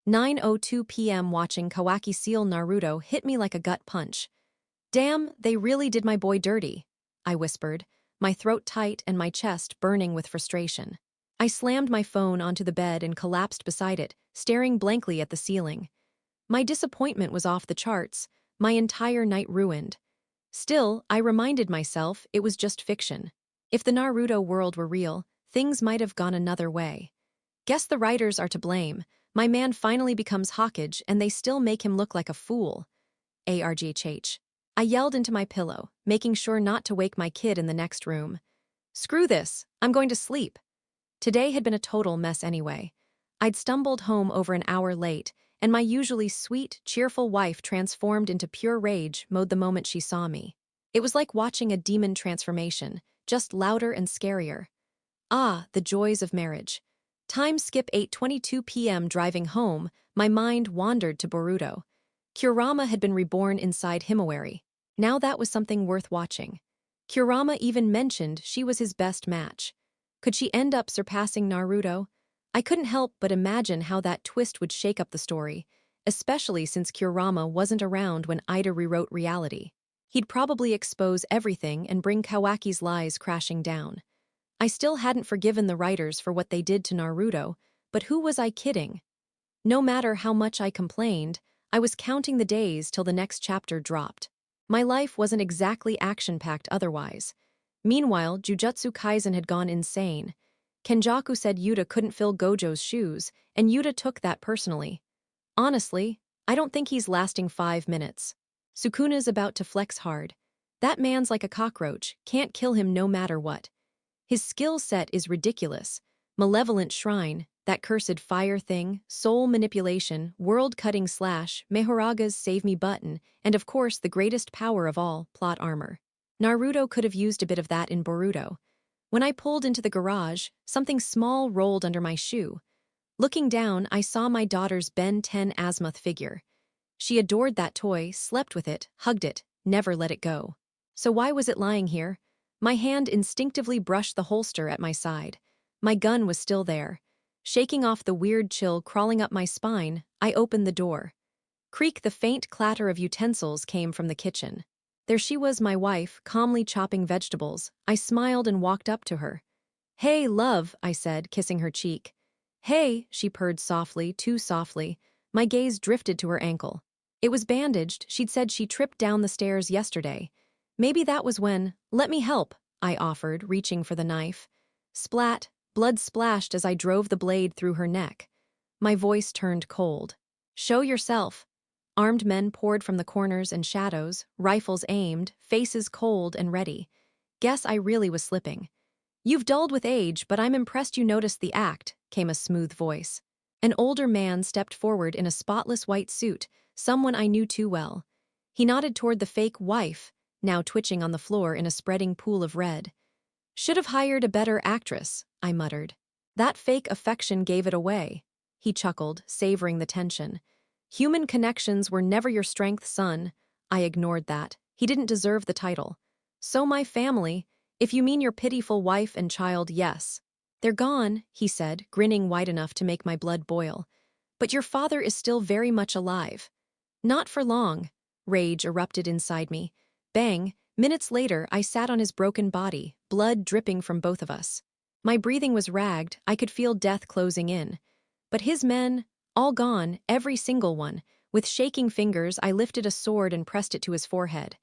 9:02 p.m. watching Kawaki seal Naruto hit me like a gut punch. Damn, they really did my boy dirty, I whispered, my throat tight and my chest burning with frustration. I slammed my phone onto the bed and collapsed beside it, staring blankly at the ceiling. My disappointment was off the charts, my entire night ruined. Still, I reminded myself it was just fiction. If the Naruto world were real, things might have gone another way. Guess the writers are to blame. My man finally becomes Hokage and they still make him look like a fool. ARGHH. I yelled into my pillow, making sure not to wake my kid in the next room. Screw this, I'm going to sleep. Today had been a total mess anyway. I'd stumbled home over an hour late, and my usually sweet, cheerful wife transformed into pure rage mode the moment she saw me. It was like watching a demon transformation, just louder and scarier. Ah, the joys of marriage. Time skip 8:22 p.m. driving home, my mind wandered to Boruto. Kurama had been reborn inside Himawari. Now that was something worth watching. Kurama even mentioned she was his best match. Could she end up surpassing Naruto? I couldn't help but imagine how that twist would shake up the story, especially since Kurama wasn't around when Ida rewrote reality. He'd probably expose everything and bring Kawaki's lies crashing down. I still hadn't forgiven the writers for what they did to Naruto, but who was I kidding? No matter how much I complained, I was counting the days till the next chapter dropped. My life wasn't exactly action-packed otherwise. Meanwhile, Jujutsu Kaisen had gone insane. Kenjaku said Yuta couldn't fill Gojo's shoes, and Yuta took that personally. Honestly, I don't think he's lasting 5 minutes. Sukuna's about to flex hard. That man's like a cockroach, can't kill him no matter what. His skill set is ridiculous. Malevolent Shrine, that cursed fire thing, soul manipulation, world-cutting slash, Mehoraga's save me button, and of course the greatest power of all, plot armor. Naruto could have used a bit of that in Boruto. When I pulled into the garage, something small rolled under my shoe. Looking down, I saw my daughter's Ben 10 Azimuth figure. She adored that toy, slept with it, hugged it, never let it go. So why was it lying here? My hand instinctively brushed the holster at my side. My gun was still there. Shaking off the weird chill crawling up my spine, I opened the door. Creak, the faint clatter of utensils came from the kitchen. There she was, my wife, calmly chopping vegetables. I smiled and walked up to her. "Hey, love," I said, kissing her cheek. "Hey," she purred softly, too softly. My gaze drifted to her ankle. It was bandaged. She'd said she tripped down the stairs yesterday. Maybe that was when. "Let me help," I offered, reaching for the knife. Splat, blood splashed as I drove the blade through her neck. My voice turned cold. "Show yourself." Armed men poured from the corners and shadows, rifles aimed, faces cold and ready. Guess I really was slipping. "You've dulled with age, but I'm impressed you noticed the act," came a smooth voice. An older man stepped forward in a spotless white suit, someone I knew too well. He nodded toward the fake wife, now twitching on the floor in a spreading pool of red. "Should have hired a better actress," I muttered. "That fake affection gave it away." He chuckled, savoring the tension. "Human connections were never your strength, son." I ignored that. He didn't deserve the title. "So my family, if you mean your pitiful wife and child, yes. They're gone," he said, grinning wide enough to make my blood boil. "But your father is still very much alive." "Not for long." Rage erupted inside me. Bang, minutes later I sat on his broken body, blood dripping from both of us. My breathing was ragged, I could feel death closing in. But his men, all gone, every single one. With shaking fingers, I lifted a sword and pressed it to his forehead.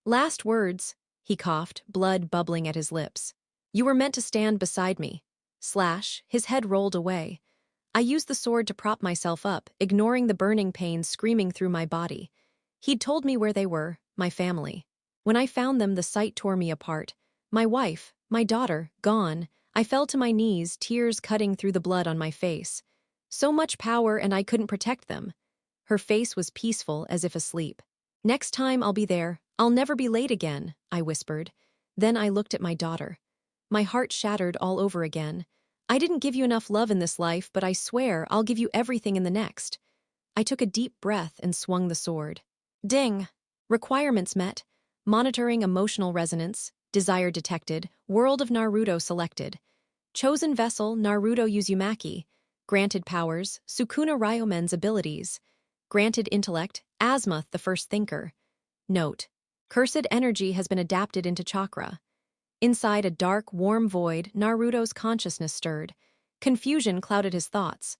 "Last words," he coughed, blood bubbling at his lips. "You were meant to stand beside me." Slash, his head rolled away. I used the sword to prop myself up, ignoring the burning pain screaming through my body. He'd told me where they were, my family. When I found them, the sight tore me apart. My wife, my daughter, gone. I fell to my knees, tears cutting through the blood on my face. So much power and I couldn't protect them. Her face was peaceful, as if asleep. "Next time I'll be there. I'll never be late again," I whispered. Then I looked at my daughter. My heart shattered all over again. "I didn't give you enough love in this life, but I swear I'll give you everything in the next." I took a deep breath and swung the sword. Ding! Requirements met. Monitoring emotional resonance. Desire detected. World of Naruto selected. Chosen vessel, Naruto Uzumaki. Granted powers, Sukuna Ryomen's abilities. Granted intellect, Azimuth the first thinker. Note: cursed energy has been adapted into chakra. Inside a dark, warm void, Naruto's consciousness stirred. Confusion clouded his thoughts.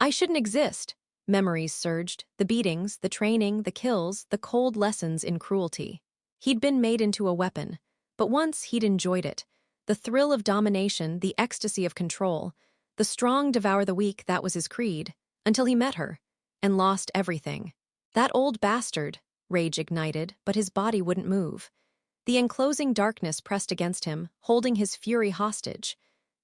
I shouldn't exist. Memories surged, the beatings, the training, the kills, the cold lessons in cruelty. He'd been made into a weapon, but once he'd enjoyed it. The thrill of domination, the ecstasy of control. The strong devour the weak, that was his creed, until he met her, and lost everything. That old bastard, rage ignited, but his body wouldn't move. The enclosing darkness pressed against him, holding his fury hostage.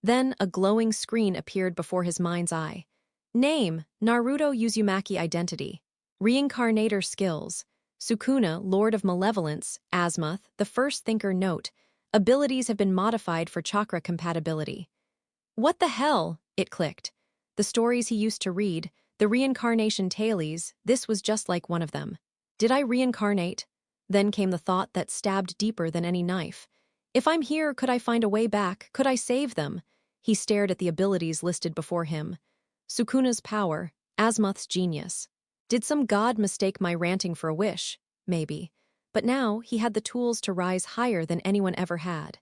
Then a glowing screen appeared before his mind's eye. Name: Naruto Uzumaki identity. Reincarnator skills. Sukuna, Lord of Malevolence, Azimuth, the first thinker. Note: abilities have been modified for chakra compatibility. What the hell? It clicked. The stories he used to read, the reincarnation tales, this was just like one of them. Did I reincarnate? Then came the thought that stabbed deeper than any knife. If I'm here, could I find a way back? Could I save them? He stared at the abilities listed before him. Sukuna's power, Azimuth's genius. Did some god mistake my ranting for a wish? Maybe. But now he had the tools to rise higher than anyone ever had.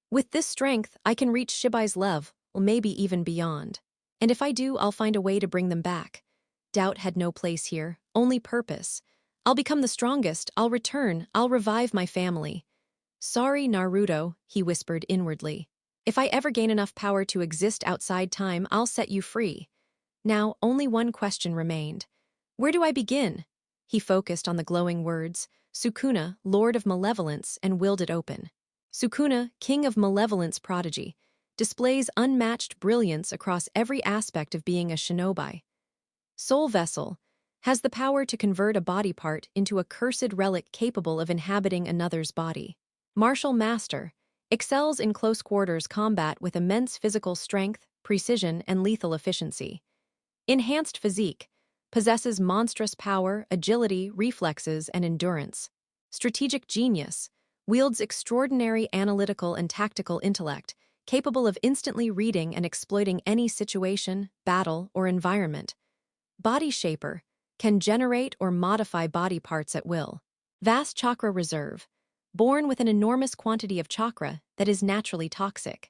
With this strength, I can reach Shibai's level, or maybe even beyond. And if I do, I'll find a way to bring them back. Doubt had no place here, only purpose. I'll become the strongest, I'll return, I'll revive my family. Sorry, Naruto, he whispered inwardly. If I ever gain enough power to exist outside time, I'll set you free. Now, only one question remained. Where do I begin? He focused on the glowing words, Sukuna, Lord of Malevolence, and willed it open. Sukuna, King of Malevolence prodigy, displays unmatched brilliance across every aspect of being a shinobi. Soul Vessel, has the power to convert a body part into a cursed relic capable of inhabiting another's body. Martial Master, excels in close quarters combat with immense physical strength, precision, and lethal efficiency. Enhanced Physique, possesses monstrous power, agility, reflexes, and endurance. Strategic Genius, wields extraordinary analytical and tactical intellect, capable of instantly reading and exploiting any situation, battle, or environment. Body Shaper, can generate or modify body parts at will. Vast Chakra Reserve, born with an enormous quantity of chakra that is naturally toxic.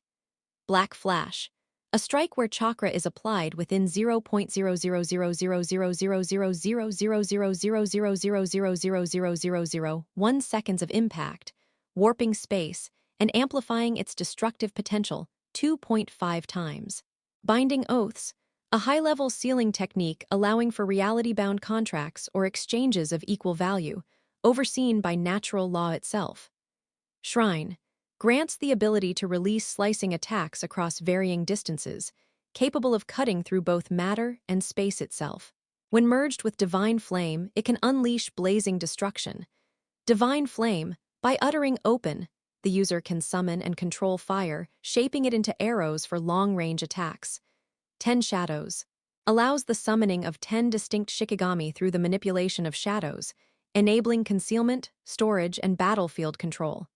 Black Flash, a strike where chakra is applied within 0.0000000000000000000000000000001 seconds of impact, warping space and amplifying its destructive potential 2.5 times. Binding Oaths, a high-level sealing technique allowing for reality-bound contracts or exchanges of equal value, overseen by natural law itself. Shrine, grants the ability to release slicing attacks across varying distances, capable of cutting through both matter and space itself. When merged with Divine Flame, it can unleash blazing destruction. Divine Flame, by uttering open, the user can summon and control fire, shaping it into arrows for long-range attacks. 10 Shadows, allows the summoning of 10 distinct Shikigami through the manipulation of shadows, enabling concealment, storage, and battlefield control.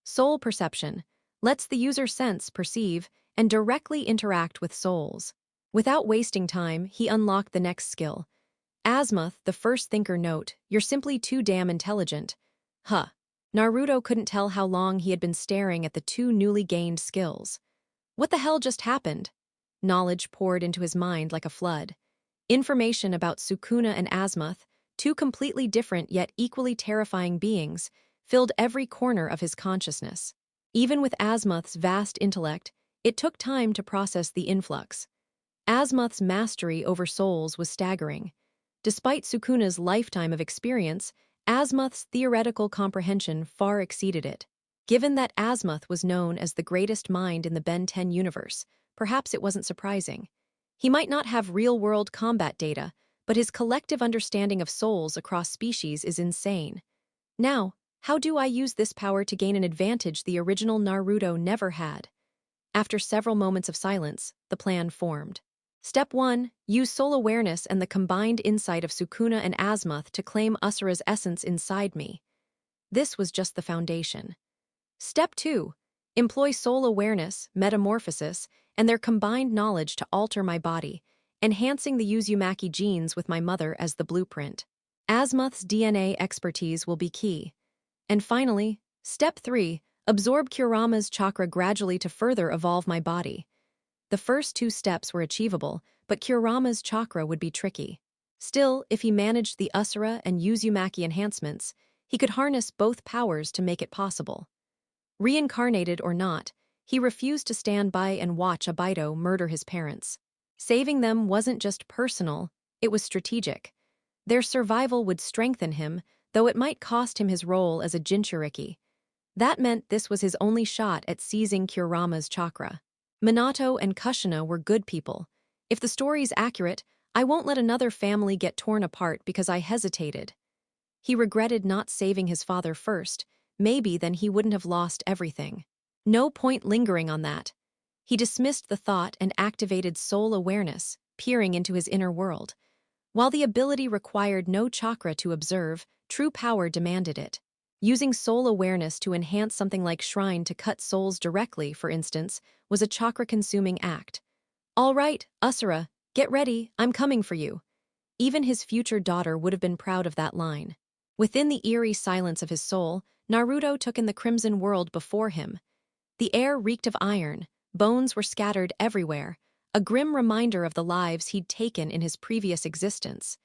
Soul Perception, lets the user sense, perceive, and directly interact with souls. Without wasting time, he unlocked the next skill. Azimuth, the first thinker. Note: you're simply too damn intelligent. Huh. Naruto couldn't tell how long he had been staring at the two newly gained skills. What the hell just happened? Knowledge poured into his mind like a flood. Information about Sukuna and Azimuth, two completely different yet equally terrifying beings, filled every corner of his consciousness. Even with Azimuth's vast intellect, it took time to process the influx. Azimuth's mastery over souls was staggering. Despite Sukuna's lifetime of experience, Azimuth's theoretical comprehension far exceeded it. Given that Azimuth was known as the greatest mind in the Ben 10 universe, perhaps it wasn't surprising. He might not have real-world combat data, but his collective understanding of souls across species is insane. Now, how do I use this power to gain an advantage the original Naruto never had? After several moments of silence, the plan formed. Step 1. Use soul awareness and the combined insight of Sukuna and Azimuth to claim Asura's essence inside me. This was just the foundation. Step 2. Employ soul awareness, metamorphosis, and their combined knowledge to alter my body, enhancing the Uzumaki genes with my mother as the blueprint. Azimuth's DNA expertise will be key. And finally, step 3, absorb Kurama's chakra gradually to further evolve my body. The first 2 steps were achievable, but Kurama's chakra would be tricky. Still, if he managed the Asura and Uzumaki enhancements, he could harness both powers to make it possible. Reincarnated or not, he refused to stand by and watch Abaito murder his parents. Saving them wasn't just personal, it was strategic. Their survival would strengthen him, though it might cost him his role as a Jinchuriki. That meant this was his only shot at seizing Kurama's chakra. Minato and Kushina were good people. If the story's accurate, I won't let another family get torn apart because I hesitated. He regretted not saving his father first. Maybe then he wouldn't have lost everything. No point lingering on that. He dismissed the thought and activated soul awareness, peering into his inner world. While the ability required no chakra to observe, true power demanded it. Using soul awareness to enhance something like shrine to cut souls directly, for instance, was a chakra-consuming act. All right, Asura, get ready, I'm coming for you. Even his future daughter would have been proud of that line. Within the eerie silence of his soul, Naruto took in the crimson world before him. The air reeked of iron, bones were scattered everywhere, a grim reminder of the lives he'd taken in his previous existence.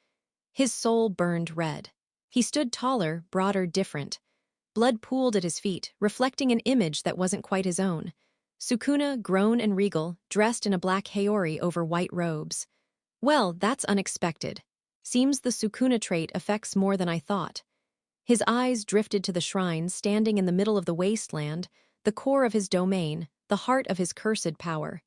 His soul burned red. He stood taller, broader, different. Blood pooled at his feet, reflecting an image that wasn't quite his own. Sukuna, grown and regal, dressed in a black haori over white robes. Well, that's unexpected. Seems the Sukuna trait affects more than I thought. His eyes drifted to the shrine standing in the middle of the wasteland, the core of his domain, the heart of his cursed power.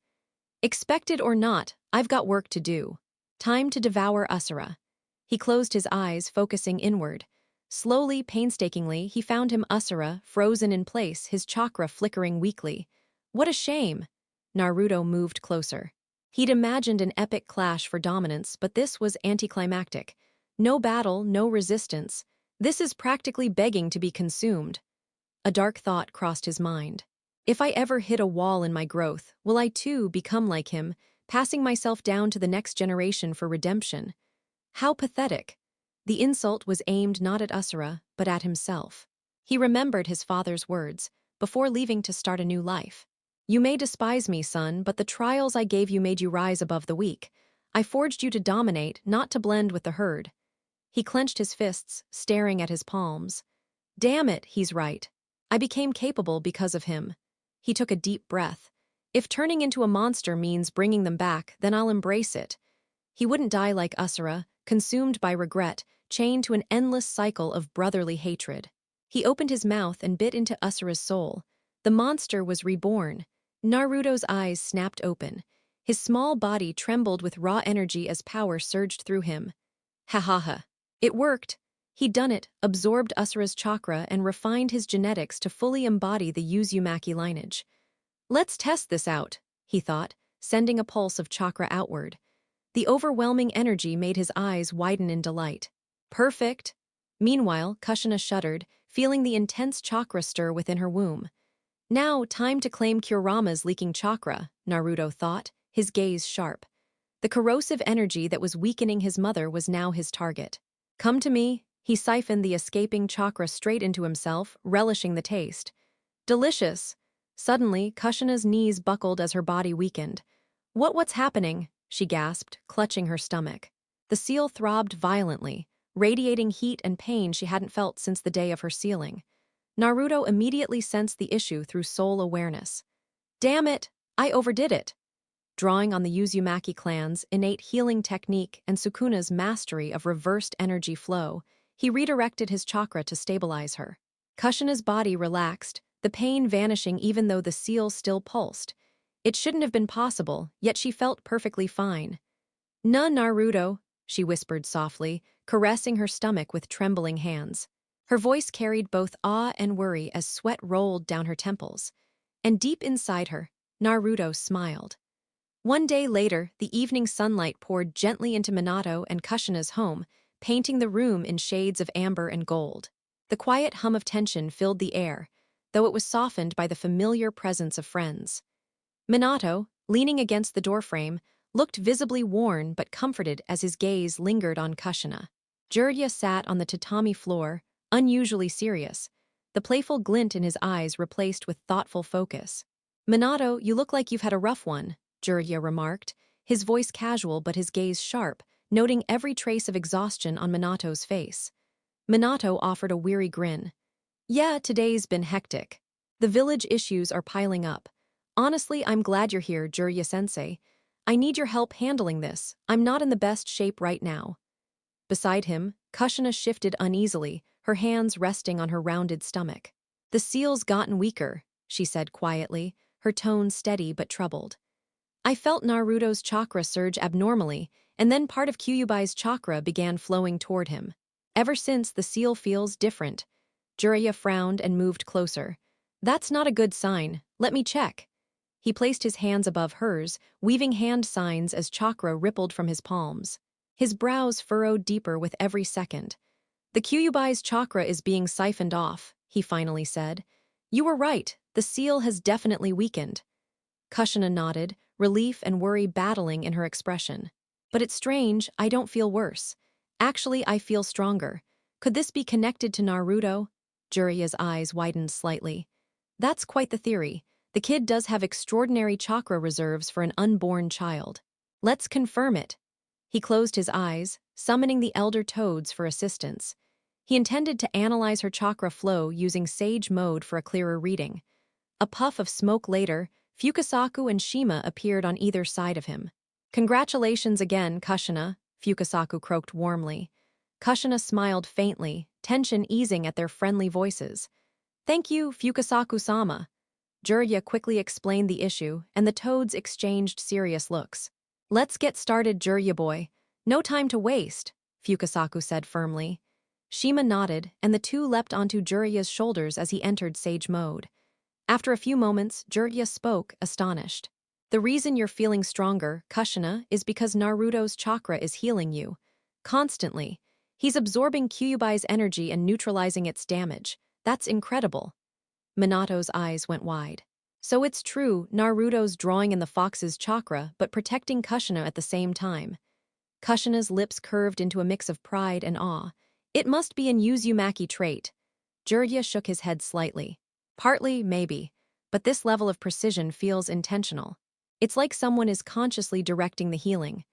Expected or not, I've got work to do. Time to devour Asura. He closed his eyes, focusing inward. Slowly, painstakingly, he found him Asura, frozen in place, his chakra flickering weakly. What a shame! Naruto moved closer. He'd imagined an epic clash for dominance, but this was anticlimactic. No battle, no resistance. This is practically begging to be consumed. A dark thought crossed his mind. If I ever hit a wall in my growth, will I too become like him, passing myself down to the next generation for redemption? How pathetic. The insult was aimed not at Asura, but at himself. He remembered his father's words, before leaving to start a new life. You may despise me, son, but the trials I gave you made you rise above the weak. I forged you to dominate, not to blend with the herd. He clenched his fists, staring at his palms. Damn it, he's right. I became capable because of him. He took a deep breath. If turning into a monster means bringing them back, then I'll embrace it. He wouldn't die like Asura, consumed by regret, chained to an endless cycle of brotherly hatred. He opened his mouth and bit into Asura's soul. The monster was reborn. Naruto's eyes snapped open. His small body trembled with raw energy as power surged through him. Ha ha ha. It worked. He'd done it, absorbed Asura's chakra and refined his genetics to fully embody the Uzumaki lineage. Let's test this out, he thought, sending a pulse of chakra outward. The overwhelming energy made his eyes widen in delight. Perfect! Meanwhile, Kushina shuddered, feeling the intense chakra stir within her womb. Now, time to claim Kurama's leaking chakra, Naruto thought, his gaze sharp. The corrosive energy that was weakening his mother was now his target. Come to me. He siphoned the escaping chakra straight into himself, relishing the taste. Delicious! Suddenly, Kushina's knees buckled as her body weakened. What's happening? She gasped, clutching her stomach. The seal throbbed violently, radiating heat and pain she hadn't felt since the day of her sealing. Naruto immediately sensed the issue through soul awareness. Damn it! I overdid it! Drawing on the Uzumaki clan's innate healing technique and Sukuna's mastery of reversed energy flow, he redirected his chakra to stabilize her. Kushina's body relaxed, the pain vanishing even though the seal still pulsed. It shouldn't have been possible, yet she felt perfectly fine. "Nah, Naruto," she whispered softly, caressing her stomach with trembling hands. Her voice carried both awe and worry as sweat rolled down her temples. And deep inside her, Naruto smiled. One day later, the evening sunlight poured gently into Minato and Kushina's home, painting the room in shades of amber and gold. The quiet hum of tension filled the air, though it was softened by the familiar presence of friends. Minato, leaning against the doorframe, looked visibly worn but comforted as his gaze lingered on Kushina. Jirya sat on the tatami floor, unusually serious, the playful glint in his eyes replaced with thoughtful focus. "Minato, you look like you've had a rough one," Jirya remarked, his voice casual but his gaze sharp, noting every trace of exhaustion on Minato's face. Minato offered a weary grin. "Yeah, today's been hectic. The village issues are piling up. Honestly, I'm glad you're here, Jirya-sensei. I need your help handling this. I'm not in the best shape right now." Beside him, Kushina shifted uneasily, her hands resting on her rounded stomach. "The seal's gotten weaker," she said quietly, her tone steady but troubled. "I felt Naruto's chakra surge abnormally, and then part of Kyubai's chakra began flowing toward him. Ever since, the seal feels different." Jiraiya frowned and moved closer. "That's not a good sign. Let me check." He placed his hands above hers, weaving hand signs as chakra rippled from his palms. His brows furrowed deeper with every second. "The Kyubai's chakra is being siphoned off," he finally said. "You were right, the seal has definitely weakened." Kushina nodded, relief and worry battling in her expression. "But it's strange, I don't feel worse. Actually, I feel stronger. Could this be connected to Naruto?" Jiraiya's eyes widened slightly. "That's quite the theory. The kid does have extraordinary chakra reserves for an unborn child. Let's confirm it." He closed his eyes, summoning the elder toads for assistance. He intended to analyze her chakra flow using Sage Mode for a clearer reading. A puff of smoke later, Fukasaku and Shima appeared on either side of him. "Congratulations again, Kushina," Fukasaku croaked warmly. Kushina smiled faintly, tension easing at their friendly voices. "Thank you, Fukasaku-sama." Jirya quickly explained the issue, and the toads exchanged serious looks. "Let's get started, Jirya boy. No time to waste," Fukasaku said firmly. Shima nodded, and the two leapt onto Jirya's shoulders as he entered Sage Mode. After a few moments, Jirya spoke, astonished. "The reason you're feeling stronger, Kushina, is because Naruto's chakra is healing you. Constantly. He's absorbing Kyubai's energy and neutralizing its damage. That's incredible." Minato's eyes went wide. "So it's true, Naruto's drawing in the fox's chakra but protecting Kushina at the same time." Kushina's lips curved into a mix of pride and awe. "It must be an Uzumaki trait." Jirya shook his head slightly. "Partly, maybe, but this level of precision feels intentional. It's like someone is consciously directing the healing."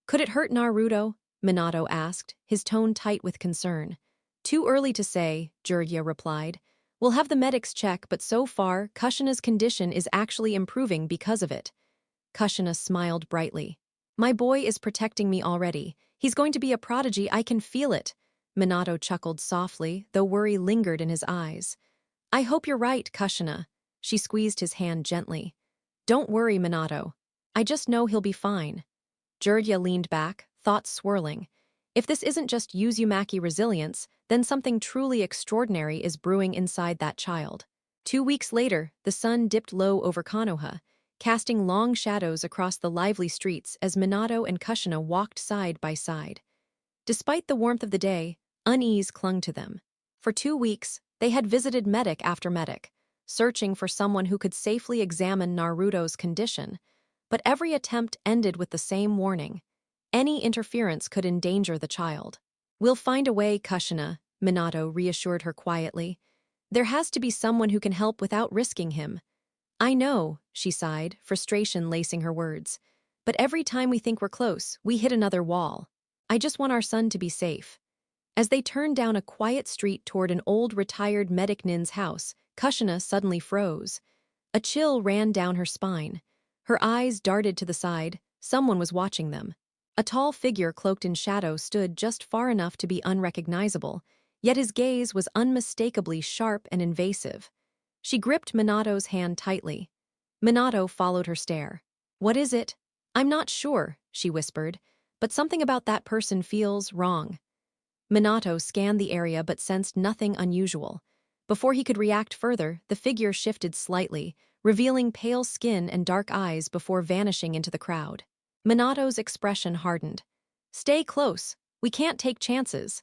"Could it hurt Naruto?" Minato asked, his tone tight with concern. "Too early to say," Jirya replied. "We'll have the medics check, but so far, Kushina's condition is actually improving because of it." Kushina smiled brightly. "My boy is protecting me already. He's going to be a prodigy, I can feel it." Minato chuckled softly, though worry lingered in his eyes. "I hope you're right, Kushina." She squeezed his hand gently. "Don't worry, Minato. I just know he'll be fine." Jirya leaned back, thoughts swirling. If this isn't just Uzumaki resilience, then something truly extraordinary is brewing inside that child. 2 weeks later, the sun dipped low over Konoha, casting long shadows across the lively streets as Minato and Kushina walked side by side. Despite the warmth of the day, unease clung to them. For 2 weeks, they had visited medic after medic, searching for someone who could safely examine Naruto's condition, but every attempt ended with the same warning. Any interference could endanger the child. "We'll find a way, Kushina," Minato reassured her quietly. "There has to be someone who can help without risking him." "I know," she sighed, frustration lacing her words. "But every time we think we're close, we hit another wall. I just want our son to be safe." As they turned down a quiet street toward an old retired medic nin's house, Kushina suddenly froze. A chill ran down her spine. Her eyes darted to the side. Someone was watching them. A tall figure cloaked in shadow stood just far enough to be unrecognizable, yet his gaze was unmistakably sharp and invasive. She gripped Minato's hand tightly. Minato followed her stare. "What is it?" "I'm not sure," she whispered, "but something about that person feels wrong." Minato scanned the area but sensed nothing unusual. Before he could react further, the figure shifted slightly, revealing pale skin and dark eyes before vanishing into the crowd. Minato's expression hardened. "Stay close. We can't take chances."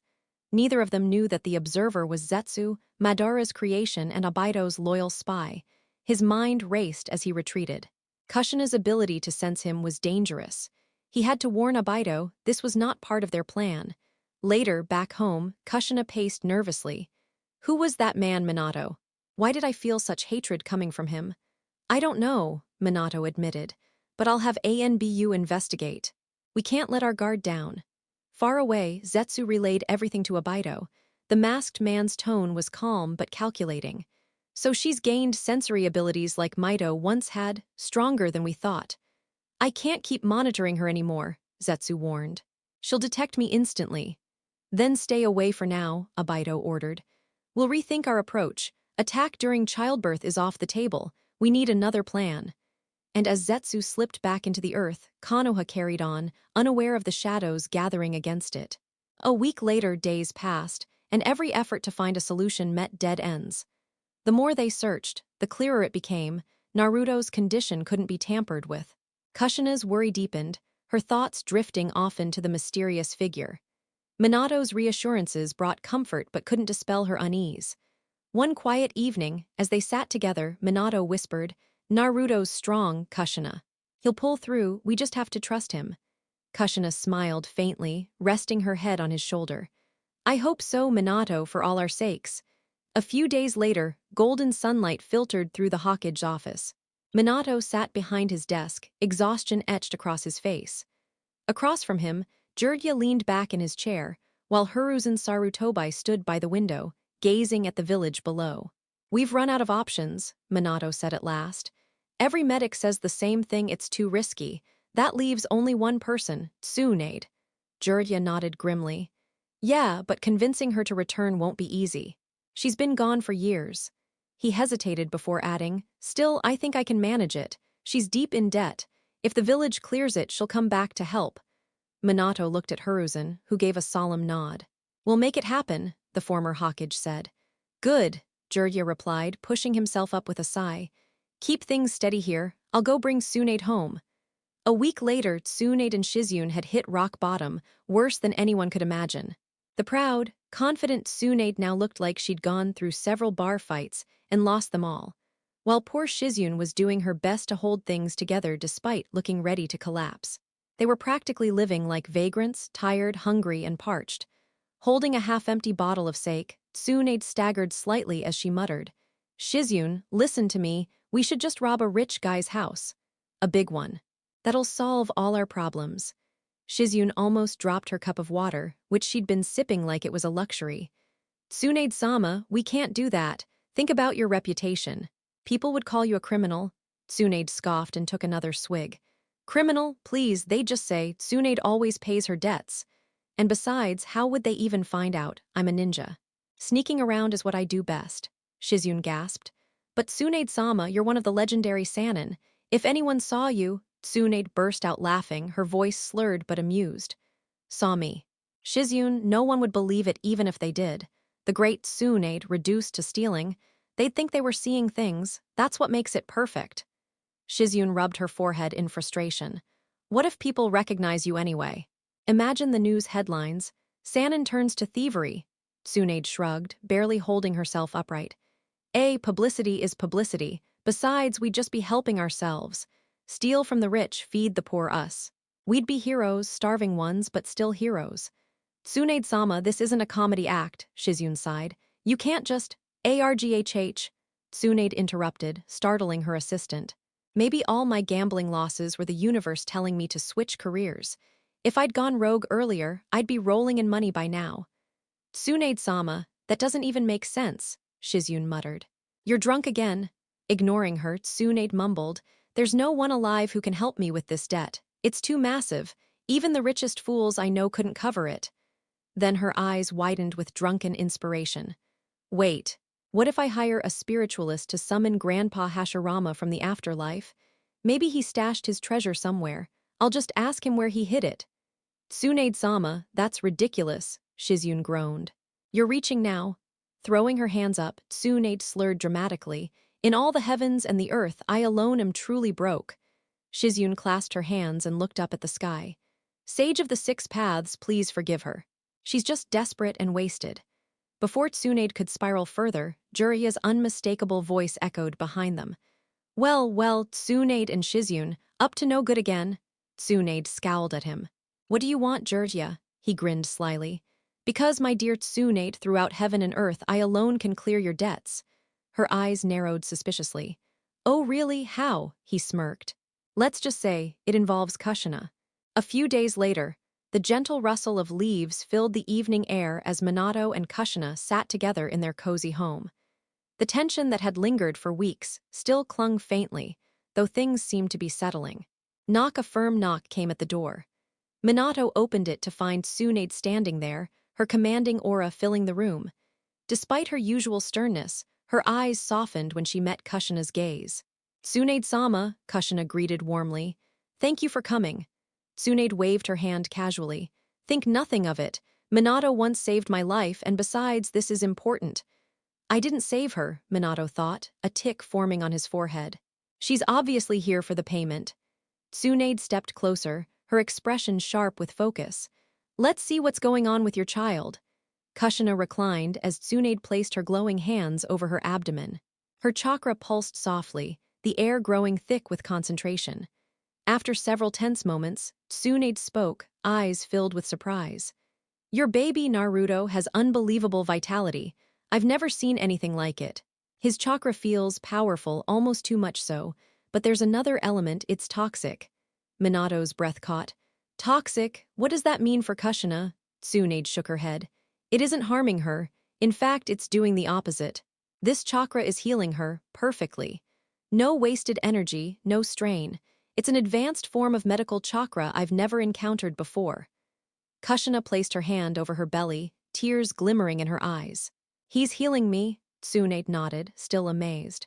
Neither of them knew that the observer was Zetsu, Madara's creation and Obaido's loyal spy. His mind raced as he retreated. Kushina's ability to sense him was dangerous. He had to warn Abido this was not part of their plan. Later, back home, Kushina paced nervously. Who was that man, Minato? Why did I feel such hatred coming from him? I don't know, Minato admitted, but I'll have ANBU investigate. We can't let our guard down. Far away, Zetsu relayed everything to Abido. The masked man's tone was calm but calculating. So she's gained sensory abilities like Mito once had, stronger than we thought. I can't keep monitoring her anymore, Zetsu warned. She'll detect me instantly. Then stay away for now, Abido ordered. We'll rethink our approach. Attack during childbirth is off the table. We need another plan. And as Zetsu slipped back into the earth, Konoha carried on, unaware of the shadows gathering against it. A week later, days passed, and every effort to find a solution met dead ends. The more they searched, the clearer it became. Naruto's condition couldn't be tampered with. Kushina's worry deepened, her thoughts drifting often to the mysterious figure. Minato's reassurances brought comfort but couldn't dispel her unease. One quiet evening, as they sat together, Minato whispered, "Naruto's strong, Kushina. He'll pull through, we just have to trust him." Kushina smiled faintly, resting her head on his shoulder. "I hope so, Minato, for all our sakes." A few days later, golden sunlight filtered through the Hokage's office. Minato sat behind his desk, exhaustion etched across his face. Across from him, Jiraiya leaned back in his chair, while Hiruzen Sarutobi stood by the window, gazing at the village below. "We've run out of options," Minato said at last. "Every medic says the same thing, it's too risky. That leaves only one person, Tsunade." Jiraiya nodded grimly. "Yeah, but convincing her to return won't be easy. She's been gone for years." He hesitated before adding, "Still, I think I can manage it. She's deep in debt. If the village clears it, she'll come back to help." Minato looked at Hiruzen, who gave a solemn nod. "We'll make it happen," the former Hokage said. "Good," Jiraiya replied, pushing himself up with a sigh. "Keep things steady here. I'll go bring Tsunade home." A week later, Tsunade and Shizune had hit rock bottom, worse than anyone could imagine. The proud, confident Tsunade now looked like she'd gone through several bar fights and lost them all, while poor Shizune was doing her best to hold things together despite looking ready to collapse. They were practically living like vagrants, tired, hungry, and parched. Holding a half-empty bottle of sake, Tsunade staggered slightly as she muttered, "Shizune, listen to me, we should just rob a rich guy's house. A big one. That'll solve all our problems." Shizune almost dropped her cup of water, which she'd been sipping like it was a luxury. "Tsunade-sama, we can't do that. Think about your reputation. People would call you a criminal." Tsunade scoffed and took another swig. "Criminal, please, they'd just say, Tsunade always pays her debts. And besides, how would they even find out? I'm a ninja. Sneaking around is what I do best." Shizune gasped. "But Tsunade-sama, you're one of the legendary Sannin. If anyone saw you..." Tsunade burst out laughing, her voice slurred but amused. "Saw me. Shizune, no one would believe it even if they did. The great Tsunade reduced to stealing. They'd think they were seeing things. That's what makes it perfect." Shizune rubbed her forehead in frustration. "What if people recognize you anyway? Imagine the news headlines. Sannin turns to thievery." Tsunade shrugged, barely holding herself upright. Publicity is publicity. Besides, we'd just be helping ourselves. Steal from the rich, feed the poor us. We'd be heroes, starving ones, but still heroes. "Tsunade-sama, this isn't a comedy act," Shizune sighed. "You can't just..." "Arghh," Tsunade interrupted, startling her assistant. "Maybe all my gambling losses were the universe telling me to switch careers. If I'd gone rogue earlier, I'd be rolling in money by now." "Tsunade-sama, that doesn't even make sense," Shizune muttered. "You're drunk again." Ignoring her, Tsunade mumbled, "There's no one alive who can help me with this debt. It's too massive. Even the richest fools I know couldn't cover it." Then her eyes widened with drunken inspiration. "Wait, what if I hire a spiritualist to summon Grandpa Hashirama from the afterlife? Maybe he stashed his treasure somewhere. I'll just ask him where he hid it." "Tsunade-sama, that's ridiculous," Shizune groaned. "You're reaching now." Throwing her hands up, Tsunade slurred dramatically, "In all the heavens and the earth, I alone am truly broke." Shizune clasped her hands and looked up at the sky. "Sage of the Six Paths, please forgive her. She's just desperate and wasted." Before Tsunade could spiral further, Jiraiya's unmistakable voice echoed behind them. Well, Tsunade and Shizune, up to no good again." Tsunade scowled at him. What do you want, Georgia? He grinned slyly. Because, my dear Tsunade, throughout heaven and earth, I alone can clear your debts. Her eyes narrowed suspiciously. Oh really, how? He smirked. Let's just say, it involves Kushina. A few days later, the gentle rustle of leaves filled the evening air as Minato and Kushina sat together in their cozy home. The tension that had lingered for weeks still clung faintly, though things seemed to be settling. A firm knock came at the door. Minato opened it to find Tsunade standing there, her commanding aura filling the room. Despite her usual sternness, her eyes softened when she met Kushina's gaze. Tsunade-sama, Kushina greeted warmly. Thank you for coming. Tsunade waved her hand casually. Think nothing of it. Minato once saved my life, and besides, this is important. I didn't save her, Minato thought, a tic forming on his forehead. She's obviously here for the payment. Tsunade stepped closer, her expression sharp with focus. Let's see what's going on with your child. Kushina reclined as Tsunade placed her glowing hands over her abdomen. Her chakra pulsed softly, the air growing thick with concentration. After several tense moments, Tsunade spoke, eyes filled with surprise. Your baby, Naruto, has unbelievable vitality. I've never seen anything like it. His chakra feels powerful, almost too much so, but there's another element, it's toxic. Minato's breath caught. Toxic? What does that mean for Kushina? Tsunade shook her head. It isn't harming her. In fact, it's doing the opposite. This chakra is healing her, perfectly. No wasted energy, no strain. It's an advanced form of medical chakra I've never encountered before. Kushina placed her hand over her belly, tears glimmering in her eyes. He's healing me, Tsunade nodded, still amazed.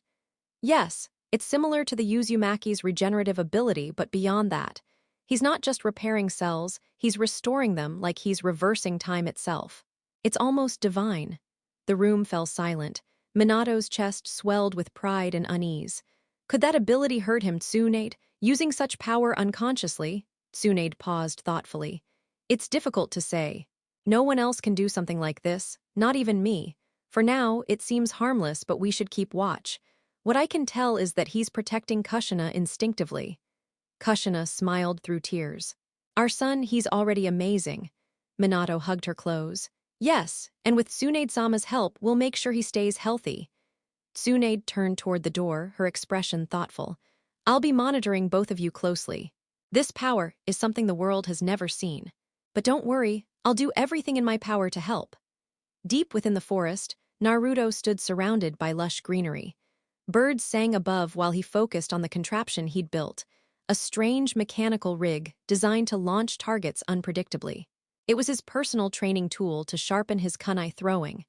Yes, it's similar to the Uzumaki's regenerative ability, but beyond that. He's not just repairing cells, he's restoring them like he's reversing time itself. It's almost divine. The room fell silent. Minato's chest swelled with pride and unease. Could that ability hurt him, Tsunade? Using such power unconsciously? Tsunade paused thoughtfully. It's difficult to say. No one else can do something like this, not even me. For now, it seems harmless, but we should keep watch. What I can tell is that he's protecting Kushina instinctively. Kushina smiled through tears. Our son, he's already amazing. Minato hugged her close. Yes, and with Tsunade-sama's help, we'll make sure he stays healthy. Tsunade turned toward the door, her expression thoughtful. I'll be monitoring both of you closely. This power is something the world has never seen. But don't worry, I'll do everything in my power to help. Deep within the forest, Naruto stood surrounded by lush greenery. Birds sang above while he focused on the contraption he'd built, a strange mechanical rig designed to launch targets unpredictably. It was his personal training tool to sharpen his kunai throwing.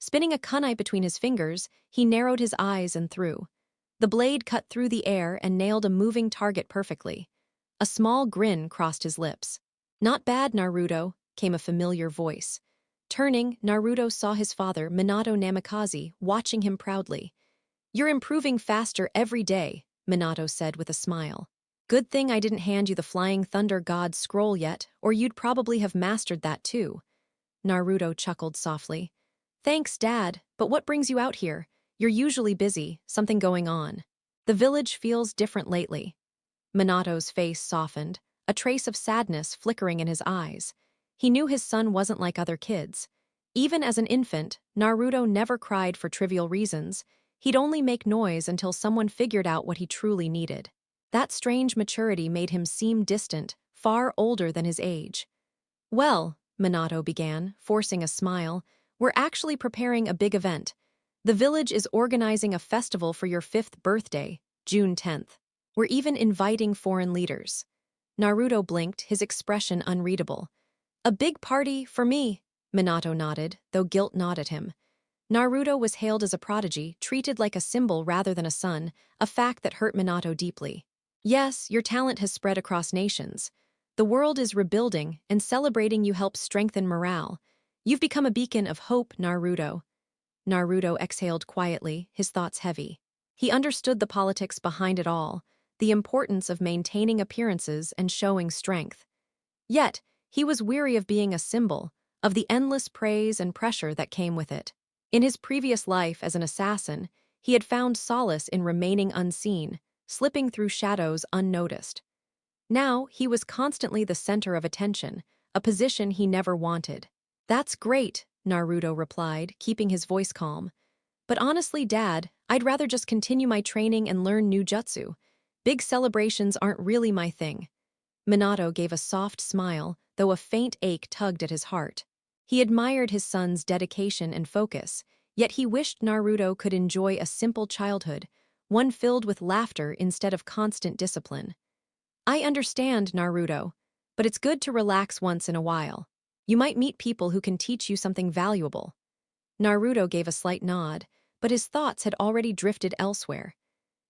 Spinning a kunai between his fingers, he narrowed his eyes and threw. The blade cut through the air and nailed a moving target perfectly. A small grin crossed his lips. Not bad, Naruto, came a familiar voice. Turning, Naruto saw his father, Minato Namikaze, watching him proudly. You're improving faster every day, Minato said with a smile. Good thing I didn't hand you the Flying Thunder God's scroll yet, or you'd probably have mastered that too. Naruto chuckled softly. Thanks, Dad, but what brings you out here? You're usually busy, something going on. The village feels different lately. Minato's face softened, a trace of sadness flickering in his eyes. He knew his son wasn't like other kids. Even as an infant, Naruto never cried for trivial reasons. He'd only make noise until someone figured out what he truly needed. That strange maturity made him seem distant, far older than his age. Well, Minato began, forcing a smile, we're actually preparing a big event. The village is organizing a festival for your 5th birthday, June 10th. We're even inviting foreign leaders. Naruto blinked, his expression unreadable. A big party for me, Minato nodded, though guilt gnawed at him. Naruto was hailed as a prodigy, treated like a symbol rather than a son, a fact that hurt Minato deeply. Yes, your talent has spread across nations. The world is rebuilding, and celebrating you helps strengthen morale. You've become a beacon of hope, Naruto. Naruto exhaled quietly, his thoughts heavy. He understood the politics behind it all, the importance of maintaining appearances and showing strength. Yet, he was weary of being a symbol, of the endless praise and pressure that came with it. In his previous life as an assassin, he had found solace in remaining unseen, slipping through shadows unnoticed. Now, he was constantly the center of attention, a position he never wanted. "That's great," Naruto replied, keeping his voice calm. "But honestly, Dad, I'd rather just continue my training and learn new jutsu. Big celebrations aren't really my thing." Minato gave a soft smile, though a faint ache tugged at his heart. He admired his son's dedication and focus, yet he wished Naruto could enjoy a simple childhood, one filled with laughter instead of constant discipline. "I understand, Naruto, but it's good to relax once in a while. You might meet people who can teach you something valuable." Naruto gave a slight nod, but his thoughts had already drifted elsewhere.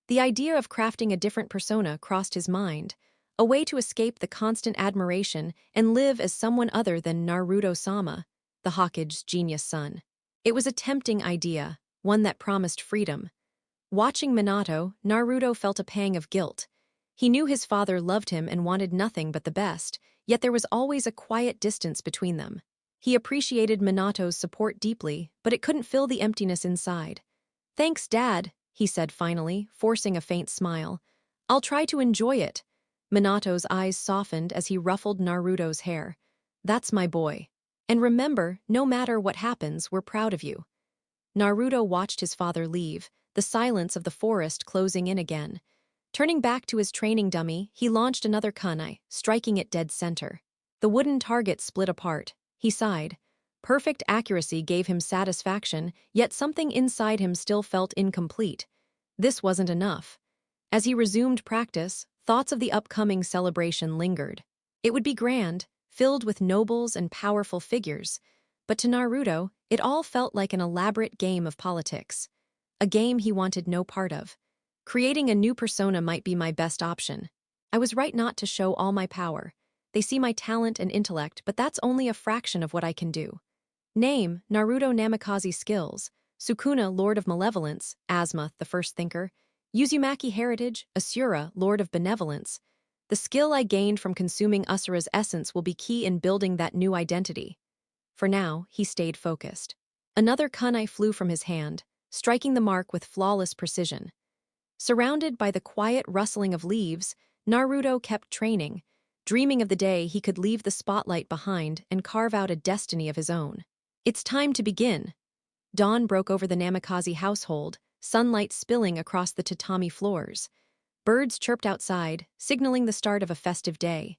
The idea of crafting a different persona crossed his mind, a way to escape the constant admiration and live as someone other than Naruto-sama, the Hokage's genius son. It was a tempting idea, one that promised freedom. Watching Minato, Naruto felt a pang of guilt. He knew his father loved him and wanted nothing but the best, yet there was always a quiet distance between them. He appreciated Minato's support deeply, but it couldn't fill the emptiness inside. "Thanks, Dad," he said finally, forcing a faint smile. "I'll try to enjoy it." Minato's eyes softened as he ruffled Naruto's hair. "That's my boy. And remember, no matter what happens, we're proud of you." Naruto watched his father leave, the silence of the forest closing in again. Turning back to his training dummy, he launched another kunai, striking it dead center. The wooden target split apart. He sighed. Perfect accuracy gave him satisfaction, yet something inside him still felt incomplete. This wasn't enough. As he resumed practice, thoughts of the upcoming celebration lingered. It would be grand, filled with nobles and powerful figures. But to Naruto, it all felt like an elaborate game of politics. A game he wanted no part of. Creating a new persona might be my best option. I was right not to show all my power. They see my talent and intellect, but that's only a fraction of what I can do. Name, Naruto Namikaze skills. Sukuna, Lord of Malevolence, Asma, the First Thinker. Uzumaki heritage, Asura, Lord of Benevolence. The skill I gained from consuming Asura's essence will be key in building that new identity. For now, he stayed focused. Another kunai flew from his hand, striking the mark with flawless precision. Surrounded by the quiet rustling of leaves, Naruto kept training, dreaming of the day he could leave the spotlight behind and carve out a destiny of his own. "It's time to begin." Dawn broke over the Namikaze household, sunlight spilling across the tatami floors. Birds chirped outside, signaling the start of a festive day.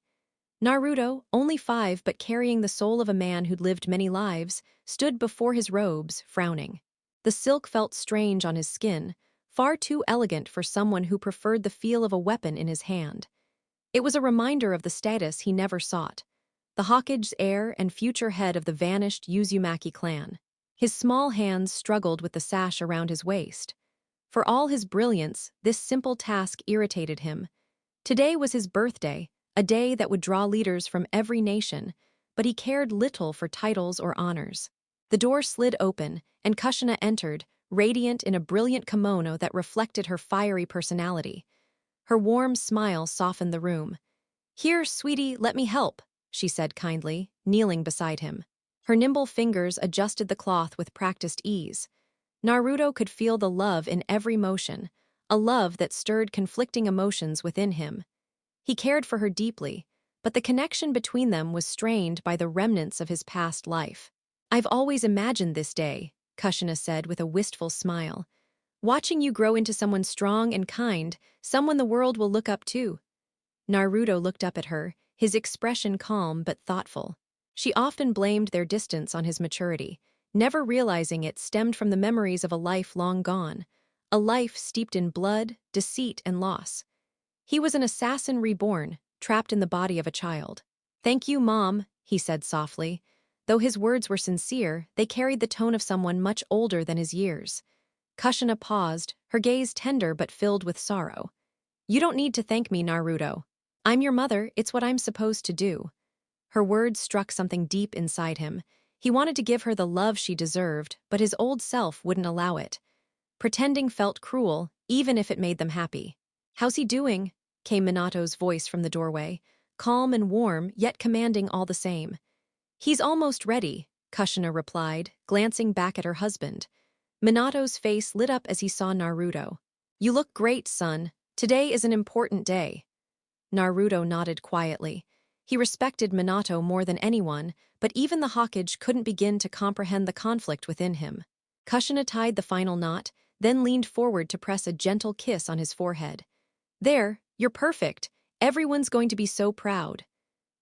Naruto, only 5 but carrying the soul of a man who'd lived many lives, stood before his robes, frowning. The silk felt strange on his skin, far too elegant for someone who preferred the feel of a weapon in his hand. It was a reminder of the status he never sought. The Hokage's heir and future head of the vanished Uzumaki clan. His small hands struggled with the sash around his waist. For all his brilliance, this simple task irritated him. Today was his birthday, a day that would draw leaders from every nation, but he cared little for titles or honors. The door slid open, and Kushina entered, radiant in a brilliant kimono that reflected her fiery personality. Her warm smile softened the room. "Here, sweetie, let me help," she said kindly, kneeling beside him. Her nimble fingers adjusted the cloth with practiced ease. Naruto could feel the love in every motion, a love that stirred conflicting emotions within him. He cared for her deeply, but the connection between them was strained by the remnants of his past life. "I've always imagined this day," Kushina said with a wistful smile. "Watching you grow into someone strong and kind, someone the world will look up to." Naruto looked up at her, his expression calm but thoughtful. She often blamed their distance on his maturity, never realizing it stemmed from the memories of a life long gone, a life steeped in blood, deceit, and loss. He was an assassin reborn, trapped in the body of a child. "Thank you, Mom," he said softly. Though his words were sincere, they carried the tone of someone much older than his years. Kushina paused, her gaze tender but filled with sorrow. "You don't need to thank me, Naruto. I'm your mother, it's what I'm supposed to do." Her words struck something deep inside him. He wanted to give her the love she deserved, but his old self wouldn't allow it. Pretending felt cruel, even if it made them happy. "How's he doing?" came Minato's voice from the doorway, calm and warm, yet commanding all the same. "He's almost ready," Kushina replied, glancing back at her husband. Minato's face lit up as he saw Naruto. "You look great, son. Today is an important day." Naruto nodded quietly. He respected Minato more than anyone, but even the Hokage couldn't begin to comprehend the conflict within him. Kushina tied the final knot, then leaned forward to press a gentle kiss on his forehead. "There, you're perfect. Everyone's going to be so proud."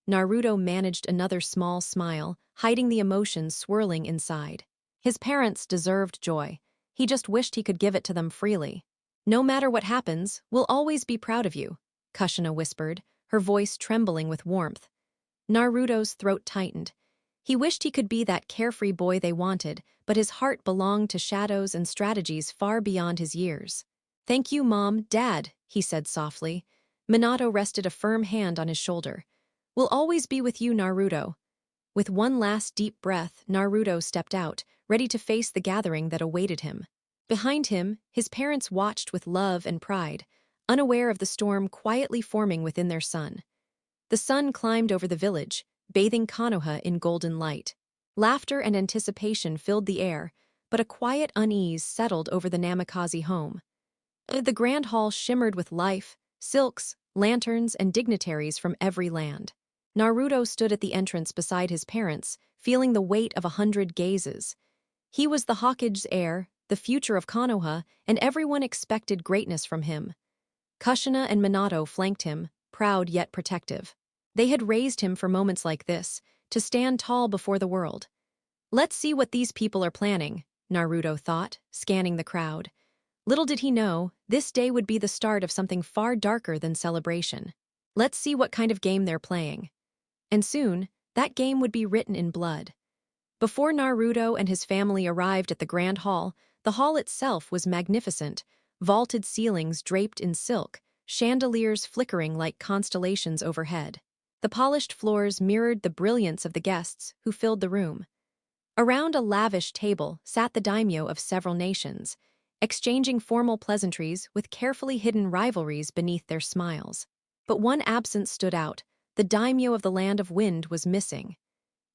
Naruto managed another small smile, hiding the emotions swirling inside. His parents deserved joy. He just wished he could give it to them freely. "No matter what happens, we'll always be proud of you," Kushina whispered, her voice trembling with warmth. Naruto's throat tightened. He wished he could be that carefree boy they wanted, but his heart belonged to shadows and strategies far beyond his years. "Thank you, Mom, Dad," he said softly. Minato rested a firm hand on his shoulder. "We'll always be with you, Naruto." With one last deep breath, Naruto stepped out, ready to face the gathering that awaited him. Behind him, his parents watched with love and pride, unaware of the storm quietly forming within their son. The sun climbed over the village, bathing Konoha in golden light. Laughter and anticipation filled the air, but a quiet unease settled over the Namikaze home. The grand hall shimmered with life, silks, lanterns, and dignitaries from every land. Naruto stood at the entrance beside his parents, feeling the weight of 100 gazes. He was the Hokage's heir, the future of Konoha, and everyone expected greatness from him. Kushina and Minato flanked him, proud yet protective. They had raised him for moments like this, to stand tall before the world. "Let's see what these people are planning," Naruto thought, scanning the crowd. Little did he know, this day would be the start of something far darker than celebration. Let's see what kind of game they're playing. And soon, that game would be written in blood. Before Naruto and his family arrived at the Grand Hall, the hall itself was magnificent, vaulted ceilings draped in silk, chandeliers flickering like constellations overhead. The polished floors mirrored the brilliance of the guests who filled the room. Around a lavish table sat the daimyo of several nations, exchanging formal pleasantries with carefully hidden rivalries beneath their smiles. But one absence stood out. The daimyo of the Land of Wind was missing.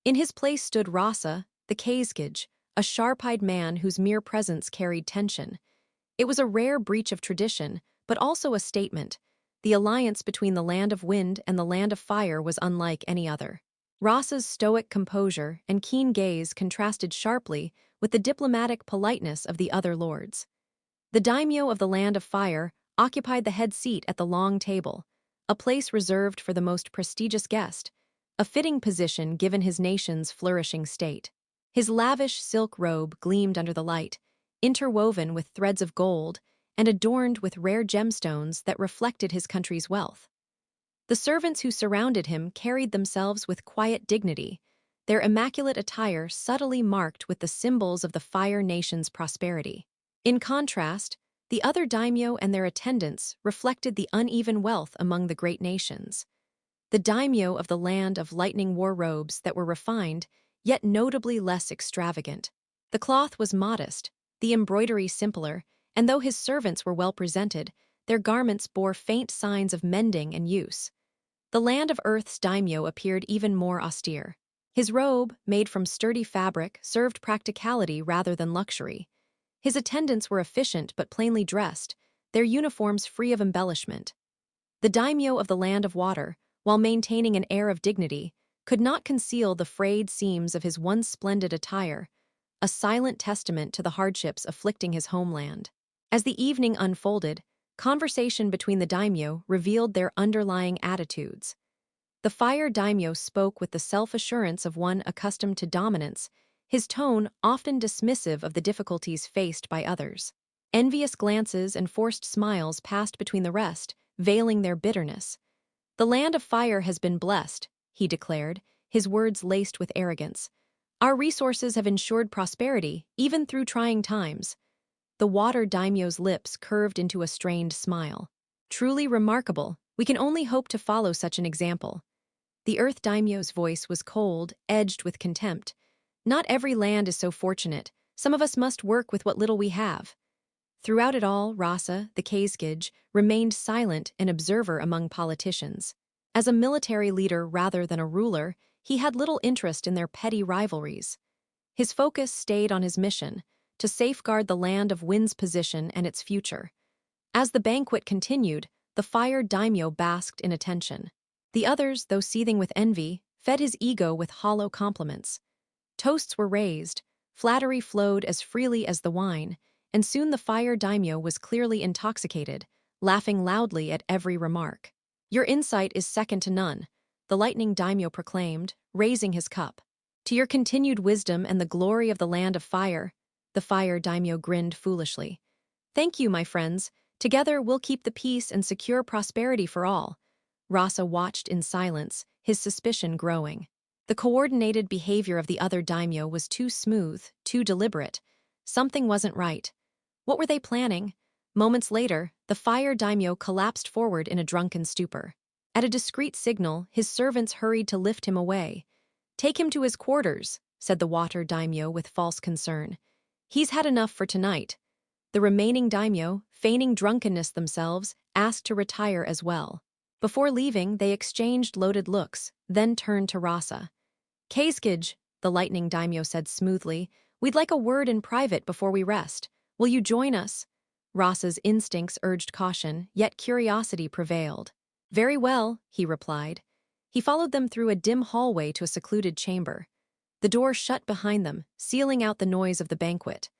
In his place stood Rasa, the Kazekage, a sharp-eyed man whose mere presence carried tension. It was a rare breach of tradition, but also a statement. The alliance between the Land of Wind and the Land of Fire was unlike any other. Rasa's stoic composure and keen gaze contrasted sharply with the diplomatic politeness of the other lords. The daimyo of the Land of Fire occupied the head seat at the long table, a place reserved for the most prestigious guest, a fitting position given his nation's flourishing state. His lavish silk robe gleamed under the light, interwoven with threads of gold and adorned with rare gemstones that reflected his country's wealth. The servants who surrounded him carried themselves with quiet dignity, their immaculate attire subtly marked with the symbols of the Fire Nation's prosperity. In contrast, the other daimyo and their attendants reflected the uneven wealth among the great nations. The daimyo of the Land of Lightning wore robes that were refined, yet notably less extravagant. The cloth was modest, the embroidery simpler, and though his servants were well presented, their garments bore faint signs of mending and use. The Land of Earth's daimyo appeared even more austere. His robe, made from sturdy fabric, served practicality rather than luxury. His attendants were efficient but plainly dressed, their uniforms free of embellishment. The daimyo of the Land of Water, while maintaining an air of dignity, could not conceal the frayed seams of his once splendid attire, a silent testament to the hardships afflicting his homeland. As the evening unfolded, conversation between the daimyo revealed their underlying attitudes. The Fire daimyo spoke with the self-assurance of one accustomed to dominance, his tone often dismissive of the difficulties faced by others. Envious glances and forced smiles passed between the rest, veiling their bitterness. "The Land of Fire has been blessed," he declared, his words laced with arrogance. "Our resources have ensured prosperity, even through trying times." The Water daimyo's lips curved into a strained smile. "Truly remarkable. We can only hope to follow such an example." The Earth daimyo's voice was cold, edged with contempt. "Not every land is so fortunate. Some of us must work with what little we have." Throughout it all, Rasa, the Kazekage, remained silent, an observer among politicians. As a military leader rather than a ruler, he had little interest in their petty rivalries. His focus stayed on his mission, to safeguard the Land of Wind's position and its future. As the banquet continued, the fire daimyo basked in attention. The others, though seething with envy, fed his ego with hollow compliments. Toasts were raised, flattery flowed as freely as the wine, and soon the fire daimyo was clearly intoxicated, laughing loudly at every remark. "Your insight is second to none," the lightning daimyo proclaimed, raising his cup. "To your continued wisdom and the glory of the land of fire," the fire daimyo grinned foolishly. "Thank you, my friends. Together we'll keep the peace and secure prosperity for all." Rasa watched in silence, his suspicion growing. The coordinated behavior of the other daimyo was too smooth, too deliberate. Something wasn't right. What were they planning? Moments later, the fire daimyo collapsed forward in a drunken stupor. At a discreet signal, his servants hurried to lift him away. "Take him to his quarters," said the water daimyo with false concern. "He's had enough for tonight." The remaining daimyo, feigning drunkenness themselves, asked to retire as well. Before leaving, they exchanged loaded looks, then turned to Rasa. "Keizkij," the lightning daimyo said smoothly, "we'd like a word in private before we rest. Will you join us?" Rasa's instincts urged caution, yet curiosity prevailed. "Very well," he replied. He followed them through a dim hallway to a secluded chamber. The door shut behind them, sealing out the noise of the banquet.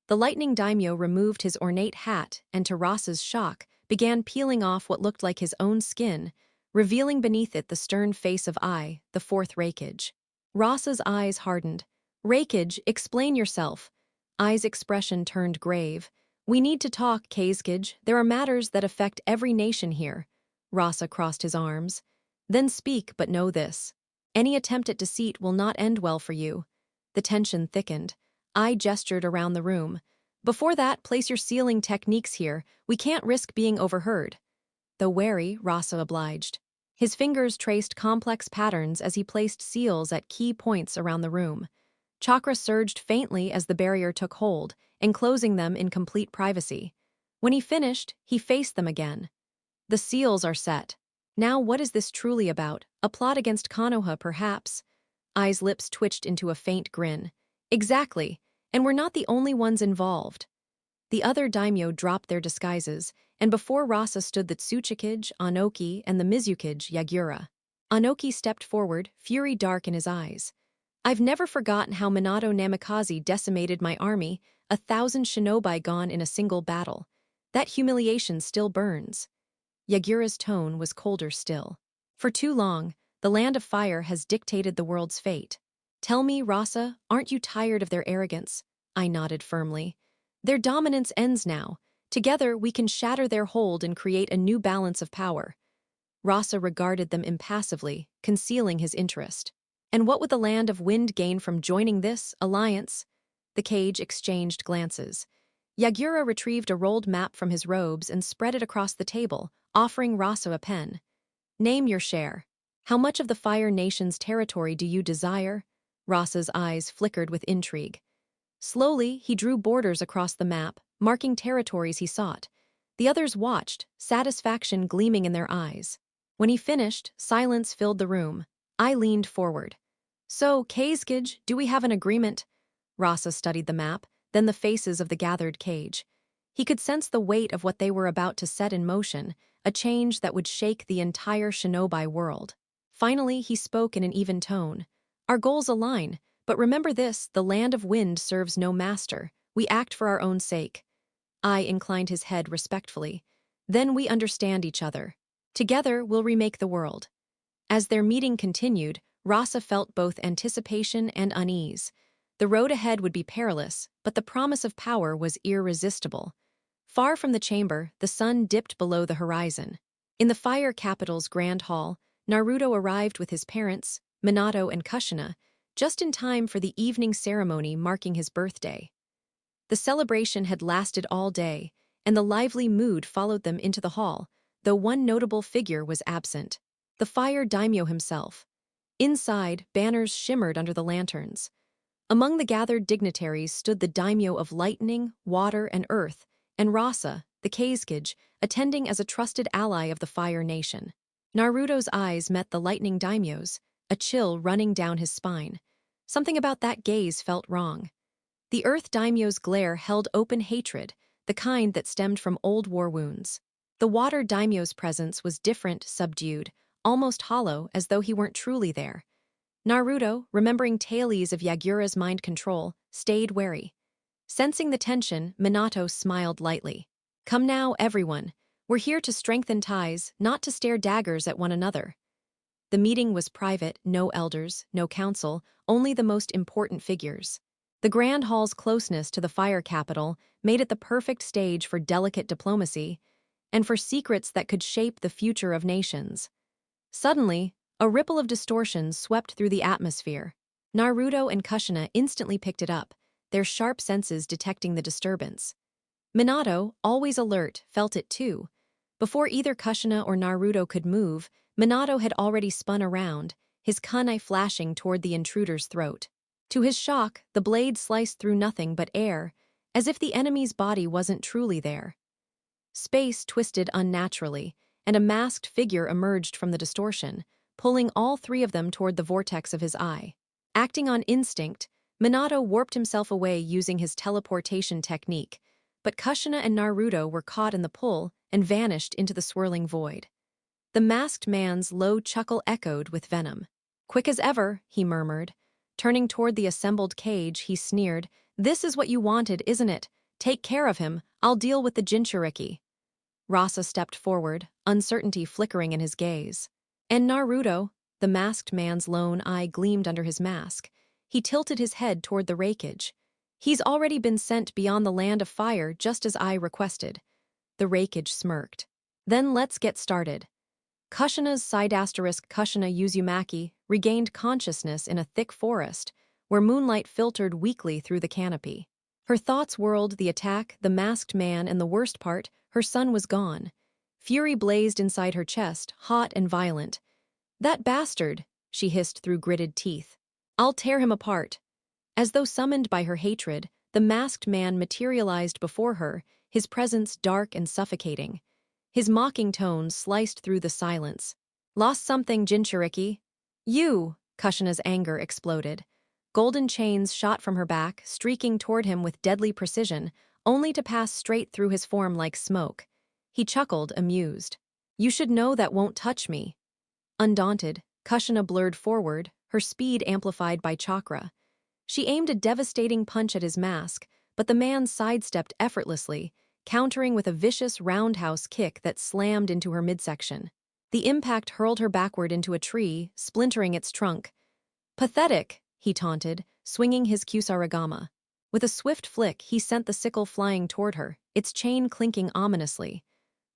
The lightning daimyo removed his ornate hat and, to Rasa's shock, began peeling off what looked like his own skin, revealing beneath it the stern face of Ai, the fourth Reikage. Rasa's eyes hardened. "Reikage, explain yourself." Ai's expression turned grave. "We need to talk, Keizkij. There are matters that affect every nation here." Rasa crossed his arms. "Then speak, but know this. Any attempt at deceit will not end well for you." The tension thickened. Ai gestured around the room. "Before that, place your sealing techniques here. We can't risk being overheard." Though wary, Rasa obliged. His fingers traced complex patterns as he placed seals at key points around the room. Chakra surged faintly as the barrier took hold, enclosing them in complete privacy. When he finished, he faced them again. "The seals are set. Now what is this truly about? A plot against Konoha, perhaps?" Ai's lips twitched into a faint grin. "Exactly, and we're not the only ones involved." The other daimyo dropped their disguises, and before Rasa stood the Tsuchikage, Anoki, and the Mizukage, Yagura. Anoki stepped forward, fury dark in his eyes. "I've never forgotten how Minato Namikaze decimated my army, 1,000 shinobi gone in a single battle. That humiliation still burns." Yagura's tone was colder still. "For too long, the land of fire has dictated the world's fate. Tell me, Rasa, aren't you tired of their arrogance?" I nodded firmly. "Their dominance ends now. Together we can shatter their hold and create a new balance of power." Rasa regarded them impassively, concealing his interest. "And what would the land of wind gain from joining this alliance?" The cage exchanged glances. Yagura retrieved a rolled map from his robes and spread it across the table, offering Rasa a pen. "Name your share. How much of the Fire Nation's territory do you desire?" Rasa's eyes flickered with intrigue. Slowly, he drew borders across the map, marking territories he sought. The others watched, satisfaction gleaming in their eyes. When he finished, silence filled the room. I leaned forward. "So, Keizkij, do we have an agreement?" Rasa studied the map, then the faces of the gathered cage. He could sense the weight of what they were about to set in motion, a change that would shake the entire shinobi world. Finally, he spoke in an even tone. "Our goals align. But remember this, the land of wind serves no master. We act for our own sake." I inclined his head respectfully. "Then we understand each other. Together we'll remake the world." As their meeting continued, Rasa felt both anticipation and unease. The road ahead would be perilous, but the promise of power was irresistible. Far from the chamber, the sun dipped below the horizon. In the Fire Capital's grand hall, Naruto arrived with his parents, Minato and Kushina, just in time for the evening ceremony marking his birthday. The celebration had lasted all day, and the lively mood followed them into the hall, though one notable figure was absent: the fire daimyo himself. Inside, banners shimmered under the lanterns. Among the gathered dignitaries stood the daimyo of lightning, water, and earth, and Rasa, the Keizkij, attending as a trusted ally of the Fire Nation. Naruto's eyes met the lightning daimyo's, a chill running down his spine. Something about that gaze felt wrong. The earth daimyo's glare held open hatred, the kind that stemmed from old war wounds. The water daimyo's presence was different, subdued, almost hollow, as though he weren't truly there. Naruto, remembering tales of Yagura's mind control, stayed wary. Sensing the tension, Minato smiled lightly. "Come now, everyone. We're here to strengthen ties, not to stare daggers at one another." The meeting was private, no elders, no council, only the most important figures. The Grand Hall's closeness to the fire capital made it the perfect stage for delicate diplomacy and for secrets that could shape the future of nations. Suddenly, a ripple of distortion swept through the atmosphere. Naruto and Kushina instantly picked it up, their sharp senses detecting the disturbance. Minato, always alert, felt it too. Before either Kushina or Naruto could move, Minato had already spun around, his kunai flashing toward the intruder's throat. To his shock, the blade sliced through nothing but air, as if the enemy's body wasn't truly there. Space twisted unnaturally, and a masked figure emerged from the distortion, pulling all three of them toward the vortex of his eye. Acting on instinct, Minato warped himself away using his teleportation technique, but Kushina and Naruto were caught in the pull and vanished into the swirling void. The masked man's low chuckle echoed with venom. "Quick as ever," he murmured. Turning toward the assembled cage, he sneered, "This is what you wanted, isn't it? Take care of him, I'll deal with the Jinchuriki." Rasa stepped forward, uncertainty flickering in his gaze. And Naruto, the masked man's lone eye gleamed under his mask. He tilted his head toward the rakeage. "He's already been sent beyond the land of fire, just as I requested." The rakeage smirked. "Then let's get started." Kushina's Kushina Uzumaki regained consciousness in a thick forest, where moonlight filtered weakly through the canopy. Her thoughts whirled the attack, the masked man, and the worst part, her son was gone. Fury blazed inside her chest, hot and violent. "That bastard," she hissed through gritted teeth. "I'll tear him apart." As though summoned by her hatred, the masked man materialized before her, his presence dark and suffocating. His mocking tones sliced through the silence. "Lost something, Jinchuriki?" "You!" Kushina's anger exploded. Golden chains shot from her back, streaking toward him with deadly precision, only to pass straight through his form like smoke. He chuckled, amused. "You should know that won't touch me." Undaunted, Kushina blurred forward, her speed amplified by chakra. She aimed a devastating punch at his mask, but the man sidestepped effortlessly, countering with a vicious roundhouse kick that slammed into her midsection. The impact hurled her backward into a tree, splintering its trunk. "Pathetic," he taunted, swinging his Kusarigama. With a swift flick, he sent the sickle flying toward her, its chain clinking ominously.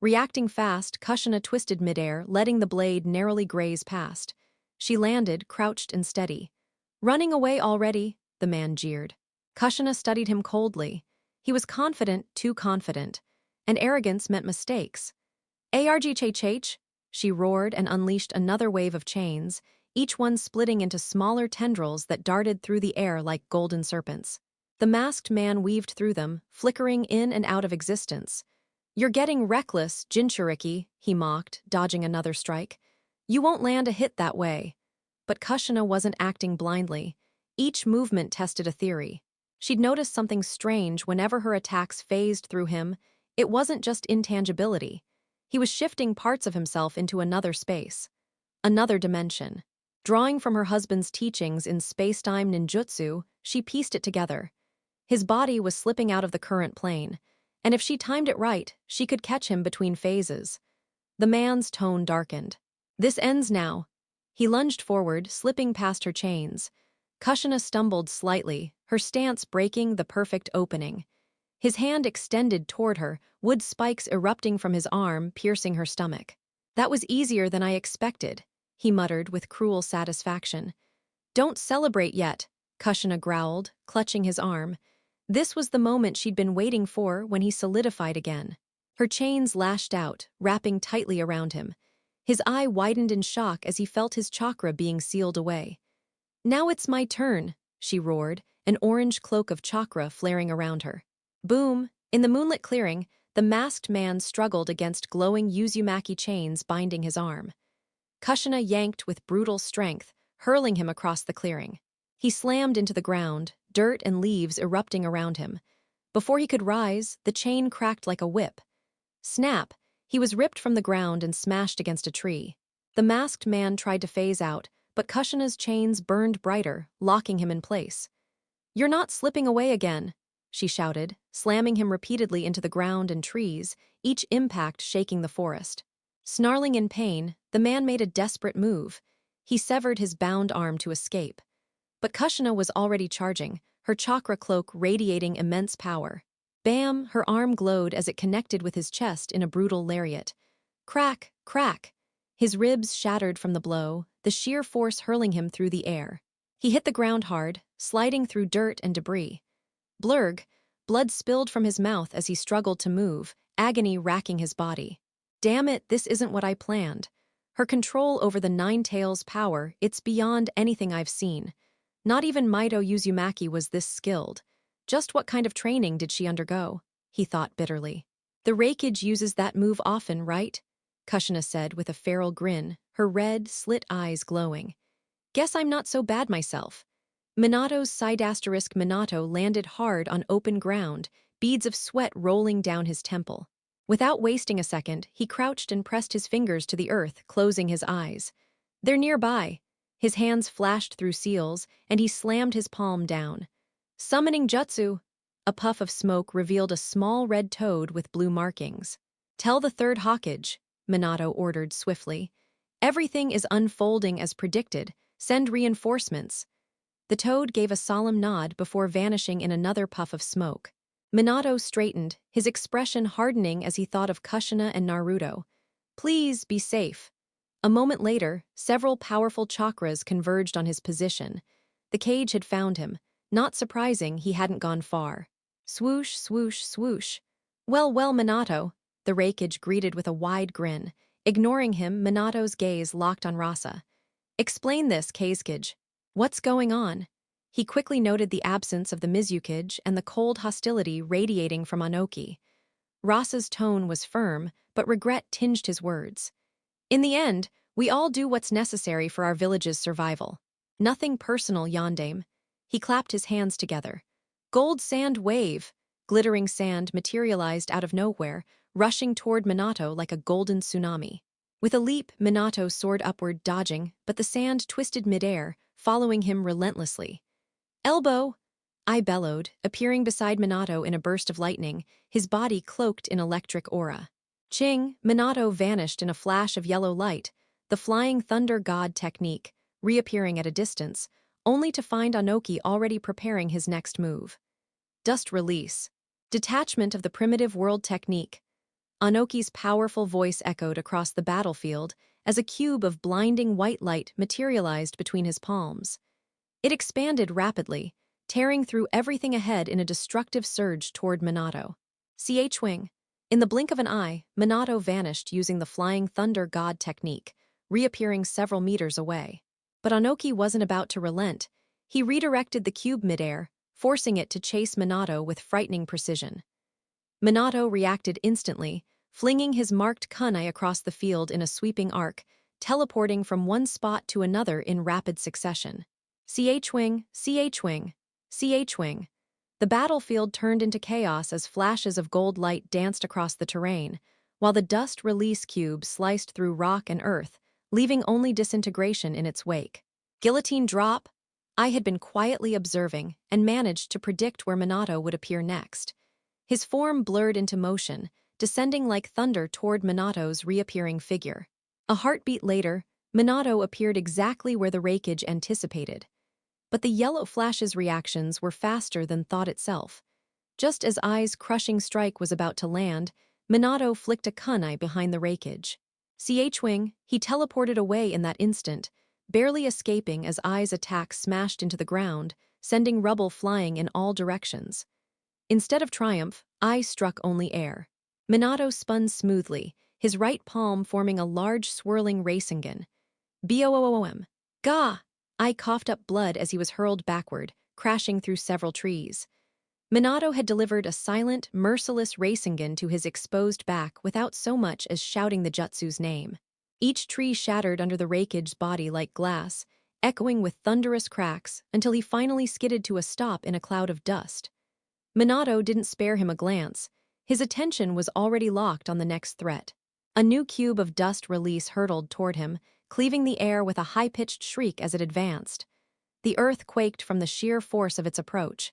Reacting fast, Kushina twisted midair, letting the blade narrowly graze past. She landed, crouched and steady. "Running away already?" the man jeered. Kushina studied him coldly. He was confident, too confident. And arrogance meant mistakes. "Argh," she roared and unleashed another wave of chains, each one splitting into smaller tendrils that darted through the air like golden serpents. The masked man weaved through them, flickering in and out of existence. "You're getting reckless, Jinchuriki," he mocked, dodging another strike. "You won't land a hit that way." But Kushina wasn't acting blindly. Each movement tested a theory. She'd noticed something strange whenever her attacks phased through him. It wasn't just intangibility. He was shifting parts of himself into another space. Another dimension. Drawing from her husband's teachings in space-time ninjutsu, she pieced it together. His body was slipping out of the current plane, and if she timed it right, she could catch him between phases. The man's tone darkened. "This ends now." He lunged forward, slipping past her chains. Kushina stumbled slightly, her stance breaking the perfect opening. His hand extended toward her, wood spikes erupting from his arm, piercing her stomach. "That was easier than I expected," he muttered with cruel satisfaction. "Don't celebrate yet," Kushina growled, clutching his arm. This was the moment she'd been waiting for when he solidified again. Her chains lashed out, wrapping tightly around him. His eye widened in shock as he felt his chakra being sealed away. "Now it's my turn," she roared, an orange cloak of chakra flaring around her. Boom! In the moonlit clearing, the masked man struggled against glowing Uzumaki chains binding his arm. Kushina yanked with brutal strength, hurling him across the clearing. He slammed into the ground, dirt and leaves erupting around him. Before he could rise, the chain cracked like a whip. Snap! He was ripped from the ground and smashed against a tree. The masked man tried to phase out, but Kushina's chains burned brighter, locking him in place. "You're not slipping away again," she shouted, slamming him repeatedly into the ground and trees, each impact shaking the forest. Snarling in pain, the man made a desperate move. He severed his bound arm to escape. But Kushina was already charging, her chakra cloak radiating immense power. Bam! Her arm glowed as it connected with his chest in a brutal lariat. Crack! Crack! His ribs shattered from the blow, the sheer force hurling him through the air. He hit the ground hard, sliding through dirt and debris. Blurg! Blood spilled from his mouth as he struggled to move, agony racking his body. Damn it, this isn't what I planned. Her control over the Nine Tails' power, it's beyond anything I've seen. Not even Maito Uzumaki was this skilled. Just what kind of training did she undergo? He thought bitterly. The Reikage uses that move often, right? Kushina said with a feral grin, her red, slit eyes glowing. Guess I'm not so bad myself. Minato's side asterisk Minato landed hard on open ground, beads of sweat rolling down his temple. Without wasting a second, he crouched and pressed his fingers to the earth, closing his eyes. They're nearby. His hands flashed through seals, and he slammed his palm down. Summoning jutsu! A puff of smoke revealed a small red toad with blue markings. Tell the third Hokage, Minato ordered swiftly. Everything is unfolding as predicted. Send reinforcements. The toad gave a solemn nod before vanishing in another puff of smoke. Minato straightened, his expression hardening as he thought of Kushina and Naruto. Please be safe. A moment later, several powerful chakras converged on his position. The cage had found him. Not surprising he hadn't gone far. Swoosh, swoosh, swoosh. Well, Minato, the Reikage greeted with a wide grin. Ignoring him, Minato's gaze locked on Rasa. Explain this, Kazekage. What's going on? He quickly noted the absence of the Mizukage and the cold hostility radiating from Anoki. Rasa's tone was firm, but regret tinged his words. In the end, we all do what's necessary for our village's survival. Nothing personal, Yondaime. He clapped his hands together. Gold sand wave! Glittering sand materialized out of nowhere, rushing toward Minato like a golden tsunami. With a leap, Minato soared upward, dodging, but the sand twisted midair, following him relentlessly. Elbow! I bellowed, appearing beside Minato in a burst of lightning, his body cloaked in electric aura. Ching! Minato vanished in a flash of yellow light, the flying thunder god technique, reappearing at a distance, only to find Anoki already preparing his next move. Dust release. Detachment of the primitive world technique. Anoki's powerful voice echoed across the battlefield as a cube of blinding white light materialized between his palms. It expanded rapidly, tearing through everything ahead in a destructive surge toward Minato. Wing. In the blink of an eye, Minato vanished using the flying thunder god technique, reappearing several meters away. But Anoki wasn't about to relent. He redirected the cube midair, forcing it to chase Minato with frightening precision. Minato reacted instantly, flinging his marked kunai across the field in a sweeping arc, teleporting from one spot to another in rapid succession. Wing, Wing, Wing. The battlefield turned into chaos as flashes of gold light danced across the terrain, while the dust release cube sliced through rock and earth, leaving only disintegration in its wake. Guillotine drop? I had been quietly observing and managed to predict where Minato would appear next. His form blurred into motion, descending like thunder toward Minato's reappearing figure. A heartbeat later, Minato appeared exactly where the Reikage anticipated. But the yellow flash's reactions were faster than thought itself. Just as Ai's crushing strike was about to land, Minato flicked a kunai behind the Reikage. Wing, he teleported away in that instant, barely escaping as Ai's attack smashed into the ground, sending rubble flying in all directions. Instead of triumph, Ai struck only air. Minato spun smoothly, his right palm forming a large swirling Rasengan. Boom! Gah! Ai coughed up blood as he was hurled backward, crashing through several trees. Minato had delivered a silent, merciless Rasengan to his exposed back without so much as shouting the jutsu's name. Each tree shattered under the Reikage's body like glass, echoing with thunderous cracks until he finally skidded to a stop in a cloud of dust. Minato didn't spare him a glance. His attention was already locked on the next threat. A new cube of dust release hurtled toward him, cleaving the air with a high-pitched shriek as it advanced. The earth quaked from the sheer force of its approach.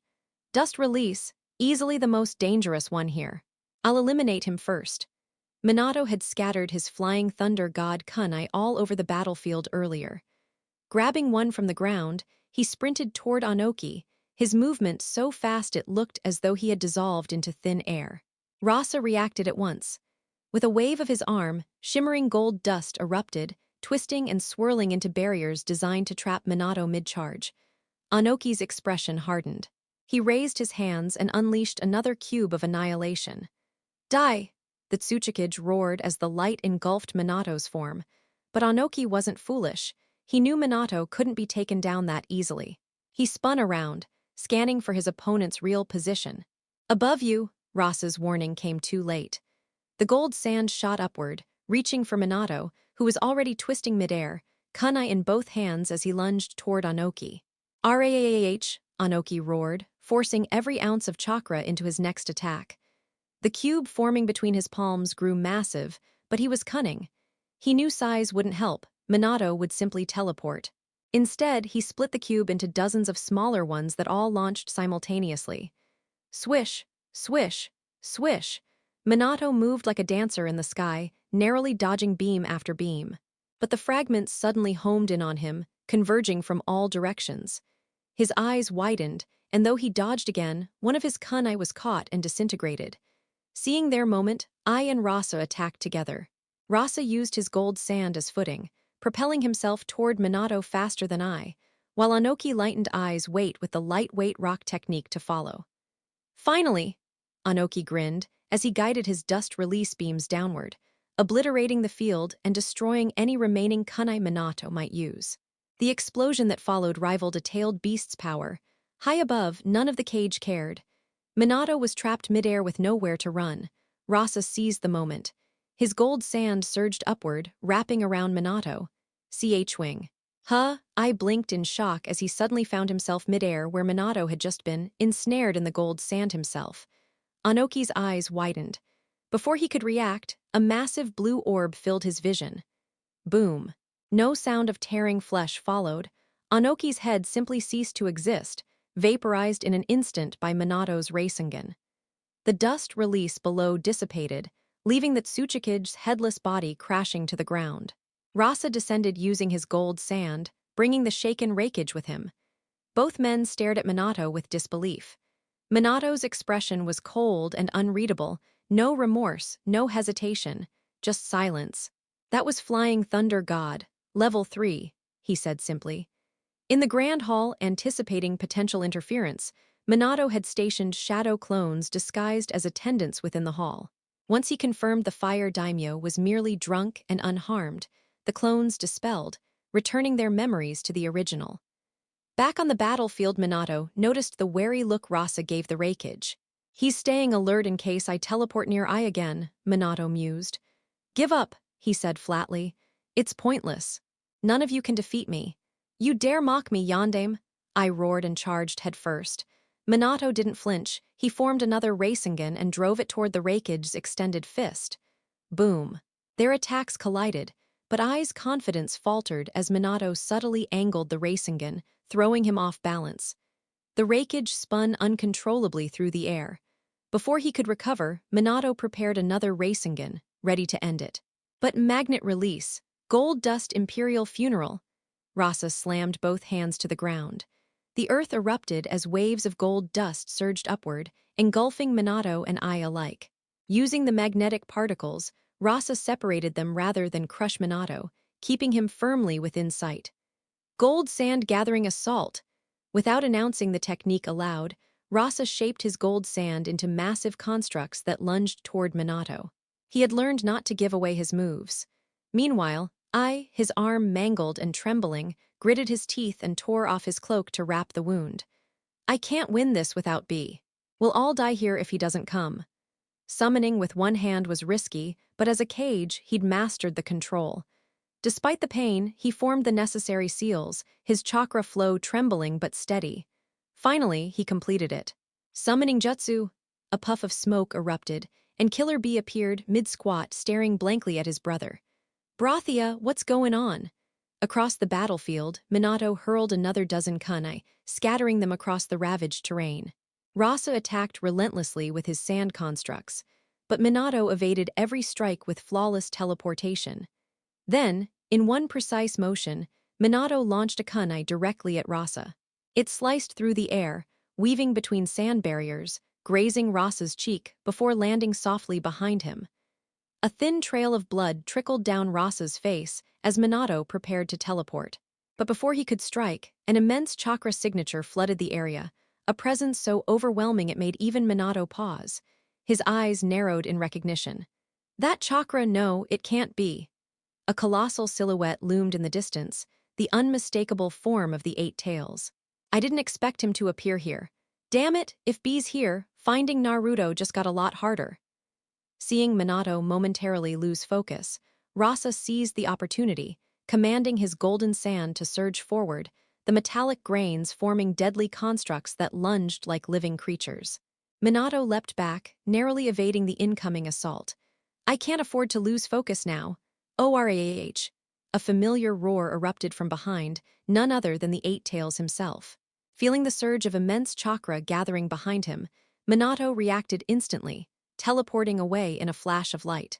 Dust release, easily the most dangerous one here. I'll eliminate him first. Minato had scattered his flying thunder god kunai all over the battlefield earlier. Grabbing one from the ground, he sprinted toward Anoki, his movement so fast it looked as though he had dissolved into thin air. Rasa reacted at once. With a wave of his arm, shimmering gold dust erupted, twisting and swirling into barriers designed to trap Minato mid-charge. Anoki's expression hardened. He raised his hands and unleashed another cube of annihilation. Die! The Tsuchikage roared as the light engulfed Minato's form. But Anoki wasn't foolish. He knew Minato couldn't be taken down that easily. He spun around, scanning for his opponent's real position. Above you, Rasa's warning came too late. The gold sand shot upward, reaching for Minato, who was already twisting midair, kunai in both hands as he lunged toward Anoki. Raah! Anoki roared, forcing every ounce of chakra into his next attack. The cube forming between his palms grew massive, but he was cunning. He knew size wouldn't help. Minato would simply teleport. Instead, he split the cube into dozens of smaller ones that all launched simultaneously. Swish, swish, swish. Minato moved like a dancer in the sky, narrowly dodging beam after beam. But the fragments suddenly homed in on him, converging from all directions. His eyes widened, and though he dodged again, one of his kunai was caught and disintegrated. Seeing their moment, Ai and Rasa attacked together. Rasa used his gold sand as footing, propelling himself toward Minato faster than Ai, while Anoki lightened Ai's weight with the lightweight rock technique to follow. Finally! Anoki grinned as he guided his dust release beams downward, obliterating the field and destroying any remaining kunai Minato might use. The explosion that followed rivaled a tailed beast's power. High above, none of the cage cared. Minato was trapped midair with nowhere to run. Rasa seized the moment. His gold sand surged upward, wrapping around Minato. Wing. I blinked in shock as he suddenly found himself midair where Minato had just been, ensnared in the gold sand himself. Anoki's eyes widened. Before he could react, a massive blue orb filled his vision. Boom. No sound of tearing flesh followed. Anoki's head simply ceased to exist, vaporized in an instant by Minato's Rasengan. The dust release below dissipated, leaving the Tsuchikage's headless body crashing to the ground. Rasa descended using his gold sand, bringing the shaken Raikage with him. Both men stared at Minato with disbelief. Minato's expression was cold and unreadable, no remorse, no hesitation, just silence. That was Flying Thunder God, level 3, he said simply. In the Grand Hall, anticipating potential interference, Minato had stationed shadow clones disguised as attendants within the hall. Once he confirmed the fire daimyo was merely drunk and unharmed, the clones dispelled, returning their memories to the original. Back on the battlefield, Minato noticed the wary look Rasa gave the Raikage. He's staying alert in case I teleport near Ai again, Minato mused. Give up, he said flatly. It's pointless. None of you can defeat me. You dare mock me, Yondaime? I roared and charged headfirst. Minato didn't flinch. He formed another Rasengan and drove it toward the Raikage's extended fist. Boom. Their attacks collided, but Ai's confidence faltered as Minato subtly angled the Rasengan, throwing him off balance. The Raikage spun uncontrollably through the air. Before he could recover, Minato prepared another Rasengan, ready to end it. But magnet release, gold dust imperial funeral. Rasa slammed both hands to the ground. The earth erupted as waves of gold dust surged upward, engulfing Minato and Ai alike. Using the magnetic particles, Rasa separated them rather than crush Minato, keeping him firmly within sight. Gold sand gathering assault! Without announcing the technique aloud, Rasa shaped his gold sand into massive constructs that lunged toward Minato. He had learned not to give away his moves. Meanwhile, Ai, his arm mangled and trembling, gritted his teeth and tore off his cloak to wrap the wound. I can't win this without B. We'll all die here if he doesn't come. Summoning with one hand was risky, but as a cage, he'd mastered the control. Despite the pain, he formed the necessary seals, his chakra flow trembling but steady. Finally, he completed it. Summoning jutsu! A puff of smoke erupted, and Killer Bee appeared mid-squat, staring blankly at his brother. "Brathia, what's going on?" Across the battlefield, Minato hurled another dozen kunai, scattering them across the ravaged terrain. Rasa attacked relentlessly with his sand constructs, but Minato evaded every strike with flawless teleportation. Then, in one precise motion, Minato launched a kunai directly at Rasa. It sliced through the air, weaving between sand barriers, grazing Rasa's cheek before landing softly behind him. A thin trail of blood trickled down Rasa's face as Minato prepared to teleport. But before he could strike, an immense chakra signature flooded the area, a presence so overwhelming it made even Minato pause. His eyes narrowed in recognition. "That chakra, no, it can't be." A colossal silhouette loomed in the distance, the unmistakable form of the Eight Tails. "I didn't expect him to appear here. Damn it, if B's here, finding Naruto just got a lot harder." Seeing Minato momentarily lose focus, Rasa seized the opportunity, commanding his golden sand to surge forward, the metallic grains forming deadly constructs that lunged like living creatures. Minato leapt back, narrowly evading the incoming assault. "I can't afford to lose focus now." "ORAH!" A familiar roar erupted from behind, none other than the Eight Tails himself. Feeling the surge of immense chakra gathering behind him, Minato reacted instantly, teleporting away in a flash of light.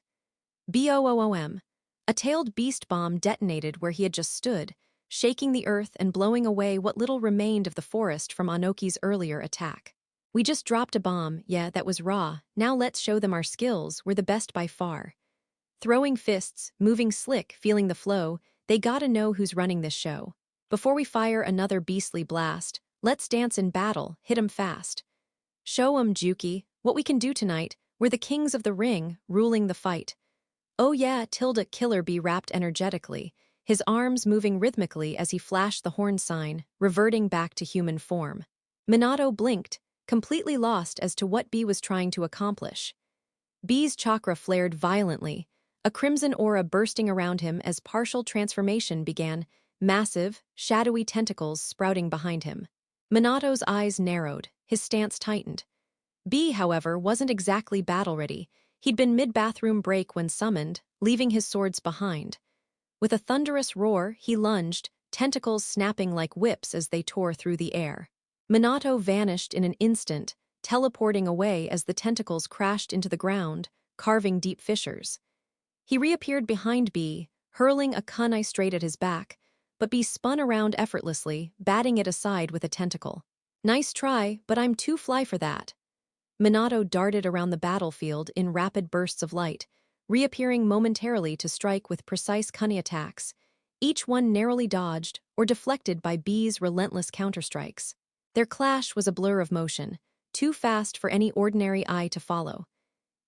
Boom! A tailed beast bomb detonated where he had just stood, shaking the earth and blowing away what little remained of the forest from Anoki's earlier attack. "We just dropped a bomb, yeah, that was raw, now let's show them our skills, we're the best by far." Throwing fists, moving slick, feeling the flow, they gotta know who's running this show. "Before we fire another beastly blast, let's dance in battle, hit 'em fast. Show 'em, Juki, what we can do tonight, we're the kings of the ring, ruling the fight." "Oh yeah," Killer Bee rapped energetically, his arms moving rhythmically as he flashed the horn sign, reverting back to human form. Minato blinked, completely lost as to what Bee was trying to accomplish. Bee's chakra flared violently, a crimson aura bursting around him as partial transformation began, massive, shadowy tentacles sprouting behind him. Minato's eyes narrowed, his stance tightened. Bee, however, wasn't exactly battle-ready. He'd been mid-bathroom break when summoned, leaving his swords behind. With a thunderous roar, he lunged, tentacles snapping like whips as they tore through the air. Minato vanished in an instant, teleporting away as the tentacles crashed into the ground, carving deep fissures. He reappeared behind Bee, hurling a kunai straight at his back, but Bee spun around effortlessly, batting it aside with a tentacle. "Nice try, but I'm too fly for that." Minato darted around the battlefield in rapid bursts of light, reappearing momentarily to strike with precise kunai attacks, each one narrowly dodged or deflected by Bee's relentless counterstrikes. Their clash was a blur of motion, too fast for any ordinary eye to follow.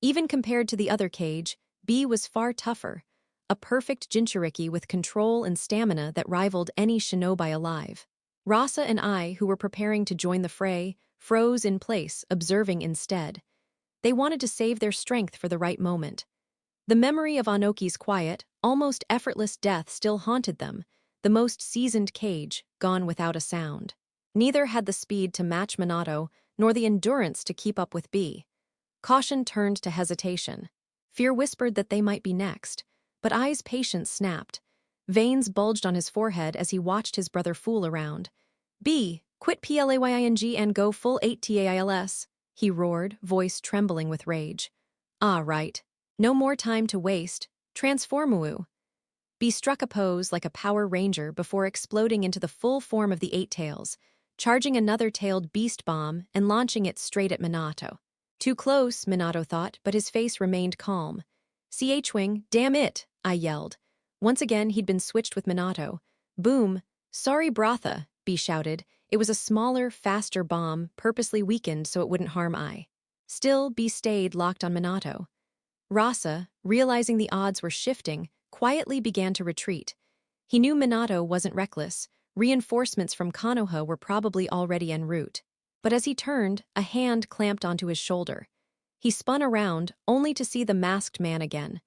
Even compared to the other cage, Bee was far tougher, a perfect Jinchuriki with control and stamina that rivaled any shinobi alive. Rasa and I, who were preparing to join the fray, froze in place, observing instead. They wanted to save their strength for the right moment. The memory of Anoki's quiet, almost effortless death still haunted them, the most seasoned cage, gone without a sound. Neither had the speed to match Minato, nor the endurance to keep up with Bee. Caution turned to hesitation. Fear whispered that they might be next, but Ai's patience snapped. Veins bulged on his forehead as he watched his brother fool around. "Bee, quit playing and go full 8 tails," he roared, voice trembling with rage. "Ah, right. No more time to waste. Transformuu." Bee struck a pose like a Power Ranger before exploding into the full form of the Eight Tails, charging another tailed beast bomb and launching it straight at Minato. Too close, Minato thought, but his face remained calm. "Wing, damn it," I yelled. Once again he'd been switched with Minato. Boom. "Sorry, Bratha," Bee shouted. It was a smaller, faster bomb, purposely weakened so it wouldn't harm Ai. Still, Bee stayed locked on Minato. Rasa, realizing the odds were shifting, quietly began to retreat. He knew Minato wasn't reckless. Reinforcements from Konoha were probably already en route. But as he turned, a hand clamped onto his shoulder. He spun around, only to see the masked man again.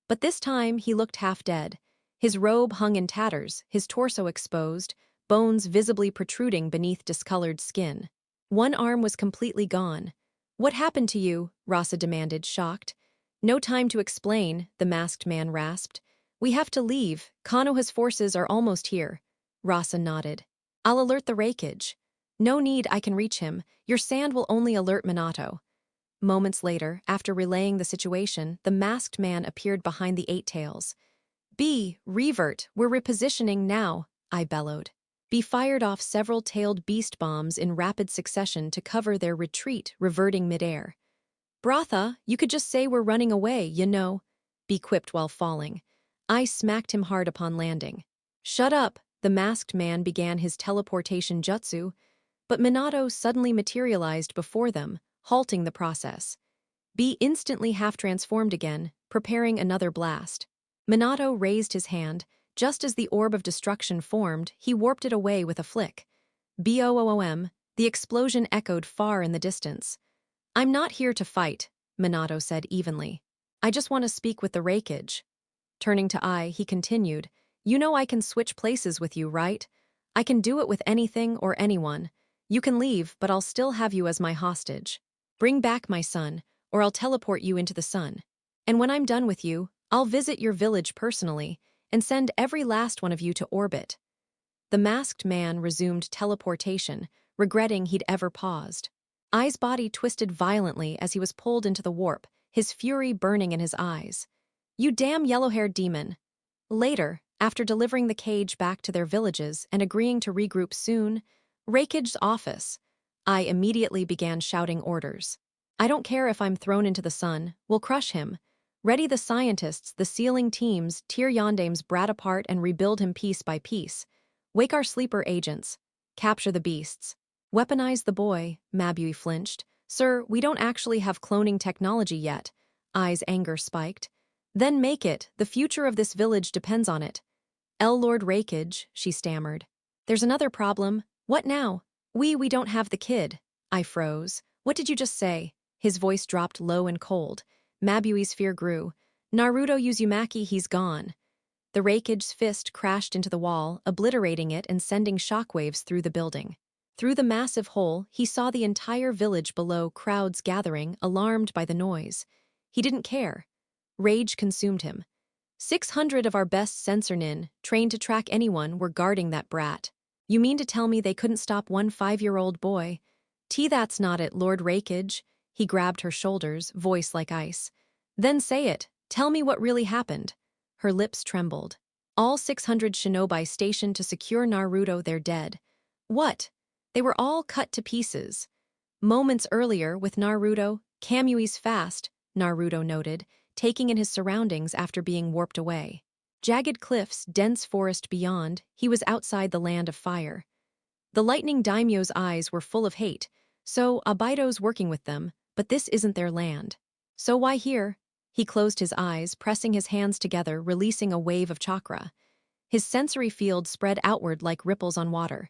But this time, he looked half dead. His robe hung in tatters, his torso exposed, bones visibly protruding beneath discolored skin. One arm was completely gone. What happened to you? Rasa demanded, shocked. No time to explain, the masked man rasped. We have to leave. Konoha's forces are almost here. Rasa nodded. I'll alert the Reikage. No need, I can reach him. Your sand will only alert Minato. Moments later, after relaying the situation, the masked man appeared behind the Eight Tails. Revert, we're repositioning now, I bellowed. B fired off several tailed beast bombs in rapid succession to cover their retreat, reverting midair. Bratha, you could just say we're running away, you know, B quipped while falling. I smacked him hard upon landing. Shut up, the masked man began his teleportation jutsu, but Minato suddenly materialized before them, halting the process. B instantly half-transformed again, preparing another blast. Minato raised his hand. Just as the orb of destruction formed, he warped it away with a flick. Boom, the explosion echoed far in the distance. I'm not here to fight, Minato said evenly. I just want to speak with the Reikage. Turning to Ai, he continued, You know I can switch places with you, right? I can do it with anything or anyone. You can leave, but I'll still have you as my hostage. Bring back my son, or I'll teleport you into the sun. And when I'm done with you, I'll visit your village personally, and send every last one of you to orbit. The masked man resumed teleportation, regretting he'd ever paused. Ai's body twisted violently as he was pulled into the warp, his fury burning in his eyes. You damn yellow-haired demon. Later, after delivering the cage back to their villages and agreeing to regroup soon, Reikage's office, Ai immediately began shouting orders. I don't care if I'm thrown into the sun, we'll crush him. Ready the scientists, the sealing teams, tear Yondame's brat apart and rebuild him piece by piece. Wake our sleeper agents. Capture the beasts. Weaponize the boy, Mabui flinched. Sir, we don't actually have cloning technology yet. Ai's anger spiked. Then make it, the future of this village depends on it. Lord Reikage, she stammered. There's another problem. What now? We don't have the kid. I froze. What did you just say? His voice dropped low and cold. Mabui's fear grew. Naruto Uzumaki, he's gone. The Reikage's fist crashed into the wall, obliterating it and sending shockwaves through the building. Through the massive hole, he saw the entire village below, crowds gathering, alarmed by the noise. He didn't care. Rage consumed him. 600 of our best sensor nin, trained to track anyone, were guarding that brat. You mean to tell me they couldn't stop one 5-year-old boy? That's not it, Lord Reikage. He grabbed her shoulders, voice like ice. Then say it. Tell me what really happened. Her lips trembled. All 600 shinobi stationed to secure Naruto, they're dead. What? They were all cut to pieces. Moments earlier, with Naruto, Kamui's fast, Naruto noted, taking in his surroundings after being warped away. Jagged cliffs, dense forest beyond, he was outside the land of fire. The lightning daimyo's eyes were full of hate, so Abaido's working with them, but this isn't their land. So why here? He closed his eyes, pressing his hands together, releasing a wave of chakra. His sensory field spread outward like ripples on water.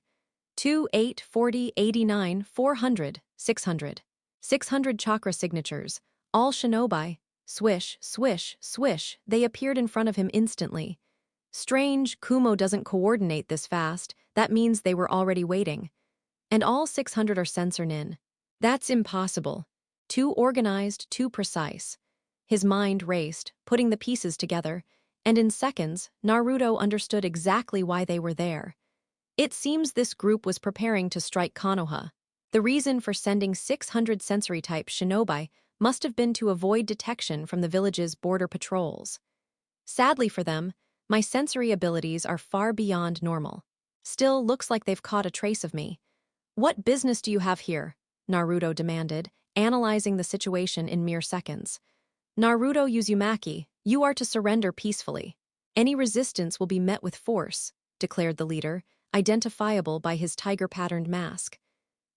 2, 8, 40, 89, 400, 600. 600 chakra signatures, all shinobi. Swish, swish, swish, they appeared in front of him instantly. Strange, Kumo doesn't coordinate this fast, that means they were already waiting. And all 600 are sensor nin. That's impossible. Too organized, too precise. His mind raced, putting the pieces together, and in seconds, Naruto understood exactly why they were there. It seems this group was preparing to strike Konoha. The reason for sending 600 sensory-type shinobi must have been to avoid detection from the village's border patrols. Sadly for them, my sensory abilities are far beyond normal. Still, looks like they've caught a trace of me. What business do you have here? Naruto demanded, analyzing the situation in mere seconds. Naruto Uzumaki, you are to surrender peacefully. Any resistance will be met with force, declared the leader, identifiable by his tiger-patterned mask.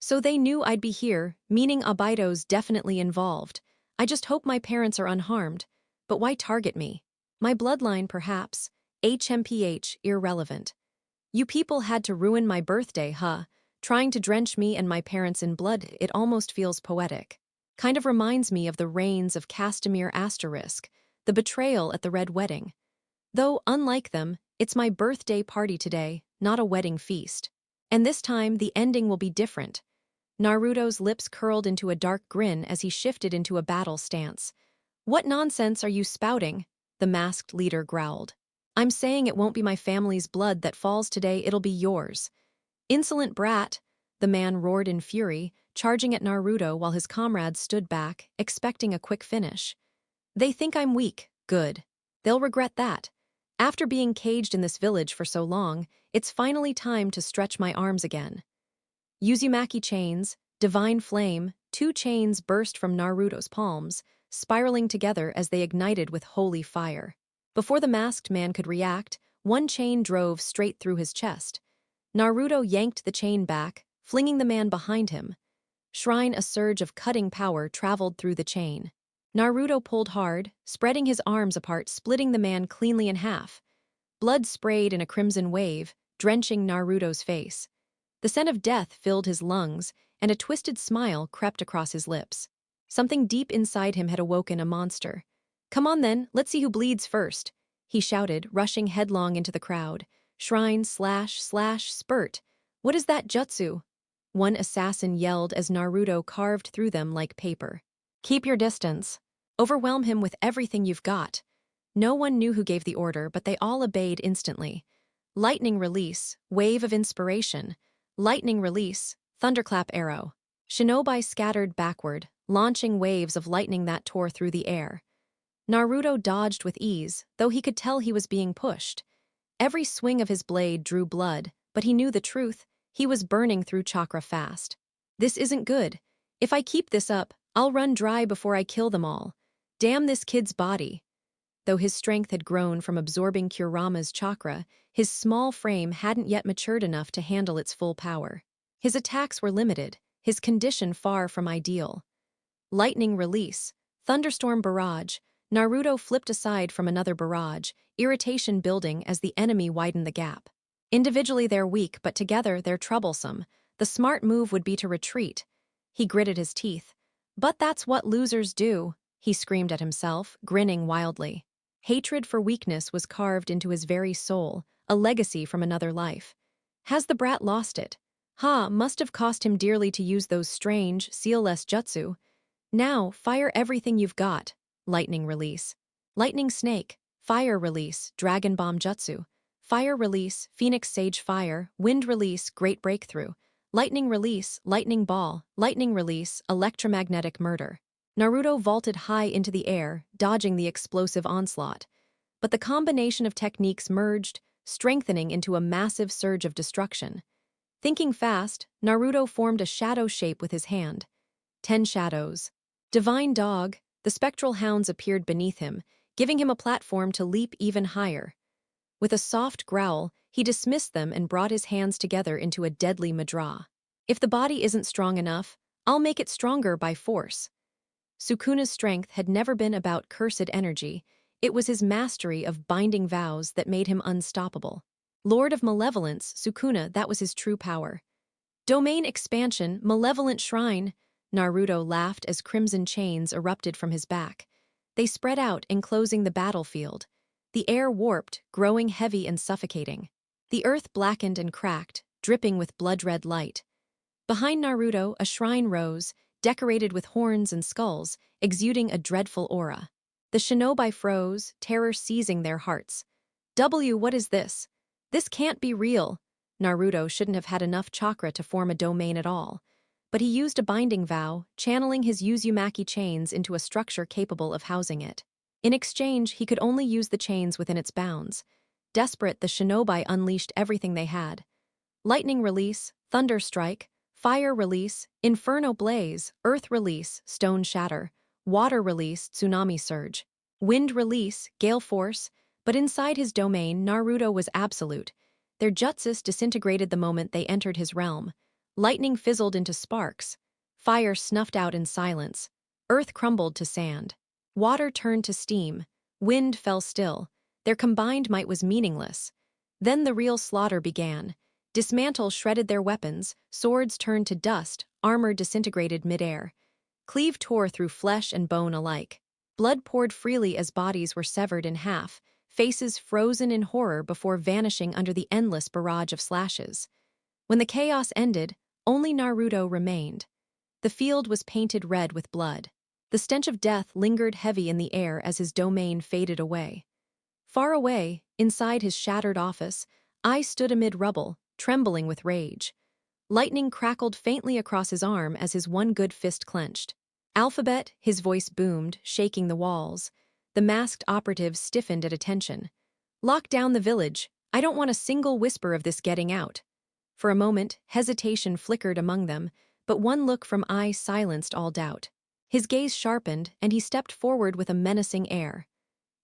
So they knew I'd be here, meaning Abaido's definitely involved. I just hope my parents are unharmed. But why target me? My bloodline, perhaps. HMPH, irrelevant. You people had to ruin my birthday, huh? Trying to drench me and my parents in blood, it almost feels poetic. Kind of reminds me of the reigns of Castamere Asterisk, the betrayal at the Red Wedding. Though, unlike them, it's my birthday party today, not a wedding feast. And this time, the ending will be different. Naruto's lips curled into a dark grin as he shifted into a battle stance. "What nonsense are you spouting?" the masked leader growled. "I'm saying it won't be my family's blood that falls today, it'll be yours." "Insolent brat," the man roared in fury, charging at Naruto while his comrades stood back, expecting a quick finish. "They think I'm weak. Good. They'll regret that. After being caged in this village for so long, it's finally time to stretch my arms again." Uzumaki chains, divine flame, 2 chains burst from Naruto's palms, spiraling together as they ignited with holy fire. Before the masked man could react, 1 chain drove straight through his chest. Naruto yanked the chain back, flinging the man behind him. Shrine, a surge of cutting power traveled through the chain. Naruto pulled hard, spreading his arms apart, splitting the man cleanly in half. Blood sprayed in a crimson wave, drenching Naruto's face. The scent of death filled his lungs, and a twisted smile crept across his lips. Something deep inside him had awoken a monster. "Come on then, let's see who bleeds first," he shouted, rushing headlong into the crowd. Shrine, slash, spurt. "What is that jutsu?" one assassin yelled as Naruto carved through them like paper. "Keep your distance. Overwhelm him with everything you've got." No one knew who gave the order, but they all obeyed instantly. Lightning release, wave of inspiration. Lightning release, thunderclap arrow. Shinobi scattered backward, launching waves of lightning that tore through the air. Naruto dodged with ease, though he could tell he was being pushed. Every swing of his blade drew blood, but he knew the truth. He was burning through chakra fast. "This isn't good. If I keep this up, I'll run dry before I kill them all. Damn this kid's body." Though his strength had grown from absorbing Kurama's chakra, his small frame hadn't yet matured enough to handle its full power. His attacks were limited, his condition far from ideal. Lightning release, thunderstorm barrage. Naruto flipped aside from another barrage, irritation building as the enemy widened the gap. Individually they're weak, but together they're troublesome. The smart move would be to retreat. He gritted his teeth. "But that's what losers do," he screamed at himself, grinning wildly. Hatred for weakness was carved into his very soul, a legacy from another life. Has the brat lost it? Must have cost him dearly to use those strange, seal-less jutsu. Now, fire everything you've got. Lightning release. Lightning snake. Fire release, dragon bomb jutsu. Fire release, phoenix sage fire. Wind release, great breakthrough. Lightning release, lightning ball. Lightning release, electromagnetic murder. Naruto vaulted high into the air, dodging the explosive onslaught. But the combination of techniques merged, strengthening into a massive surge of destruction. Thinking fast, Naruto formed a shadow shape with his hand. 10 shadows. Divine dog, the spectral hounds appeared beneath him, giving him a platform to leap even higher. With a soft growl, he dismissed them and brought his hands together into a deadly madra. "If the body isn't strong enough, I'll make it stronger by force." Sukuna's strength had never been about cursed energy. It was his mastery of binding vows that made him unstoppable. Lord of Malevolence, Sukuna, that was his true power. Domain expansion, malevolent shrine. Naruto laughed as crimson chains erupted from his back. They spread out, enclosing the battlefield. The air warped, growing heavy and suffocating. The earth blackened and cracked, dripping with blood-red light. Behind Naruto, a shrine rose, decorated with horns and skulls, exuding a dreadful aura. The shinobi froze, terror seizing their hearts. What is this? This can't be real." Naruto shouldn't have had enough chakra to form a domain at all. But he used a binding vow, channeling his Uzumaki chains into a structure capable of housing it. In exchange, he could only use the chains within its bounds. Desperate, the shinobi unleashed everything they had. Lightning release, thunder strike. Fire release, inferno blaze. Earth release, stone shatter. Water release, tsunami surge. Wind release, gale force. But inside his domain, Naruto was absolute. Their jutsus disintegrated the moment they entered his realm. Lightning fizzled into sparks. Fire snuffed out in silence. Earth crumbled to sand. Water turned to steam. Wind fell still. Their combined might was meaningless. Then the real slaughter began. Dismantle shredded their weapons, swords turned to dust, armor disintegrated midair. Cleave tore through flesh and bone alike. Blood poured freely as bodies were severed in half, faces frozen in horror before vanishing under the endless barrage of slashes. When the chaos ended, Only Naruto remained. The field was painted red with blood. The stench of death lingered heavy in the air as his domain faded away. Far away, inside his shattered office, I stood amid rubble, trembling with rage. Lightning crackled faintly across his arm as his one good fist clenched. Alphabet, his voice boomed, shaking the walls. The masked operative stiffened at attention. Lock down the village. I don't want a single whisper of this getting out. For a moment, hesitation flickered among them, but one look from I silenced all doubt. His gaze sharpened, and he stepped forward with a menacing air.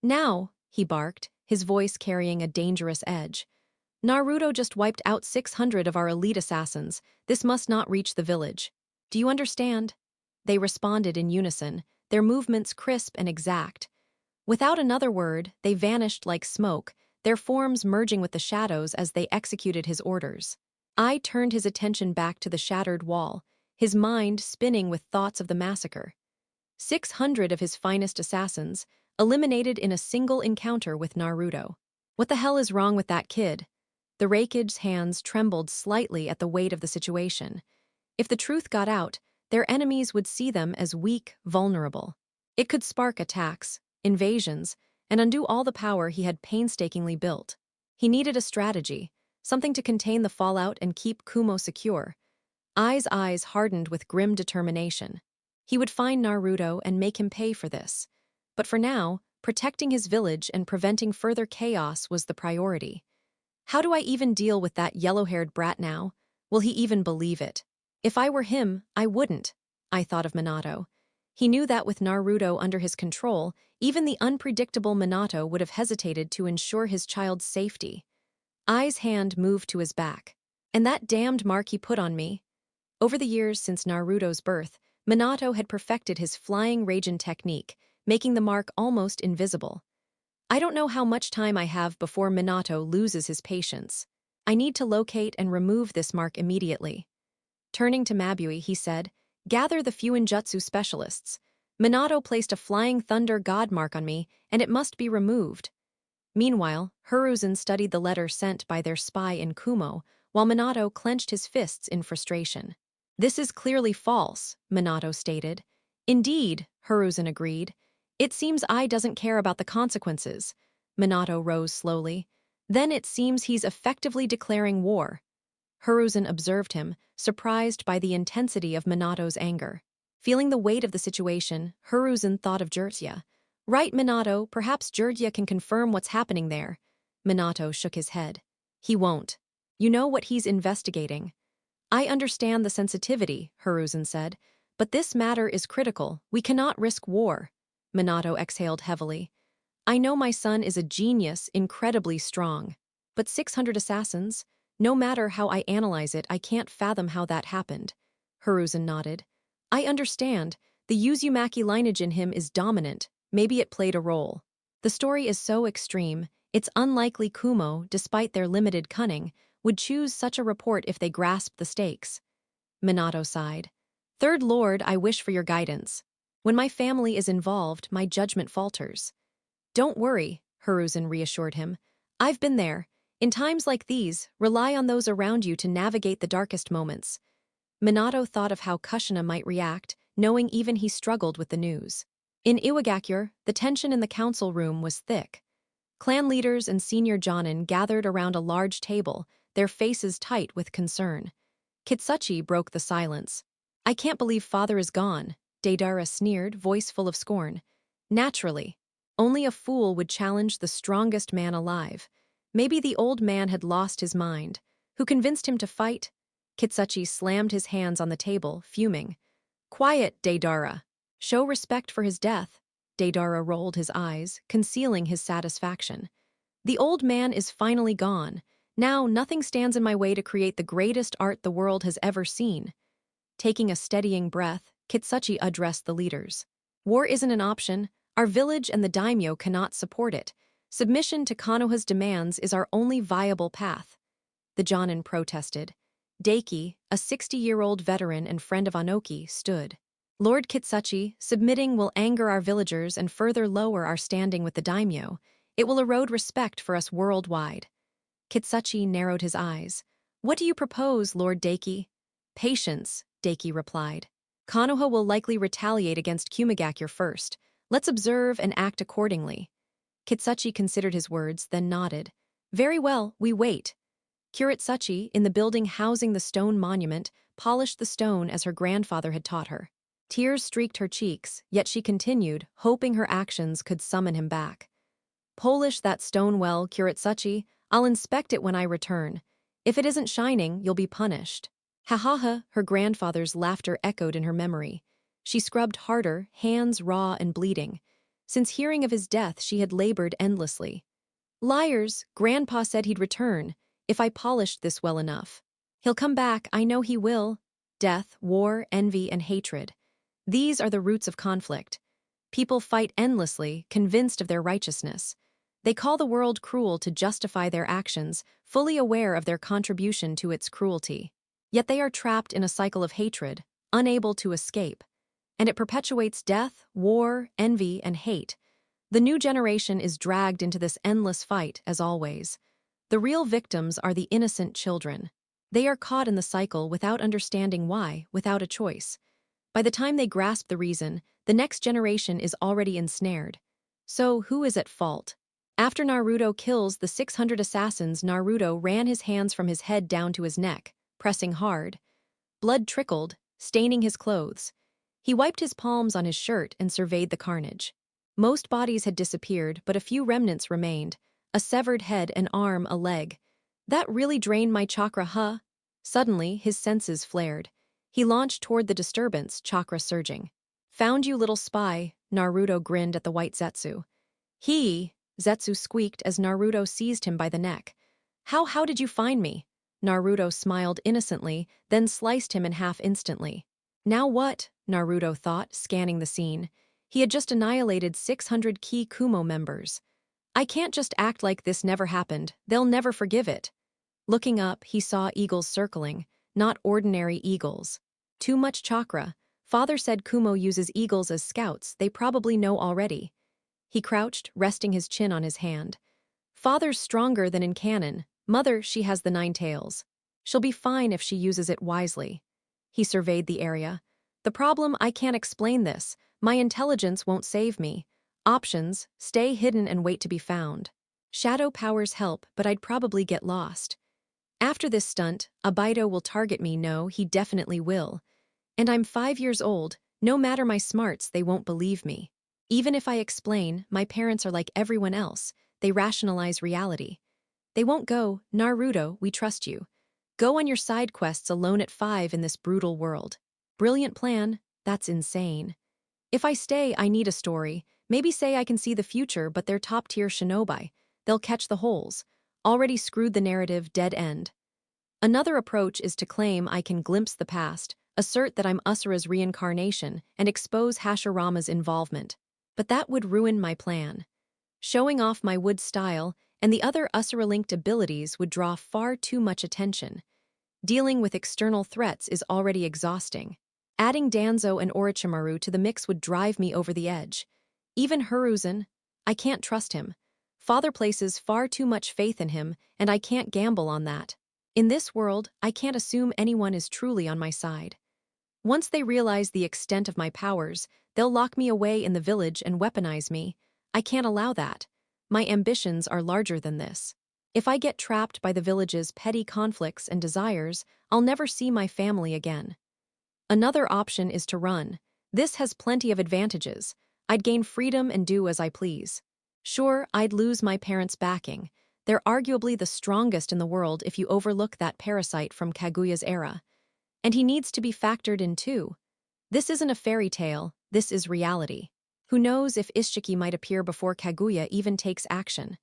Now, he barked, his voice carrying a dangerous edge. Naruto just wiped out 600 of our elite assassins. This must not reach the village. Do you understand? They responded in unison, their movements crisp and exact. Without another word, they vanished like smoke, their forms merging with the shadows as they executed his orders. I turned his attention back to the shattered wall, his mind spinning with thoughts of the massacre. 600 of his finest assassins, eliminated in a single encounter with Naruto. What the hell is wrong with that kid? The Raikage's hands trembled slightly at the weight of the situation. If the truth got out, their enemies would see them as weak, vulnerable. It could spark attacks, invasions, and undo all the power he had painstakingly built. He needed a strategy, something to contain the fallout and keep Kumo secure. Ai's eyes hardened with grim determination. He would find Naruto and make him pay for this. But for now, protecting his village and preventing further chaos was the priority. How do I even deal with that yellow-haired brat now? Will he even believe it? If I were him, I wouldn't. I thought of Minato. He knew that with Naruto under his control, even the unpredictable Minato would have hesitated to ensure his child's safety. Ai's hand moved to his back. And that damned mark he put on me. Over the years since Naruto's birth, Minato had perfected his flying Raijin technique, making the mark almost invisible. I don't know how much time I have before Minato loses his patience. I need to locate and remove this mark immediately. Turning to Mabui, he said, "Gather the Fuinjutsu specialists. Minato placed a flying thunder god mark on me, and it must be removed." Meanwhile, Hiruzen studied the letter sent by their spy in Kumo, while Minato clenched his fists in frustration. "This is clearly false," Minato stated. "Indeed," Hiruzen agreed. "It seems I doesn't care about the consequences." Minato rose slowly. "Then it seems he's effectively declaring war." Hiruzen observed him, surprised by the intensity of Minato's anger. Feeling the weight of the situation, Hiruzen thought of Jiraiya. "Right, Minato, perhaps Jiraiya can confirm what's happening there." Minato shook his head. "He won't. You know what he's investigating." "I understand the sensitivity," Hiruzen said, "but this matter is critical. We cannot risk war." Minato exhaled heavily. "I know my son is a genius, incredibly strong. But 600 assassins? No matter how I analyze it, I can't fathom how that happened." Hiruzen nodded. "I understand. The Uzumaki lineage in him is dominant. Maybe it played a role. The story is so extreme, it's unlikely Kumo, despite their limited cunning, would choose such a report if they grasped the stakes." Minato sighed. "Third Lord, I wish for your guidance. When my family is involved, my judgment falters." "Don't worry," Hiruzen reassured him. "I've been there. In times like these, rely on those around you to navigate the darkest moments." Minato thought of how Kushina might react, knowing even he struggled with the news. In Iwagakure, the tension in the council room was thick. Clan leaders and senior jonin gathered around a large table, their faces tight with concern. Kitsuchi broke the silence. "I can't believe father is gone," Deidara sneered, voice full of scorn. "Naturally. Only a fool would challenge the strongest man alive. Maybe the old man had lost his mind. Who convinced him to fight?" Kitsuchi slammed his hands on the table, fuming. "Quiet, Deidara. Show respect for his death." Deidara rolled his eyes, concealing his satisfaction. "The old man is finally gone. Now nothing stands in my way to create the greatest art the world has ever seen." Taking a steadying breath, Kitsuchi addressed the leaders. "War isn't an option. Our village and the daimyo cannot support it. Submission to Konoha's demands is our only viable path." The Jonin protested. Daiki, a 60-year-old veteran and friend of Anoki, stood. "Lord Kitsuchi, submitting will anger our villagers and further lower our standing with the daimyo. It will erode respect for us worldwide." Kitsuchi narrowed his eyes. "What do you propose, Lord Daiki?" Patience, Daki replied. Konoha will likely retaliate against Kumigakure first. Let's observe and act accordingly. Kitsuchi considered his words, then nodded. Very well, we wait. Kuretsuchi, in the building housing the stone monument, polished the stone as her grandfather had taught her. Tears streaked her cheeks, yet she continued, hoping her actions could summon him back. Polish that stone well, Kuretsuchi. I'll inspect it when I return. If it isn't shining, you'll be punished. Ha ha ha, her grandfather's laughter echoed in her memory. She scrubbed harder, hands raw and bleeding. Since hearing of his death, she had labored endlessly. Liars, Grandpa said he'd return, if I polished this well enough. He'll come back, I know he will. Death, war, envy, and hatred. These are the roots of conflict. People fight endlessly, convinced of their righteousness. They call the world cruel to justify their actions, fully aware of their contribution to its cruelty. Yet they are trapped in a cycle of hatred, unable to escape. And it perpetuates death, war, envy, and hate. The new generation is dragged into this endless fight, as always. The real victims are the innocent children. They are caught in the cycle without understanding why, without a choice. By the time they grasp the reason, the next generation is already ensnared. So, who is at fault? After Naruto kills the 600 assassins, Naruto ran his hands from his head down to his neck, pressing hard. Blood trickled, staining his clothes. He wiped his palms on his shirt and surveyed the carnage. Most bodies had disappeared, but a few remnants remained. A severed head, an arm, a leg. That really drained my chakra, huh? Suddenly, his senses flared. He launched toward the disturbance, chakra surging. Found you, little spy, Naruto grinned at the white Zetsu. Zetsu squeaked as Naruto seized him by the neck. How did you find me? Naruto smiled innocently, then sliced him in half instantly. Now what? Naruto thought, scanning the scene. He had just annihilated 600 key Kumo members. I can't just act like this never happened. They'll never forgive it. Looking up, he saw eagles circling, not ordinary eagles. Too much chakra. Father said Kumo uses eagles as scouts. They probably know already. He crouched, resting his chin on his hand. Father's stronger than in canon. Mother, she has the 9 tails. She'll be fine if she uses it wisely. He surveyed the area. The problem, I can't explain this. My intelligence won't save me. Options, stay hidden and wait to be found. Shadow powers help, but I'd probably get lost. After this stunt, Abido will target me. No, he definitely will. And I'm 5 years old. No matter my smarts, they won't believe me. Even if I explain, my parents are like everyone else. They rationalize reality. They won't go, Naruto, we trust you. Go on your side quests alone at 5 in this brutal world. Brilliant plan, that's insane. If I stay, I need a story. Maybe say I can see the future, but they're top-tier shinobi. They'll catch the holes. Already screwed the narrative, dead end. Another approach is to claim I can glimpse the past, assert that I'm Asura's reincarnation, and expose Hashirama's involvement. But that would ruin my plan. Showing off my wood style and the other Asura-linked abilities would draw far too much attention. Dealing with external threats is already exhausting. Adding Danzo and Orochimaru to the mix would drive me over the edge. Even Hiruzen, I can't trust him. Father places far too much faith in him, and I can't gamble on that. In this world, I can't assume anyone is truly on my side. Once they realize the extent of my powers, they'll lock me away in the village and weaponize me. I can't allow that. My ambitions are larger than this. If I get trapped by the village's petty conflicts and desires, I'll never see my family again. Another option is to run. This has plenty of advantages. I'd gain freedom and do as I please. Sure, I'd lose my parents' backing. They're arguably the strongest in the world if you overlook that parasite from Kaguya's era. And he needs to be factored in too. This isn't a fairy tale, this is reality. Who knows if Ishiki might appear before Kaguya even takes action.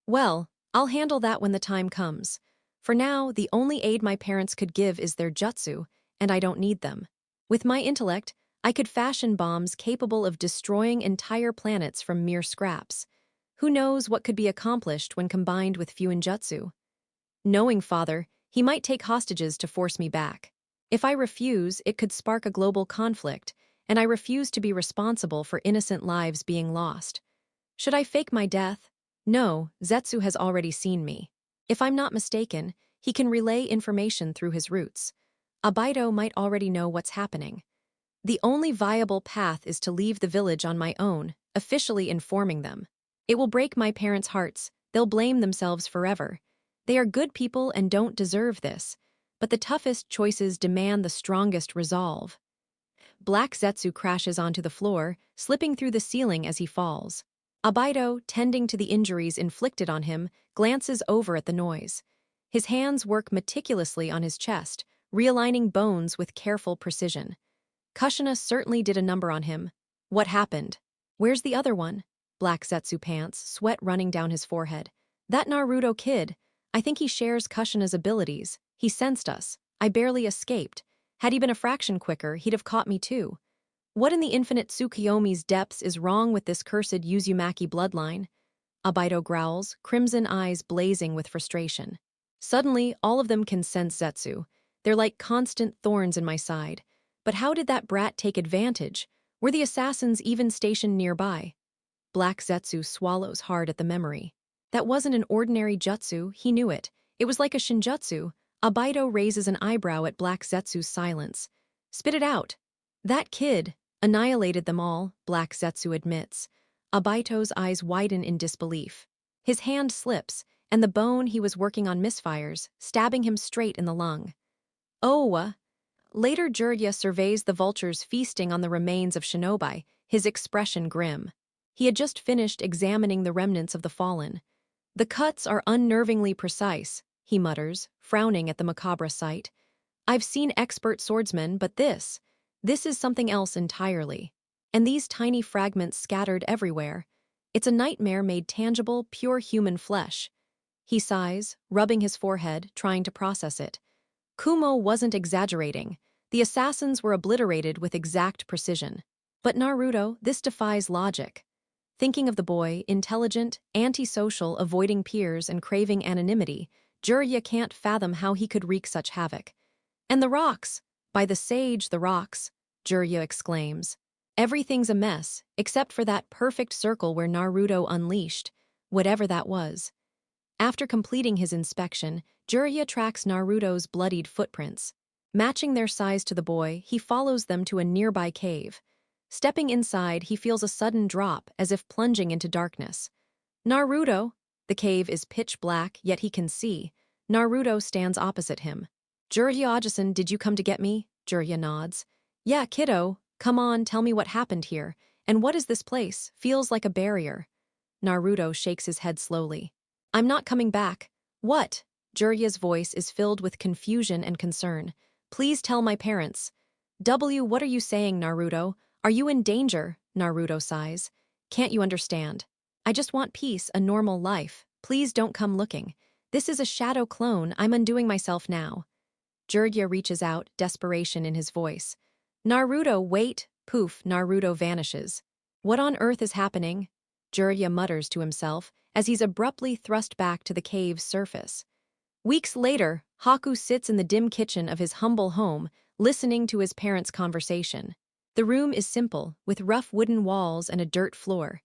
Well, I'll handle that when the time comes. For now, the only aid my parents could give is their jutsu, and I don't need them. With my intellect, I could fashion bombs capable of destroying entire planets from mere scraps. Who knows what could be accomplished when combined with Fuinjutsu? Knowing Father, he might take hostages to force me back. If I refuse, it could spark a global conflict, and I refuse to be responsible for innocent lives being lost. Should I fake my death? No, Zetsu has already seen me. If I'm not mistaken, he can relay information through his roots. Abaito might already know what's happening. The only viable path is to leave the village on my own, officially informing them. It will break my parents' hearts. They'll blame themselves forever. They are good people and don't deserve this. But the toughest choices demand the strongest resolve. Black Zetsu crashes onto the floor, slipping through the ceiling as he falls. Abaito, tending to the injuries inflicted on him, glances over at the noise. His hands work meticulously on his chest, realigning bones with careful precision. Kushina certainly did a number on him. What happened? Where's the other one? Black Zetsu pants, sweat running down his forehead. That Naruto kid. I think he shares Kushina's abilities. He sensed us. I barely escaped. Had he been a fraction quicker, he'd have caught me too. What in the infinite Tsukuyomi's depths is wrong with this cursed Uzumaki bloodline? Abaito growls, crimson eyes blazing with frustration. Suddenly, all of them can sense Zetsu. They're like constant thorns in my side. But how did that brat take advantage? Were the assassins even stationed nearby? Black Zetsu swallows hard at the memory. That wasn't an ordinary jutsu, he knew it. It was like a shinjutsu. Abaito raises an eyebrow at Black Zetsu's silence. Spit it out. That kid annihilated them all, Black Zetsu admits. Abaito's eyes widen in disbelief. His hand slips, and the bone he was working on misfires, stabbing him straight in the lung. Oh! Later Jirya surveys the vultures feasting on the remains of shinobi, his expression grim. He had just finished examining the remnants of the fallen. The cuts are unnervingly precise, he mutters, frowning at the macabre sight. I've seen expert swordsmen, but this is something else entirely. And these tiny fragments scattered everywhere. It's a nightmare made tangible, pure human flesh. He sighs, rubbing his forehead, trying to process it. Kumo wasn't exaggerating. The assassins were obliterated with exact precision. But Naruto, this defies logic. Thinking of the boy, intelligent, antisocial, avoiding peers and craving anonymity, Jirya can't fathom how he could wreak such havoc. And the rocks! By the sage, the rocks, Jirya exclaims. Everything's a mess, except for that perfect circle where Naruto unleashed, whatever that was. After completing his inspection, Jirya tracks Naruto's bloodied footprints. Matching their size to the boy, he follows them to a nearby cave. Stepping inside, he feels a sudden drop, as if plunging into darkness. Naruto! The cave is pitch black, yet he can see. Naruto stands opposite him. Jirya Ojasan, did you come to get me? Jirya nods. Yeah, kiddo. Come on, tell me what happened here. And what is this place? Feels like a barrier. Naruto shakes his head slowly. I'm not coming back. What? Jirya's voice is filled with confusion and concern. Please tell my parents. What are you saying, Naruto? Are you in danger? Naruto sighs. Can't you understand? I just want peace, a normal life. Please don't come looking. This is a shadow clone. I'm undoing myself now. Jirya reaches out, desperation in his voice. Naruto, wait! Poof, Naruto vanishes. What on earth is happening? Jirya mutters to himself as he's abruptly thrust back to the cave's surface. Weeks later, Haku sits in the dim kitchen of his humble home, listening to his parents' conversation. The room is simple, with rough wooden walls and a dirt floor.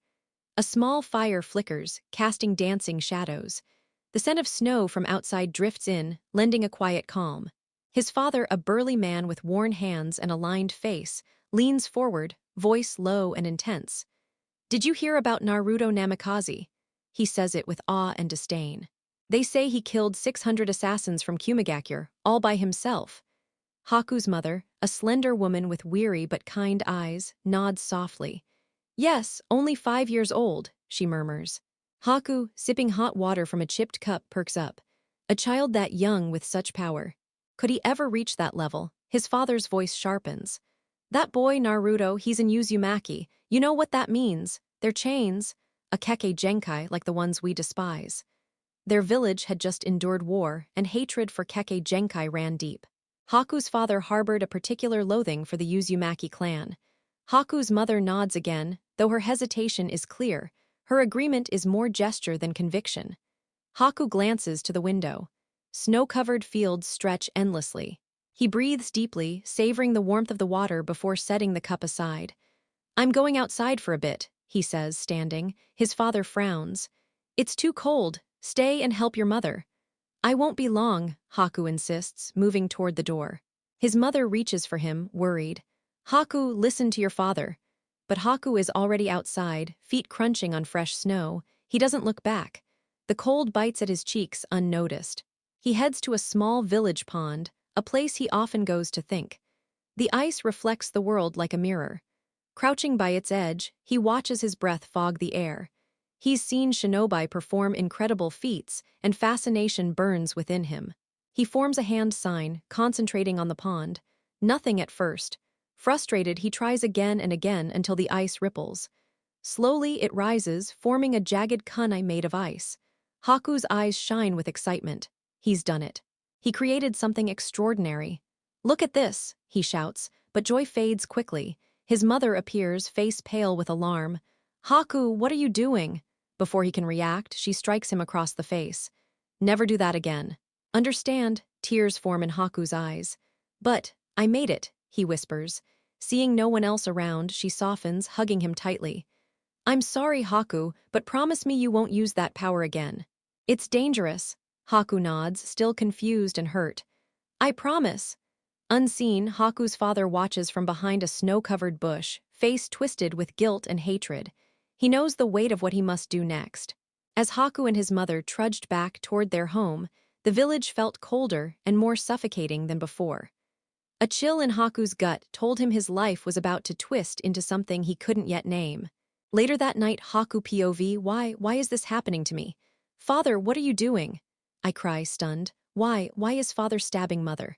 A small fire flickers, casting dancing shadows. The scent of snow from outside drifts in, lending a quiet calm. His father, a burly man with worn hands and a lined face, leans forward, voice low and intense. Did you hear about Naruto Namikaze? He says it with awe and disdain. They say he killed 600 assassins from Kumigakure, all by himself. Haku's mother, a slender woman with weary but kind eyes, nods softly. Yes, only 5 years old, she murmurs. Haku, sipping hot water from a chipped cup, perks up. A child that young with such power. Could he ever reach that level? His father's voice sharpens. That boy, Naruto, he's in Uzumaki. You know what that means. They're chains. A keke genkai like the ones we despise. Their village had just endured war, and hatred for keke genkai ran deep. Haku's father harbored a particular loathing for the Uzumaki clan. Haku's mother nods again, though her hesitation is clear. Her agreement is more gesture than conviction. Haku glances to the window. Snow-covered fields stretch endlessly. He breathes deeply, savoring the warmth of the water before setting the cup aside. I'm going outside for a bit, he says, standing. His father frowns. It's too cold. Stay and help your mother. I won't be long, Haku insists, moving toward the door. His mother reaches for him, worried. Haku, listen to your father. But Haku is already outside, feet crunching on fresh snow. He doesn't look back. The cold bites at his cheeks unnoticed. He heads to a small village pond, a place he often goes to think. The ice reflects the world like a mirror. Crouching by its edge, he watches his breath fog the air. He's seen shinobi perform incredible feats, and fascination burns within him. He forms a hand sign, concentrating on the pond. Nothing at first. Frustrated, he tries again and again until the ice ripples. Slowly, it rises, forming a jagged kunai made of ice. Haku's eyes shine with excitement. He's done it. He created something extraordinary. Look at this, he shouts, but joy fades quickly. His mother appears, face pale with alarm. Haku, what are you doing? Before he can react, she strikes him across the face. Never do that again. Understand, tears form in Haku's eyes. But, I made it, he whispers. Seeing no one else around, she softens, hugging him tightly. I'm sorry, Haku, but promise me you won't use that power again. It's dangerous. Haku nods, still confused and hurt. I promise. Unseen, Haku's father watches from behind a snow-covered bush, face twisted with guilt and hatred. He knows the weight of what he must do next. As Haku and his mother trudged back toward their home, the village felt colder and more suffocating than before. A chill in Haku's gut told him his life was about to twist into something he couldn't yet name. Later that night, Haku POV, why is this happening to me? Father, what are you doing? I cry, stunned. Why is father stabbing mother?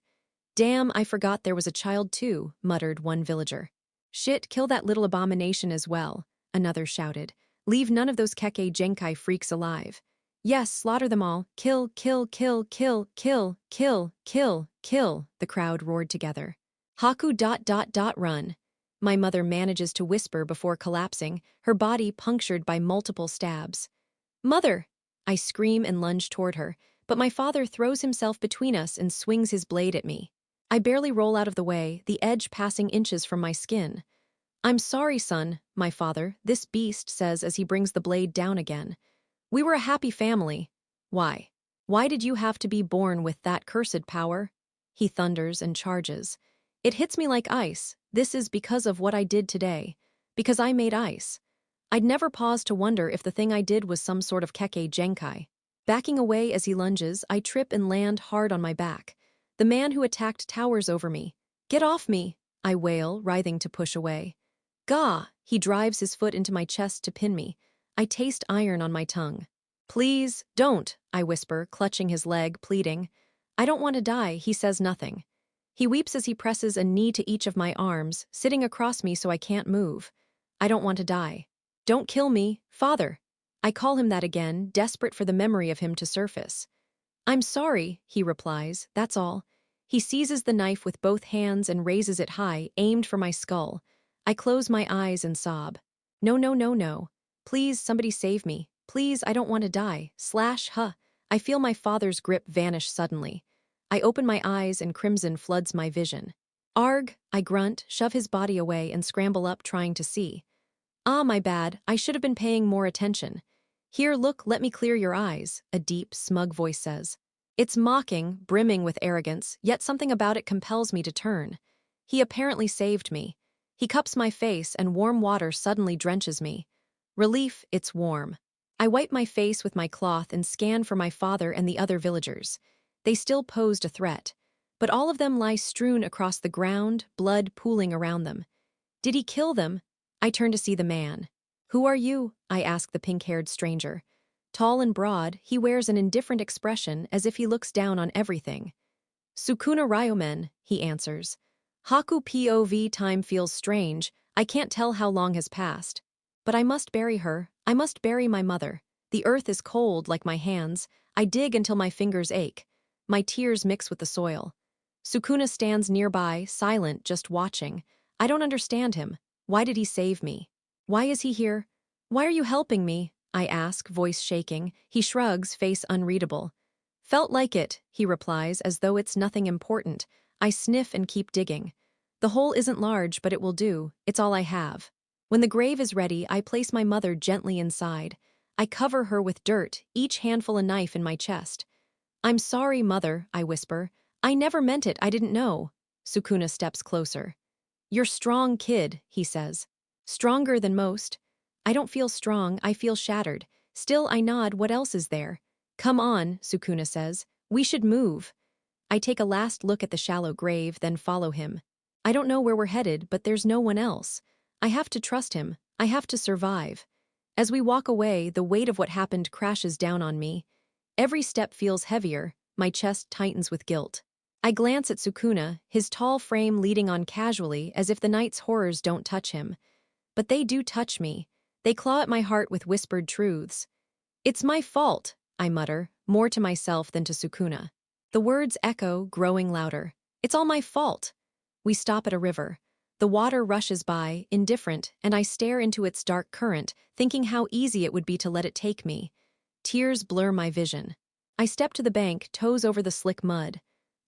Damn, I forgot there was a child too, muttered one villager. Shit, kill that little abomination as well, another shouted. Leave none of those Keke Genkai freaks alive. Yes, slaughter them all. Kill, kill, kill, kill, kill, kill, kill, kill, the crowd roared together. Haku ... run. My mother manages to whisper before collapsing, her body punctured by multiple stabs. Mother! I scream and lunge toward her, but my father throws himself between us and swings his blade at me. I barely roll out of the way, the edge passing inches from my skin. I'm sorry, son, my father, this beast says as he brings the blade down again. We were a happy family. Why? Why did you have to be born with that cursed power? He thunders and charges. It hits me like ice. This is because of what I did today. Because I made ice. I'd never pause to wonder if the thing I did was some sort of Keke Genkai. Backing away as he lunges, I trip and land hard on my back. The man who attacked towers over me. Get off me, I wail, writhing to push away. Gah! He drives his foot into my chest to pin me. I taste iron on my tongue. Please, don't, I whisper, clutching his leg, pleading. I don't want to die, he says nothing. He weeps as he presses a knee to each of my arms, sitting across me so I can't move. I don't want to die. Don't kill me, father. I call him that again, desperate for the memory of him to surface. I'm sorry, he replies, that's all. He seizes the knife with both hands and raises it high, aimed for my skull. I close my eyes and sob. No, no, no, no. Please, somebody save me. Please, I don't want to die. Slash, huh. I feel my father's grip vanish suddenly. I open my eyes and crimson floods my vision. Arg, I grunt, shove his body away and scramble up trying to see. Ah, my bad, I should have been paying more attention. Here, look, let me clear your eyes, a deep, smug voice says. It's mocking, brimming with arrogance, yet something about it compels me to turn. He apparently saved me. He cups my face and warm water suddenly drenches me. Relief, it's warm. I wipe my face with my cloth and scan for my father and the other villagers. They still posed a threat, but all of them lie strewn across the ground, blood pooling around them. Did he kill them? I turn to see the man. Who are you? I ask the pink-haired stranger. Tall and broad, he wears an indifferent expression as if he looks down on everything. Sukuna Ryomen, he answers. Haku POV time feels strange, I can't tell how long has passed. But I must bury her, I must bury my mother. The earth is cold like my hands, I dig until my fingers ache. My tears mix with the soil. Sukuna stands nearby, silent, just watching. I don't understand him. Why did he save me? Why is he here? Why are you helping me? I ask, voice shaking. He shrugs, face unreadable. Felt like it, he replies, as though it's nothing important. I sniff and keep digging. The hole isn't large, but it will do. It's all I have. When the grave is ready, I place my mother gently inside. I cover her with dirt, each handful a knife in my chest. I'm sorry, mother, I whisper. I never meant it, I didn't know. Sukuna steps closer. You're strong, kid, he says. Stronger than most. I don't feel strong, I feel shattered. Still, I nod, what else is there? Come on, Sukuna says. We should move. I take a last look at the shallow grave, then follow him. I don't know where we're headed, but there's no one else. I have to trust him. I have to survive. As we walk away, the weight of what happened crashes down on me. Every step feels heavier, my chest tightens with guilt. I glance at Sukuna, his tall frame leading on casually as if the night's horrors don't touch him. But they do touch me. They claw at my heart with whispered truths. It's my fault, I mutter, more to myself than to Sukuna. The words echo, growing louder. It's all my fault. We stop at a river. The water rushes by, indifferent, and I stare into its dark current, thinking how easy it would be to let it take me. Tears blur my vision. I step to the bank, toes over the slick mud.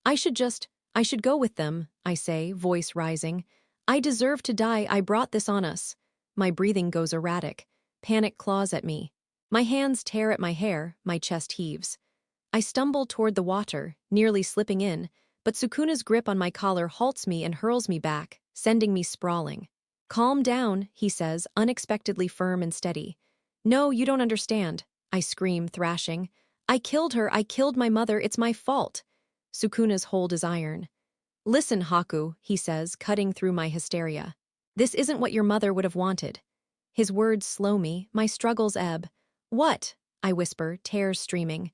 I should go with them, I say, voice rising. I deserve to die, I brought this on us. My breathing goes erratic. Panic claws at me. My hands tear at my hair, my chest heaves. I stumble toward the water, nearly slipping in, but Sukuna's grip on my collar halts me and hurls me back, sending me sprawling. Calm down, he says, unexpectedly firm and steady. No, you don't understand, I scream, thrashing. I killed her, I killed my mother, it's my fault. Sukuna's hold is iron. Listen, Haku, he says, cutting through my hysteria. This isn't what your mother would have wanted. His words slow me, my struggles ebb. What? I whisper, tears streaming.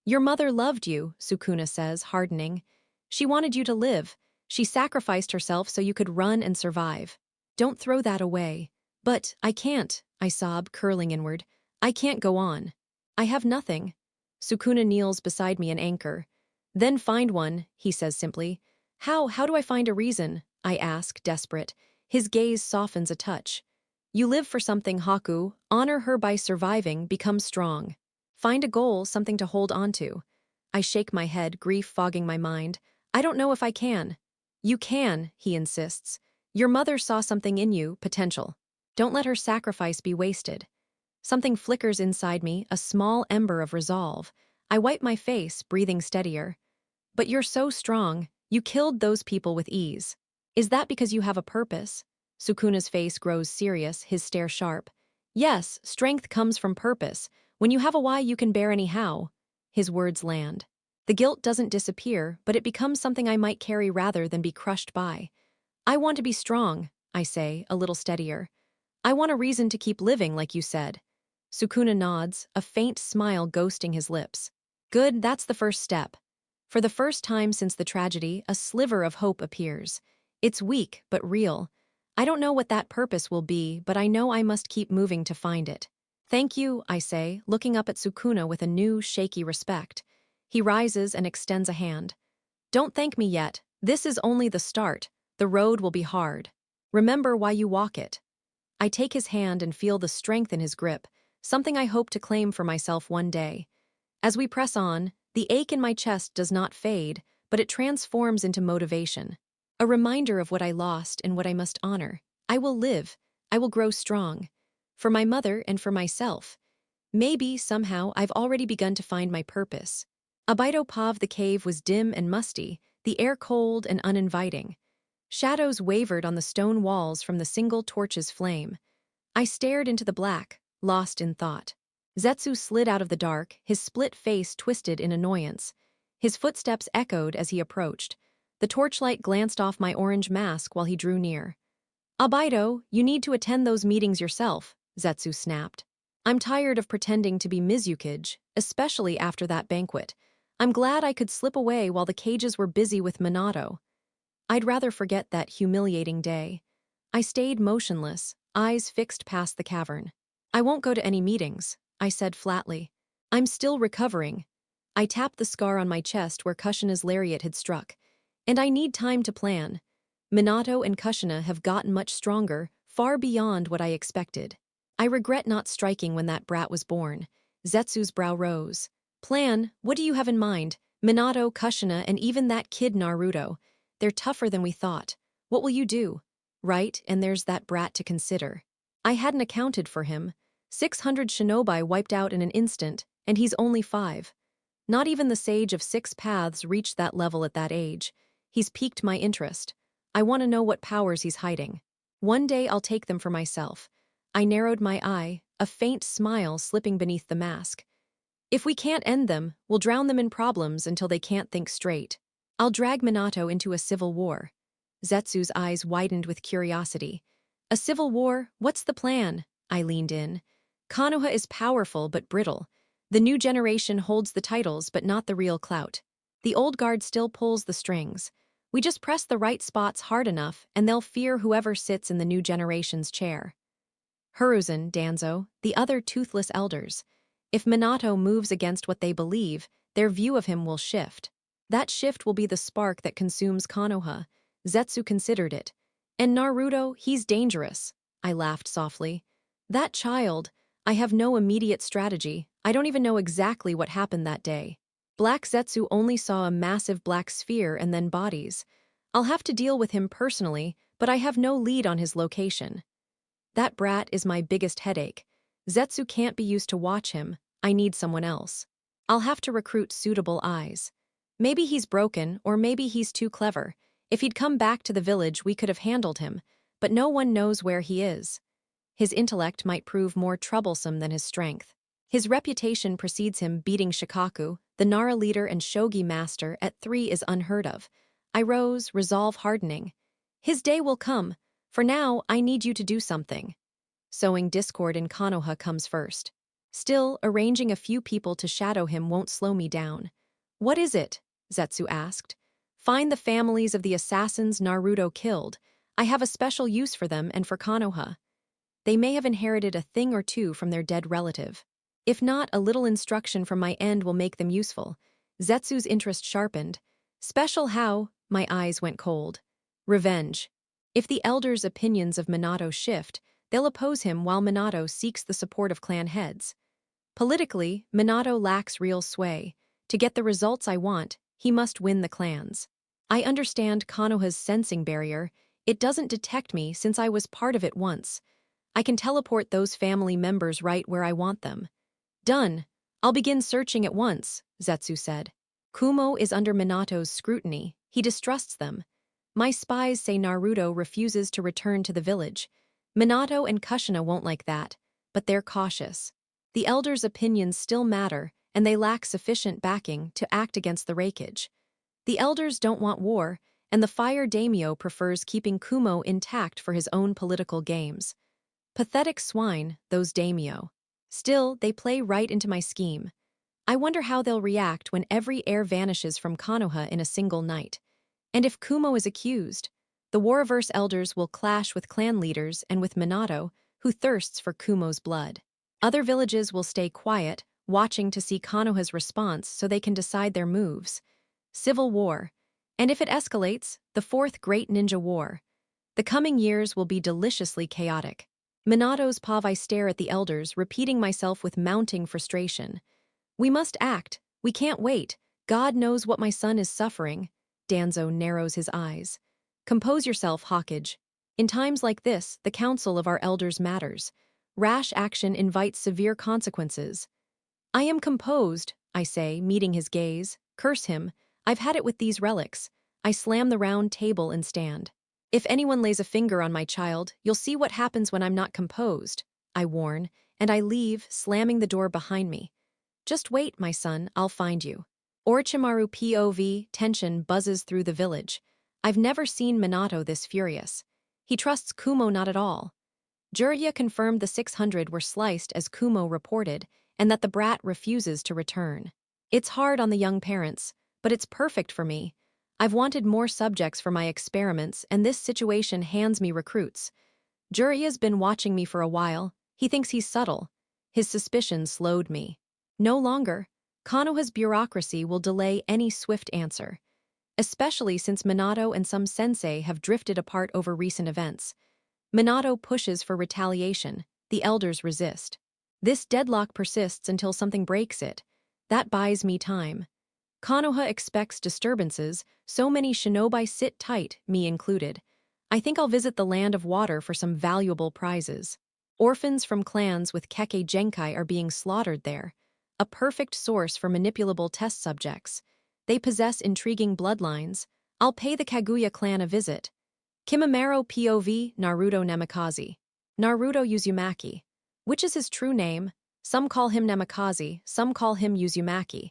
Your mother loved you, Sukuna says, hardening. She wanted you to live. She sacrificed herself so you could run and survive. Don't throw that away. But I can't, I sob, curling inward. I can't go on. I have nothing. Sukuna kneels beside me an anchor. Then find one, he says simply. How do I find a reason? I ask, desperate. His gaze softens a touch. You live for something, Haku. Honor her by surviving, become strong. Find a goal, something to hold on to. I shake my head, grief fogging my mind. I don't know if I can. You can, he insists. Your mother saw something in you, potential. Don't let her sacrifice be wasted. Something flickers inside me, a small ember of resolve. I wipe my face, breathing steadier. But you're so strong. You killed those people with ease. Is that because you have a purpose? Sukuna's face grows serious, his stare sharp. Yes, strength comes from purpose. When you have a why, you can bear any how. His words land. The guilt doesn't disappear, but it becomes something I might carry rather than be crushed by. I want to be strong, I say, a little steadier. I want a reason to keep living, like you said. Sukuna nods, a faint smile ghosting his lips. Good, that's the first step. For the first time since the tragedy, a sliver of hope appears. It's weak, but real. I don't know what that purpose will be, but I know I must keep moving to find it. Thank you, I say, looking up at Sukuna with a new, shaky respect. He rises and extends a hand. Don't thank me yet. This is only the start. The road will be hard. Remember why you walk it. I take his hand and feel the strength in his grip, something I hope to claim for myself one day. As we press on, the ache in my chest does not fade, but it transforms into motivation. A reminder of what I lost and what I must honor. I will live. I will grow strong. For my mother and for myself. Maybe, somehow, I've already begun to find my purpose. Abaito Pav the cave was dim and musty, the air cold and uninviting. Shadows wavered on the stone walls from the single torch's flame. I stared into the black, lost in thought. Zetsu slid out of the dark, his split face twisted in annoyance. His footsteps echoed as he approached. The torchlight glanced off my orange mask while he drew near. Abaito, you need to attend those meetings yourself, Zetsu snapped. I'm tired of pretending to be Mizukage, especially after that banquet. I'm glad I could slip away while the cages were busy with Minato. I'd rather forget that humiliating day. I stayed motionless, eyes fixed past the cavern. I won't go to any meetings, I said flatly. I'm still recovering. I tapped the scar on my chest where Kushina's lariat had struck. And I need time to plan. Minato and Kushina have gotten much stronger, far beyond what I expected. I regret not striking when that brat was born. Zetsu's brow rose. Plan? What do you have in mind? Minato, Kushina, and even that kid Naruto. They're tougher than we thought. What will you do? Right, and there's that brat to consider. I hadn't accounted for him. 600 shinobi wiped out in an instant, and he's only 5. Not even the sage of 6 paths reached that level at that age. He's piqued my interest. I want to know what powers he's hiding. One day I'll take them for myself. I narrowed my eye, a faint smile slipping beneath the mask. If we can't end them, we'll drown them in problems until they can't think straight. I'll drag Minato into a civil war. Zetsu's eyes widened with curiosity. A civil war? What's the plan? I leaned in. Konoha is powerful but brittle. The new generation holds the titles but not the real clout. The old guard still pulls the strings. We just press the right spots hard enough and they'll fear whoever sits in the new generation's chair. Hiruzen, Danzo, the other toothless elders. If Minato moves against what they believe, their view of him will shift. That shift will be the spark that consumes Konoha. Zetsu considered it. And Naruto, he's dangerous. I laughed softly. That child, I have no immediate strategy. I don't even know exactly what happened that day. Black Zetsu only saw a massive black sphere and then bodies. I'll have to deal with him personally, but I have no lead on his location. That brat is my biggest headache. Zetsu can't be used to watch him. I need someone else. I'll have to recruit suitable eyes. Maybe he's broken, or maybe he's too clever. If he'd come back to the village, we could have handled him, but no one knows where he is. His intellect might prove more troublesome than his strength. His reputation precedes him beating Shikaku, the Nara leader and shogi master, at 3 is unheard of. I rose, resolve hardening. His day will come. For now, I need you to do something. Sowing discord in Konoha comes first. Still, arranging a few people to shadow him won't slow me down. What is it? Zetsu asked. Find the families of the assassins Naruto killed. I have a special use for them and for Konoha. They may have inherited a thing or two from their dead relative. If not, a little instruction from my end will make them useful. Zetsu's interest sharpened. Special how? My eyes went cold. Revenge. If the elders' opinions of Minato shift, they'll oppose him while Minato seeks the support of clan heads. Politically, Minato lacks real sway. To get the results I want, he must win the clans. I understand Konoha's sensing barrier. It doesn't detect me since I was part of it once. I can teleport those family members right where I want them. Done. I'll begin searching at once, Zetsu said. Kumo is under Minato's scrutiny. He distrusts them. My spies say Naruto refuses to return to the village. Minato and Kushina won't like that, but they're cautious. The elders' opinions still matter, and they lack sufficient backing to act against the Reikage. The elders don't want war, and the Fire Daimyo prefers keeping Kumo intact for his own political games. Pathetic swine, those Daimyo. Still, they play right into my scheme. I wonder how they'll react when every heir vanishes from Konoha in a single night. And if Kumo is accused, the Waraverse elders will clash with clan leaders and with Minato, who thirsts for Kumo's blood. Other villages will stay quiet, watching to see Konoha's response so they can decide their moves. Civil war. And if it escalates, the fourth Great Ninja War. The coming years will be deliciously chaotic. Minato's pav. I stare at the elders, repeating myself with mounting frustration. We must act. We can't wait. God knows what my son is suffering. Danzo narrows his eyes. Compose yourself, Hawkage. In times like this, the counsel of our elders matters. Rash action invites severe consequences. I am composed, I say, meeting his gaze. Curse him. I've had it with these relics. I slam the round table and stand. If anyone lays a finger on my child, you'll see what happens when I'm not composed, I warn, and I leave, slamming the door behind me. Just wait, my son, I'll find you. Orochimaru POV, tension buzzes through the village. I've never seen Minato this furious. He trusts Kumo not at all. Jiraiya confirmed the 600 were sliced as Kumo reported, and that the brat refuses to return. It's hard on the young parents, but it's perfect for me. I've wanted more subjects for my experiments, and this situation hands me recruits. Jiraiya's been watching me for a while. He thinks he's subtle. His suspicions slowed me. No longer. Konoha's bureaucracy will delay any swift answer, especially since Minato and some sensei have drifted apart over recent events. Minato pushes for retaliation. The elders resist. This deadlock persists until something breaks it. That buys me time. Konoha expects disturbances, so many shinobi sit tight, me included. I think I'll visit the Land of Water for some valuable prizes. Orphans from clans with Kekkei Genkai are being slaughtered there. A perfect source for manipulable test subjects. They possess intriguing bloodlines. I'll pay the Kaguya clan a visit. Kimimaro POV Naruto Namikaze. Naruto Uzumaki. Which is his true name? Some call him Namikaze, some call him Uzumaki.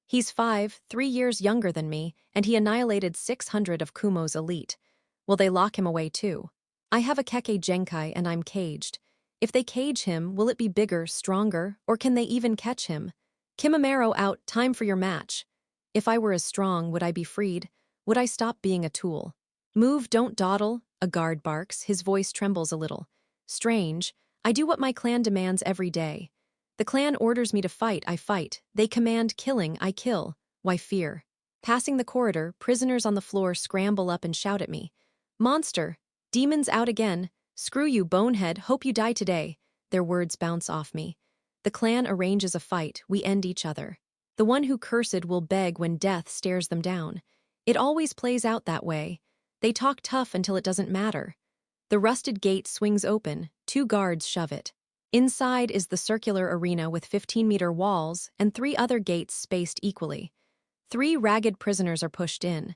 He's 3 years younger than me, and he annihilated 600 of Kumo's elite. Will they lock him away too? I have a Keke Genkai and I'm caged. If they cage him, will it be bigger, stronger, or can they even catch him? Kimimaro out, time for your match. If I were as strong, would I be freed? Would I stop being a tool? Move, don't dawdle, a guard barks, his voice trembles a little. Strange, I do what my clan demands every day. The clan orders me to fight, I fight. They command killing, I kill. Why fear? Passing the corridor, prisoners on the floor scramble up and shout at me. Monster! Demons out again! Screw you, bonehead, hope you die today. Their words bounce off me. The clan arranges a fight, we end each other. The one who cursed will beg when death stares them down. It always plays out that way. They talk tough until it doesn't matter. The rusted gate swings open, 2 guards shove it. Inside is the circular arena with 15-meter walls and 3 other gates spaced equally. 3 ragged prisoners are pushed in.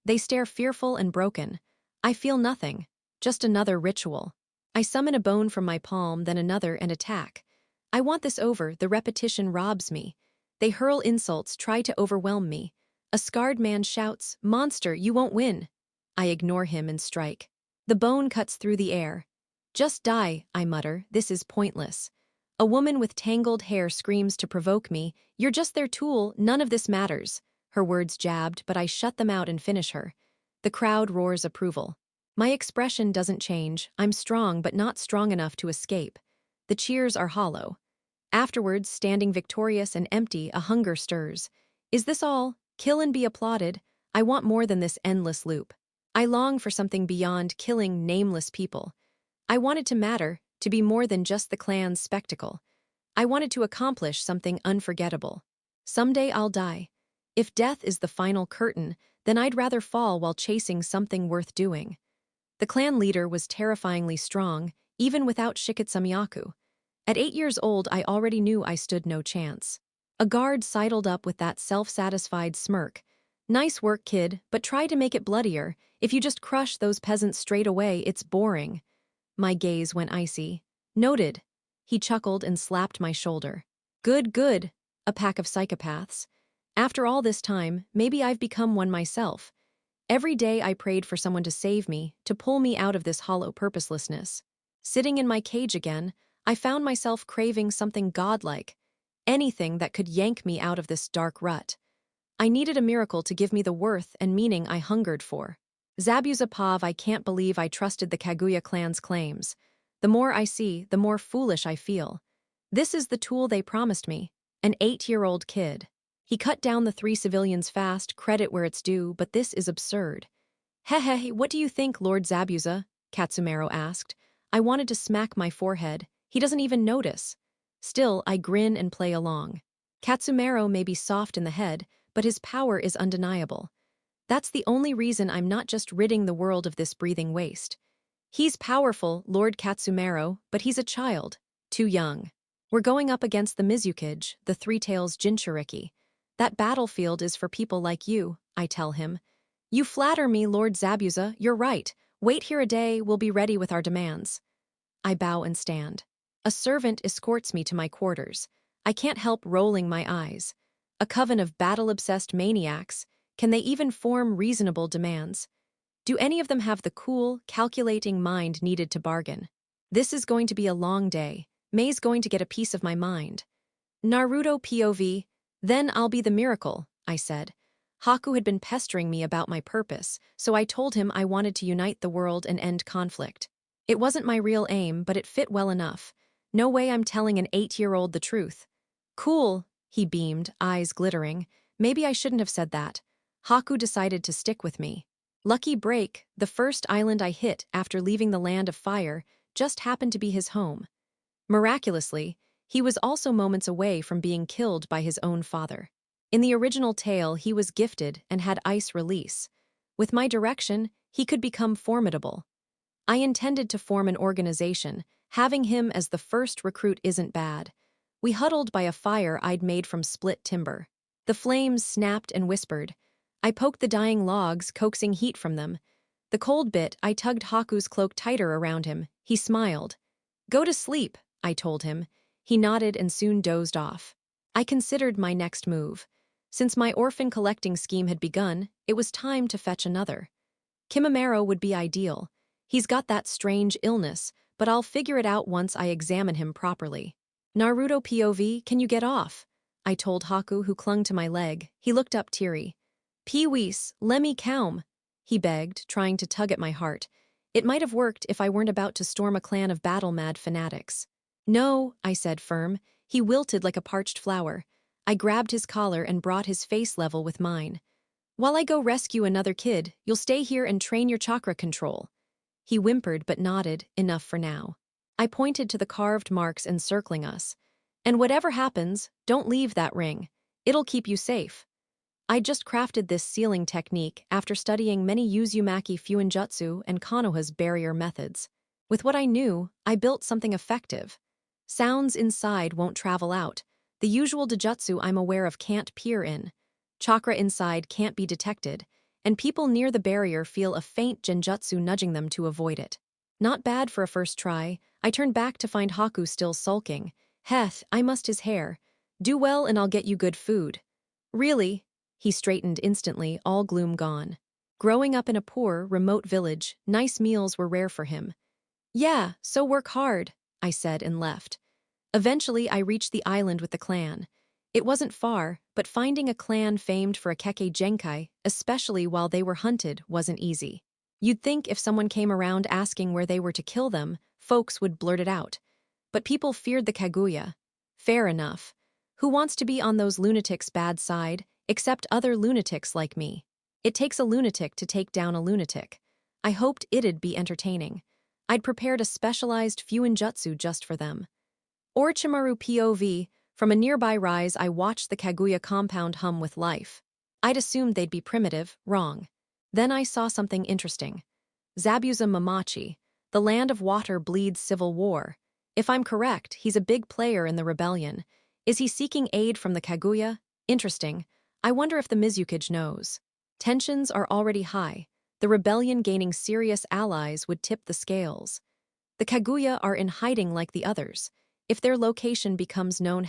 They stare fearful and broken. I feel nothing, just another ritual. I summon a bone from my palm, then another, and attack. I want this over, the repetition robs me. They hurl insults, try to overwhelm me. A scarred man shouts, "Monster, you won't win." I ignore him and strike. The bone cuts through the air. Just die, I mutter, this is pointless. A woman with tangled hair screams to provoke me, "You're just their tool, none of this matters." Her words jabbed, but I shut them out and finish her. The crowd roars approval. My expression doesn't change, I'm strong but not strong enough to escape. The cheers are hollow. Afterwards, standing victorious and empty, a hunger stirs. Is this all? Kill and be applauded? I want more than this endless loop. I long for something beyond killing nameless people. I wanted to matter, to be more than just the clan's spectacle. I wanted to accomplish something unforgettable. Someday I'll die. If death is the final curtain, then I'd rather fall while chasing something worth doing. The clan leader was terrifyingly strong, even without Shiketsumiyaku. At 8 years old, I already knew I stood no chance. A guard sidled up with that self-satisfied smirk. Nice work, kid, but try to make it bloodier. If you just crush those peasants straight away, it's boring. My gaze went icy. Noted. He chuckled and slapped my shoulder. Good, good. A pack of psychopaths. After all this time, maybe I've become one myself. Every day I prayed for someone to save me, to pull me out of this hollow purposelessness. Sitting in my cage again, I found myself craving something godlike. Anything that could yank me out of this dark rut. I needed a miracle to give me the worth and meaning I hungered for. Zabuza Pav, I can't believe I trusted the Kaguya clan's claims. The more I see, the more foolish I feel. This is the tool they promised me. An 8-year-old kid. He cut down the 3 civilians fast, credit where it's due, but this is absurd. Hehe, what do you think, Lord Zabuza? Katsumaro asked. I wanted to smack my forehead. He doesn't even notice. Still, I grin and play along. Katsumaro may be soft in the head, but his power is undeniable. That's the only reason I'm not just ridding the world of this breathing waste. He's powerful, Lord Katsumaro, but he's a child. Too young. We're going up against the Mizukage, the Three-Tails Jinchuriki. That battlefield is for people like you, I tell him. You flatter me, Lord Zabuza, you're right. Wait here a day, we'll be ready with our demands. I bow and stand. A servant escorts me to my quarters. I can't help rolling my eyes. A coven of battle-obsessed maniacs, can they even form reasonable demands? Do any of them have the cool, calculating mind needed to bargain? This is going to be a long day. May's going to get a piece of my mind. Naruto POV, then I'll be the miracle, I said. Haku had been pestering me about my purpose, so I told him I wanted to unite the world and end conflict. It wasn't my real aim, but it fit well enough. No way I'm telling an 8-year-old the truth. Cool, he beamed, eyes glittering. Maybe I shouldn't have said that. Haku decided to stick with me. Lucky break, the first island I hit after leaving the land of fire just happened to be his home. Miraculously, he was also moments away from being killed by his own father. In the original tale, he was gifted and had ice release. With my direction, he could become formidable. I intended to form an organization. Having him as the first recruit isn't bad. We huddled by a fire I'd made from split timber. The flames snapped and whispered. I poked the dying logs, coaxing heat from them. The cold bit, I tugged Haku's cloak tighter around him. He smiled. "Go to sleep," I told him. He nodded and soon dozed off. I considered my next move. Since my orphan collecting scheme had begun, it was time to fetch another. Kimimaro would be ideal. He's got that strange illness, but I'll figure it out once I examine him properly. "Naruto POV, can you get off?" I told Haku, who clung to my leg. He looked up teary. "Pee-wees, lemme calm," he begged, trying to tug at my heart. It might have worked if I weren't about to storm a clan of battle-mad fanatics. "No," I said firm. He wilted like a parched flower. I grabbed his collar and brought his face level with mine. "While I go rescue another kid, you'll stay here and train your chakra control." He whimpered but nodded, enough for now. I pointed to the carved marks encircling us. "And whatever happens, don't leave that ring. It'll keep you safe." I just crafted this sealing technique after studying many Uzumaki Fuinjutsu and Konoha's barrier methods. With what I knew, I built something effective. Sounds inside won't travel out. The usual dojutsu I'm aware of can't peer in. Chakra inside can't be detected, and people near the barrier feel a faint genjutsu nudging them to avoid it. Not bad for a first try. I turned back to find Haku still sulking. "Heth, I must his hair. Do well and I'll get you good food." "Really?" He straightened instantly, all gloom gone. Growing up in a poor, remote village, nice meals were rare for him. "Yeah, so work hard," I said and left. Eventually, I reached the island with the clan. It wasn't far, but finding a clan famed for a keke genkai, especially while they were hunted, wasn't easy. You'd think if someone came around asking where they were to kill them, folks would blurt it out. But people feared the Kaguya. Fair enough. Who wants to be on those lunatics' bad side, except other lunatics like me? It takes a lunatic to take down a lunatic. I hoped it'd be entertaining. I'd prepared a specialized Fuinjutsu just for them. Orochimaru POV, from a nearby rise I watched the Kaguya compound hum with life. I'd assumed they'd be primitive, wrong. Then I saw something interesting. Zabuza Mamachi, the land of water bleeds civil war. If I'm correct, he's a big player in the rebellion. Is he seeking aid from the Kaguya? Interesting. I wonder if the Mizukage knows. Tensions are already high. The rebellion gaining serious allies would tip the scales. The Kaguya are in hiding like the others. If their location becomes known,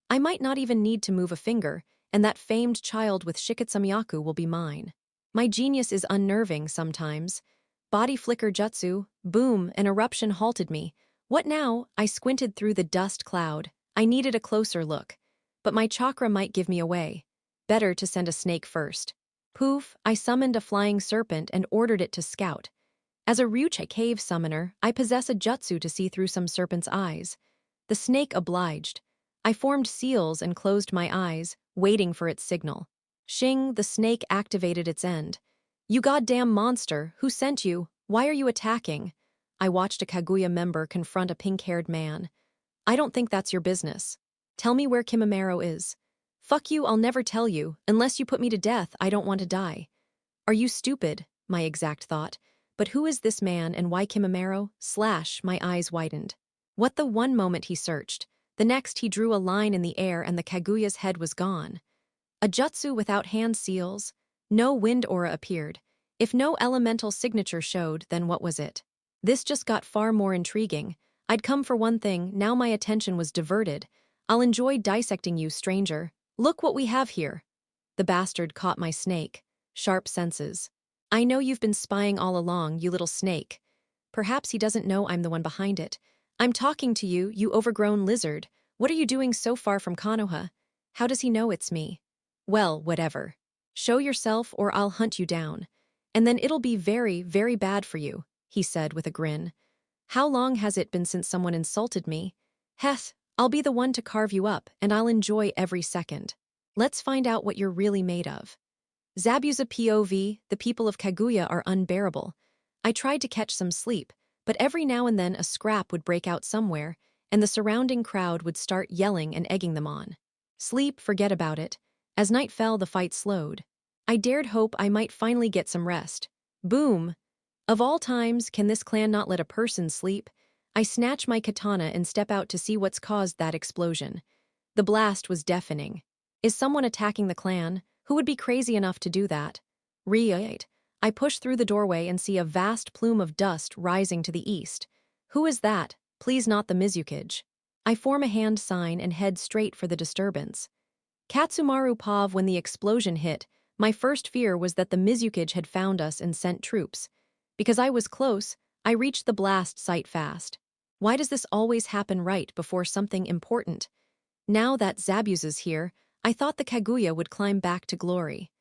I might not even need to move a finger, and that famed child with Shiketsumiyaku will be mine. My genius is unnerving sometimes. Body flicker jutsu, boom, an eruption halted me. What now? I squinted through the dust cloud. I needed a closer look. But my chakra might give me away. Better to send a snake first. Poof, I summoned a flying serpent and ordered it to scout. As a Ryuchi cave summoner, I possess a jutsu to see through some serpent's eyes. The snake obliged. I formed seals and closed my eyes, waiting for its signal. Shing, the snake activated its end. "You goddamn monster, who sent you? Why are you attacking?" I watched a Kaguya member confront a pink-haired man. "I don't think that's your business. Tell me where Kimimaro is." "Fuck you, I'll never tell you. Unless you put me to death, I don't want to die." "Are you stupid?" My exact thought. But who is this man and why Kimimaro? My eyes widened. What the one moment he searched. The next he drew a line in the air and the Kaguya's head was gone. A jutsu without hand seals? No wind aura appeared. If no elemental signature showed, then what was it? This just got far more intriguing. I'd come for one thing, now my attention was diverted. "I'll enjoy dissecting you, stranger. Look what we have here." The bastard caught my snake. Sharp senses. "I know you've been spying all along, you little snake." Perhaps he doesn't know I'm the one behind it. "I'm talking to you, you overgrown lizard. What are you doing so far from Konoha? How does he know it's me?" "Well, whatever. Show yourself or I'll hunt you down. And then it'll be very, very bad for you," he said with a grin. "How long has it been since someone insulted me? Heth, I'll be the one to carve you up, and I'll enjoy every second. Let's find out what you're really made of." Zabuza POV, the people of Kaguya are unbearable. I tried to catch some sleep, but every now and then a scrap would break out somewhere, and the surrounding crowd would start yelling and egging them on. Sleep, forget about it. As night fell, the fight slowed. I dared hope I might finally get some rest. Boom! Of all times, can this clan not let a person sleep? I snatch my katana and step out to see what's caused that explosion. The blast was deafening. Is someone attacking the clan? Who would be crazy enough to do that? Right. I push through the doorway and see a vast plume of dust rising to the east. Who is that? Please not the Mizukage. I form a hand sign and head straight for the disturbance. Katsumaru Pav, when the explosion hit, my first fear was that the Mizukage had found us and sent troops. Because I was close, I reached the blast site fast. Why does this always happen right before something important? Now that Zabuz is here, I thought the Kaguya would climb back to glory.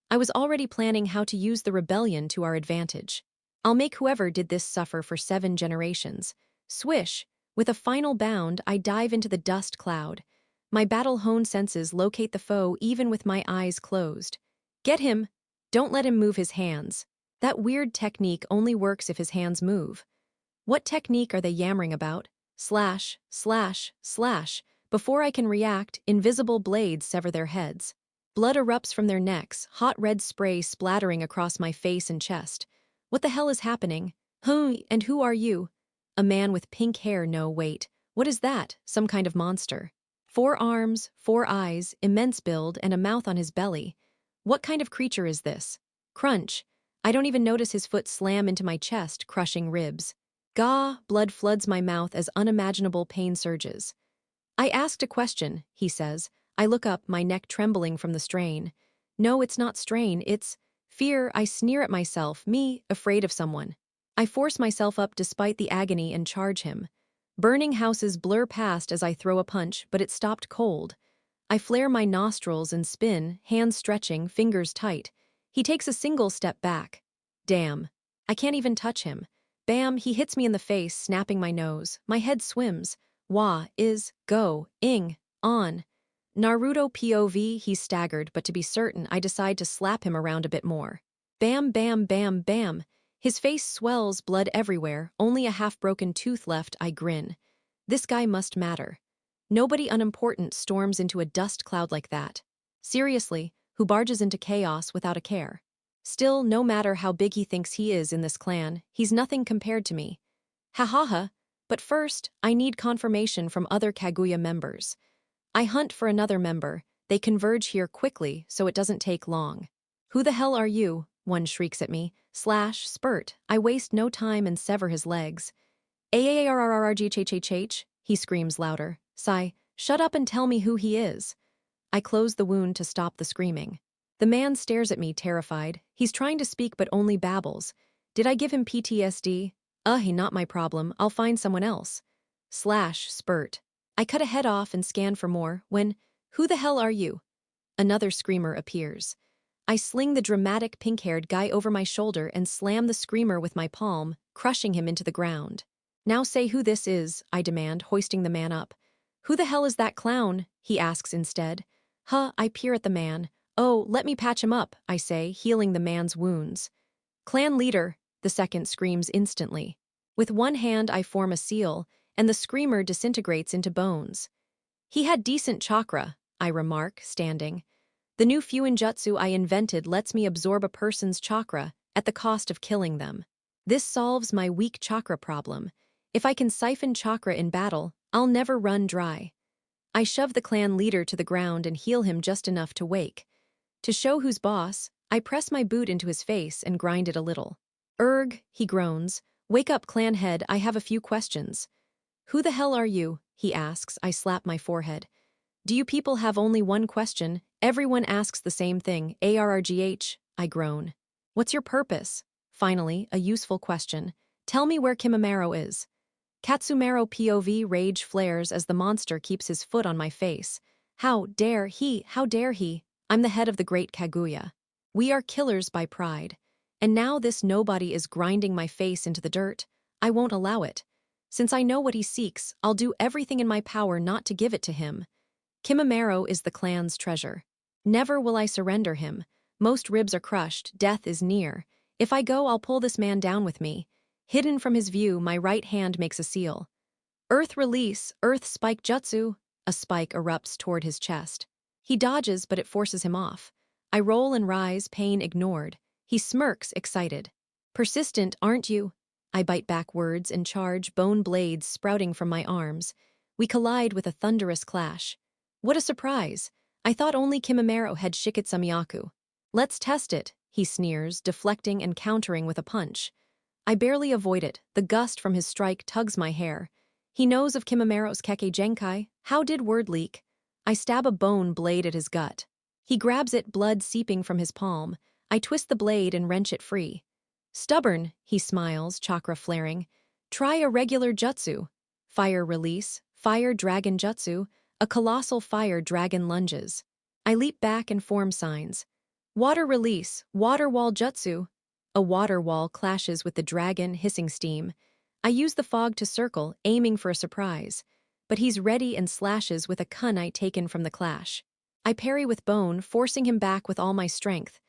I was already planning how to use the rebellion to our advantage. I'll make whoever did this suffer for 7 generations. Swish! With a final bound, I dive into the dust cloud. My battle-honed senses locate the foe even with my eyes closed. Get him! Don't let him move his hands. That weird technique only works if his hands move. What technique are they yammering about? Slash, slash, slash. Before I can react, invisible blades sever their heads. Blood erupts from their necks, hot red spray splattering across my face and chest. What the hell is happening? And who are you? A man with pink hair. No, wait. What is that? Some kind of monster. 4 arms, 4 eyes, immense build, and a mouth on his belly. What kind of creature is this? Crunch. I don't even notice his foot slam into my chest, crushing ribs. Gah, blood floods my mouth as unimaginable pain surges. I asked a question, he says. I look up, my neck trembling from the strain. No, it's not strain, it's fear. I sneer at myself, me, afraid of someone. I force myself up despite the agony and charge him. Burning houses blur past as I throw a punch, but it stopped cold. I flare my nostrils and spin, hands stretching, fingers tight. He takes a single step back. Damn. I can't even touch him. Bam, he hits me in the face, snapping my nose. My head swims. Wa, is, go, ing, on. Naruto POV, he staggered, but to be certain, I decide to slap him around a bit more. Bam, bam, bam, bam. His face swells, blood everywhere, only a half-broken tooth left. I grin. This guy must matter. Nobody unimportant storms into a dust cloud like that. Seriously, who barges into chaos without a care? Still, no matter how big he thinks he is in this clan, he's nothing compared to me. Ha ha ha. But first, I need confirmation from other Kaguya members. I hunt for another member. They converge here quickly, so it doesn't take long. Who the hell are you? One shrieks at me. Slash, spurt. I waste no time and sever his legs. Aarrrgchhh, he screams louder. Sigh, shut up and tell me who he is. I close the wound to stop the screaming. The man stares at me, terrified. He's trying to speak but only babbles. Did I give him PTSD? He not my problem. I'll find someone else. Slash, spurt. I cut a head off and scan for more, when, who the hell are you? Another screamer appears. I sling the dramatic pink-haired guy over my shoulder and slam the screamer with my palm, crushing him into the ground. Now say who this is, I demand, hoisting the man up. Who the hell is that clown? He asks instead. I peer at the man. Oh, let me patch him up, I say, healing the man's wounds. Clan leader, the second screams instantly. With one hand I form a seal, and the screamer disintegrates into bones. He had decent chakra, I remark, standing. The new Fuinjutsu I invented lets me absorb a person's chakra at the cost of killing them. This solves my weak chakra problem. If I can siphon chakra in battle, I'll never run dry. I shove the clan leader to the ground and heal him just enough to wake. To show who's boss, I press my boot into his face and grind it a little. Erg, he groans. Wake up, clan head, I have a few questions. Who the hell are you? He asks. I slap my forehead. Do you people have only one question? Everyone asks the same thing. Arrgh, I groan. What's your purpose? Finally, a useful question. Tell me where Kimimaro is. Katsumaro POV rage flares as the monster keeps his foot on my face. How dare he? How dare he? I'm the head of the great Kaguya. We are killers by pride. And now this nobody is grinding my face into the dirt. I won't allow it. Since I know what he seeks, I'll do everything in my power not to give it to him. Kimimaro is the clan's treasure. Never will I surrender him. Most ribs are crushed, death is near. If I go, I'll pull this man down with me. Hidden from his view, my right hand makes a seal. Earth release, earth spike jutsu. A spike erupts toward his chest. He dodges, but it forces him off. I roll and rise, pain ignored. He smirks, excited. Persistent, aren't you? I bite back words and charge, bone blades sprouting from my arms. We collide with a thunderous clash. What a surprise! I thought only Kimimaro had Shikitsamiyaku. Let's test it, he sneers, deflecting and countering with a punch. I barely avoid it. The gust from his strike tugs my hair. He knows of Kimimaro's Keke Genkai. How did word leak? I stab a bone blade at his gut. He grabs it, blood seeping from his palm. I twist the blade and wrench it free. Stubborn, he smiles, chakra flaring. Try a regular jutsu. Fire release, fire dragon jutsu. A colossal fire dragon lunges. I leap back and form signs. Water release, water wall jutsu. A water wall clashes with the dragon, hissing steam. I use the fog to circle, aiming for a surprise. But he's ready and slashes with a kunai taken from the clash. I parry with bone, forcing him back with all my strength.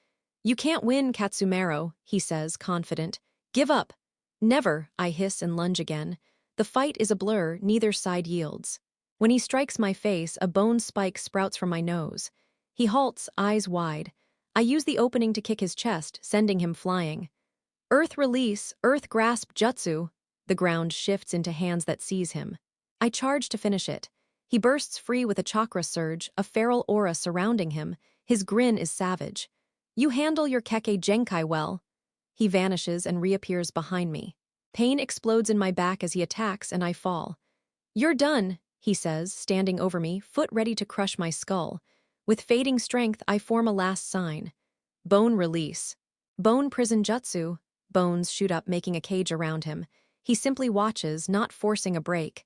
You can't win, Katsumaro, he says, confident. Give up. Never, I hiss and lunge again. The fight is a blur, neither side yields. When he strikes my face, a bone spike sprouts from my nose. He halts, eyes wide. I use the opening to kick his chest, sending him flying. Earth release, earth grasp jutsu. The ground shifts into hands that seize him. I charge to finish it. He bursts free with a chakra surge, a feral aura surrounding him. His grin is savage. You handle your Keke Genkai well. He vanishes and reappears behind me. Pain explodes in my back as he attacks and I fall. You're done, he says, standing over me, foot ready to crush my skull. With fading strength, I form a last sign. Bone release. Bone prison jutsu. Bones shoot up, making a cage around him. He simply watches, not forcing a break.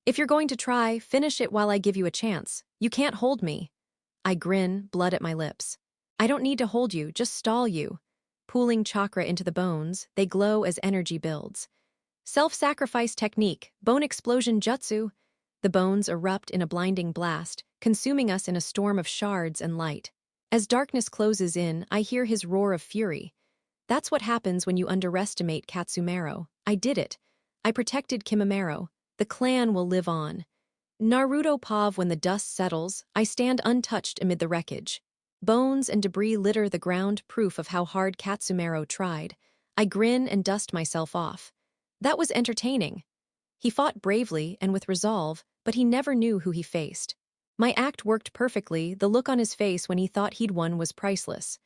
If you're going to try, finish it while I give you a chance. You can't hold me. I grin, blood at my lips. I don't need to hold you, just stall you. Pooling chakra into the bones, they glow as energy builds. Self-sacrifice technique, bone explosion jutsu. The bones erupt in a blinding blast, consuming us in a storm of shards and light. As darkness closes in, I hear his roar of fury. That's what happens when you underestimate Katsumaro. I did it. I protected Kimimaro. The clan will live on. NARUTO'S when the dust settles, I stand untouched amid the wreckage. Bones and debris litter the ground, proof of how hard Katsumaro tried. I grin and dust myself off. That was entertaining. He fought bravely and with resolve, but he never knew who he faced. My act worked perfectly. The look on his face when he thought he'd won was priceless.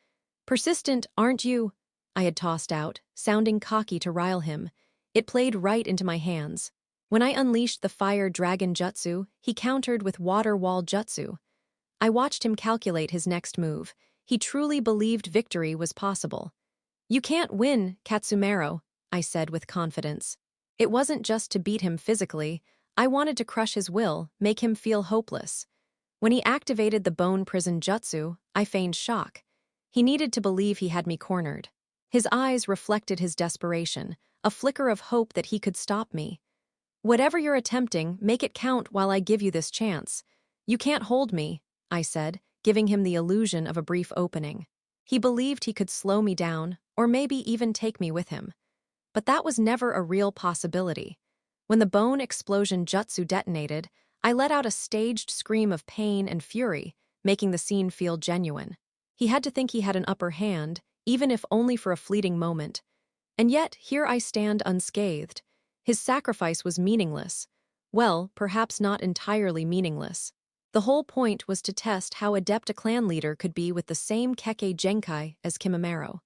Persistent, aren't you? I had tossed out, sounding cocky to rile him. It played right into my hands. When I unleashed the fire dragon jutsu, he countered with water wall jutsu. I watched him calculate his next move. He truly believed victory was possible. You can't win, Katsumaro, I said with confidence. It wasn't just to beat him physically. I wanted to crush his will, make him feel hopeless. When he activated the bone prison jutsu, I feigned shock. He needed to believe he had me cornered. His eyes reflected his desperation, a flicker of hope that he could stop me. Whatever you're attempting, make it count while I give you this chance. You can't hold me, I said, giving him the illusion of a brief opening. He believed he could slow me down, or maybe even take me with him. But that was never a real possibility. When the bone explosion jutsu detonated, I let out a staged scream of pain and fury, making the scene feel genuine. He had to think he had an upper hand, even if only for a fleeting moment. And yet, here I stand unscathed. His sacrifice was meaningless. Well, perhaps not entirely meaningless. The whole point was to test how adept a clan leader could be with the same Keke Genkai as Kimimaro.